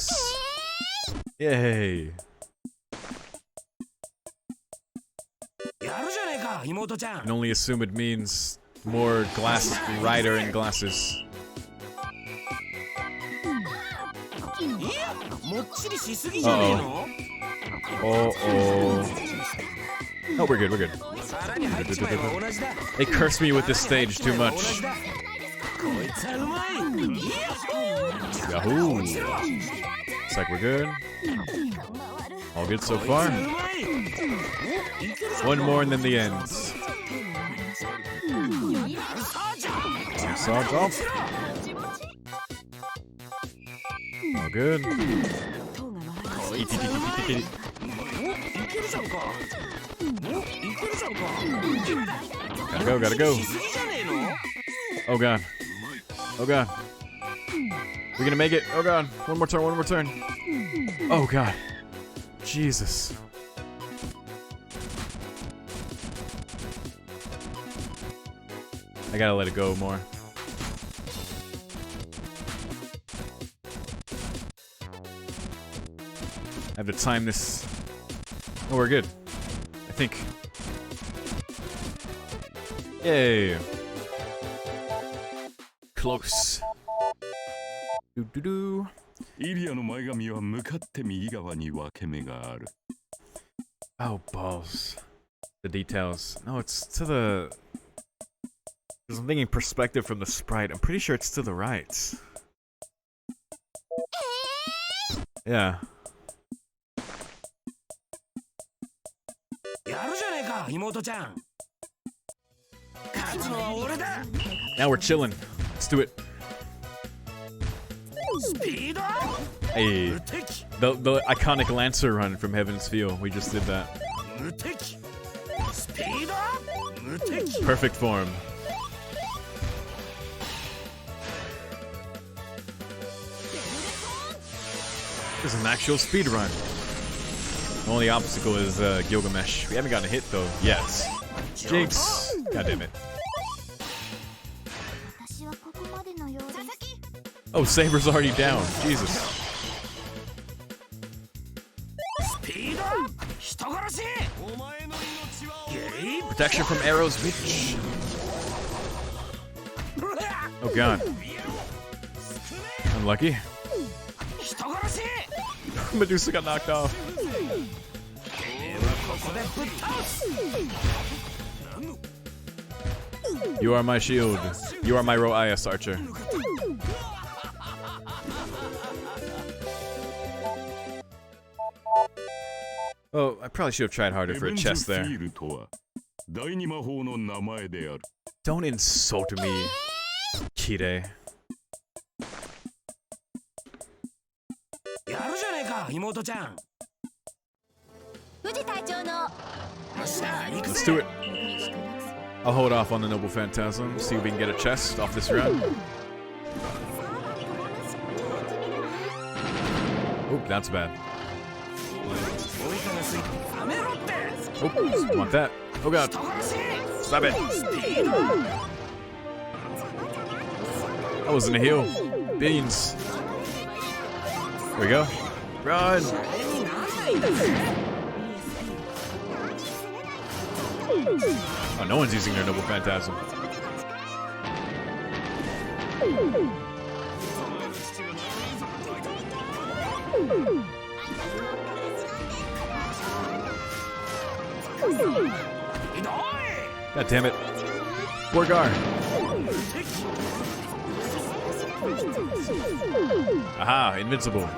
S1: Yay!
S2: やるじゃねえか、妹ちゃん。
S1: Can only assume it means more glass rider and glasses.
S2: もっちりしすぎじゃねえの？
S1: Oh. Oh, we're good, we're good.
S2: さらに入っちまえば同じだ。
S1: They curse me with this stage too much.
S2: こいつはうまい。
S1: Yahoo! Looks like we're good. All good so far. One more and then the end. Saw jump. All good. Gotta go, gotta go. Oh god. Oh god. We're gonna make it. Oh god. One more turn, one more turn. Oh god. Jesus. I gotta let it go more. I have to time this. Oh, we're good. I think. Yay. Close. Do.
S6: イリアの前髪は向かって右側に分け目がある。
S1: Oh, balls. The details. No, it's to the... Because I'm thinking perspective from the sprite. I'm pretty sure it's to the right. Yeah.
S2: やるじゃねえか、妹ちゃん。勝つのは俺だ。
S1: Now we're chilling. Let's do it.
S2: スピードアップ。
S1: Hey, the iconic Lancer run from Heaven's Feel. We just did that. Perfect form. This is an actual speed run. The only obstacle is Gilgamesh. We haven't gotten a hit though. Yes. Jinx. God damn it. Oh, Saber's already down. Jesus. Protection from arrows, bitch. Oh god. Unlucky. Medusa got knocked off. You are my shield. You are my Roias archer. Oh, I probably should have tried harder for a chest there. Don't insult me, Kire. Let's do it. I'll hold off on the Noble Phantasm, see if we can get a chest off this run. Oop, that's bad. Oh, want that. Oh god. Stop it. That wasn't a heal. Beans. There we go. Run. Oh, no one's using their Noble Phantasm. God damn it. Borgar. Aha, invincible.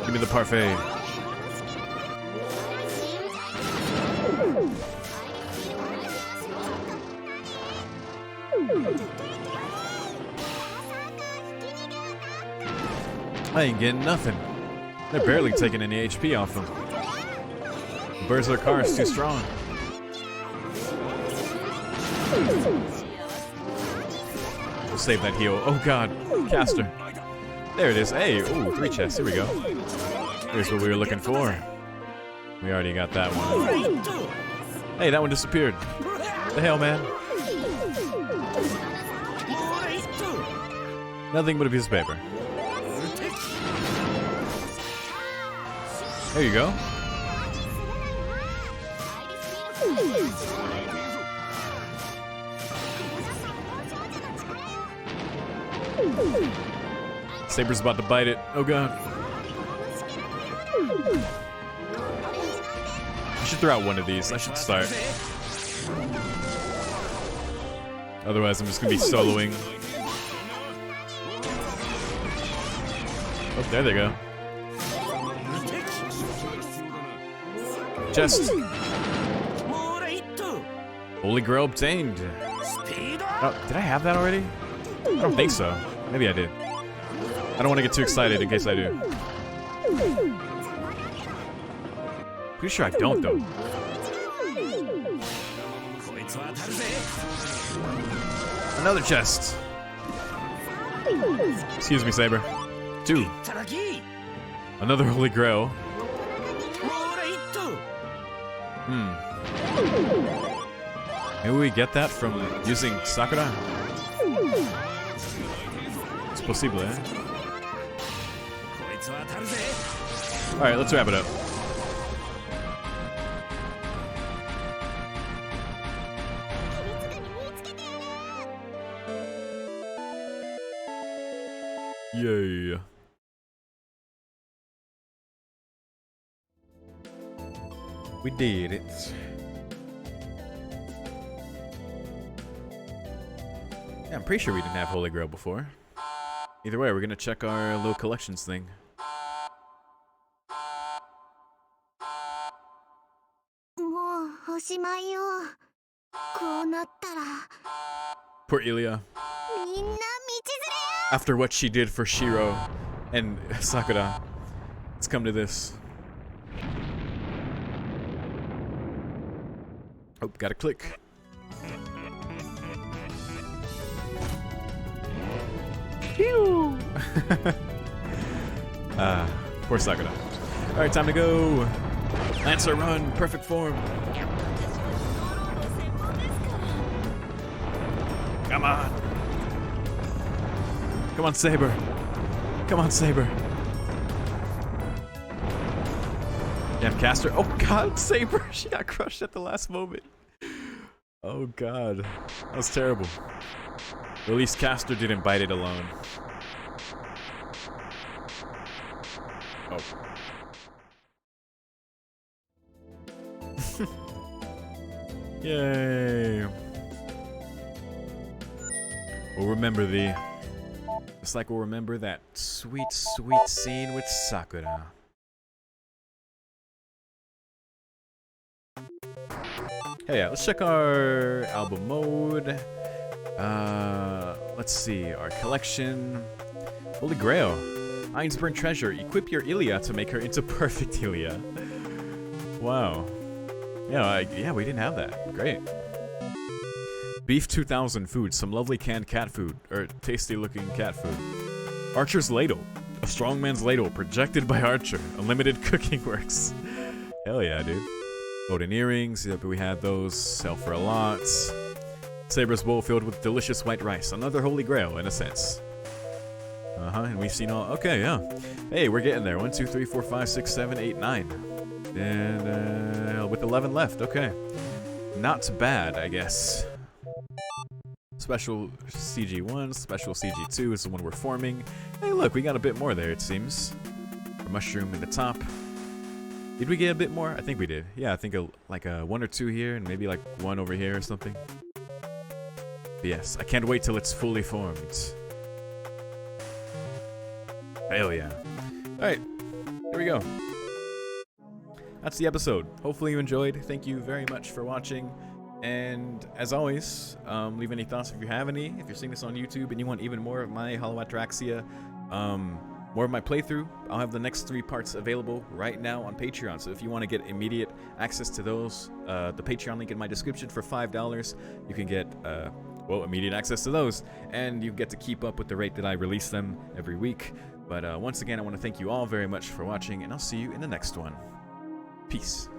S1: Give me the parfait. I ain't getting nothing. They're barely taking any HP off them. The Berserker is too strong. We'll save that heal. Oh god, caster. There it is. Hey, ooh, 3 chests. Here we go. Here's what we were looking for. We already got that one. Hey, that one disappeared. The hell, man? Nothing but a piece of paper. There you go. Saber's about to bite it. Oh god. I should throw out one of these. I should start. Otherwise, I'm just gonna be soloing. Oh, there they go. Chest. Holy Grail obtained. Oh, did I have that already? I don't think so. Maybe I did. I don't want to get too excited in case I do. Pretty sure I don't, though. Another chest. Excuse me, Saber. 2. Another Holy Grail. Maybe we get that from using Sakura? It's possible, eh? Alright, let's wrap it up. Yay. We did it. Yeah, I'm pretty sure we didn't have Holy Grail before. Either way, we're gonna check our little collections thing. Poor Ilya. After what she did for Shiro and Sakura, it's come to this. Oh, gotta click. Pew! Poor Sakura. Alright, time to go. Lancer run, perfect form. Come on. Come on, Saber. Come on, Saber. Damn, Caster. Oh, God, Saber. She got crushed at the last moment. Oh, God. That was terrible. At least Caster didn't bite it alone. Oh. Yay. We'll remember thee. Just like we'll remember that sweet, sweet scene with Sakura. Hey, yeah, let's check our album mode. Let's see, our collection. Holy Grail. Ainsburn Treasure. Equip your Ilya to make her into perfect Ilya. Wow. Yeah, we didn't have that. Great. Beef 2000 food. Some lovely canned cat food. Or tasty looking cat food. Archer's Ladle. A strongman's ladle projected by Archer. Unlimited cooking works. Hell yeah, dude. Golden earrings. Yep, we had those. Sell for a lot. Saber's bowl filled with delicious white rice. Another holy grail, in a sense. And we've seen all... Okay, yeah. Hey, we're getting there. 1, 2, 3, 4, 5, 6, 7, 8, 9. And, with 11 left. Okay. Not bad, I guess. Special CG1, special CG2 is the one we're forming. Hey, look, we got a bit more there, it seems. A mushroom in the top. Did we get a bit more? I think we did. Yeah, I think like a 1 or 2 here, and maybe like 1 over here or something. But yes, I can't wait till it's fully formed. Hell yeah. Alright, here we go. That's the episode. Hopefully you enjoyed. Thank you very much for watching. And as always, leave any thoughts if you have any. If you're seeing this on YouTube and you want even more of my Hollow Ataraxia, more of my playthrough, I'll have the next 3 parts available right now on Patreon. So if you want to get immediate access to those, the Patreon link in my description for $5, you can get, well, immediate access to those. And you get to keep up with the rate that I release them every week. But once again, I want to thank you all very much for watching, and I'll see you in the next one. Peace.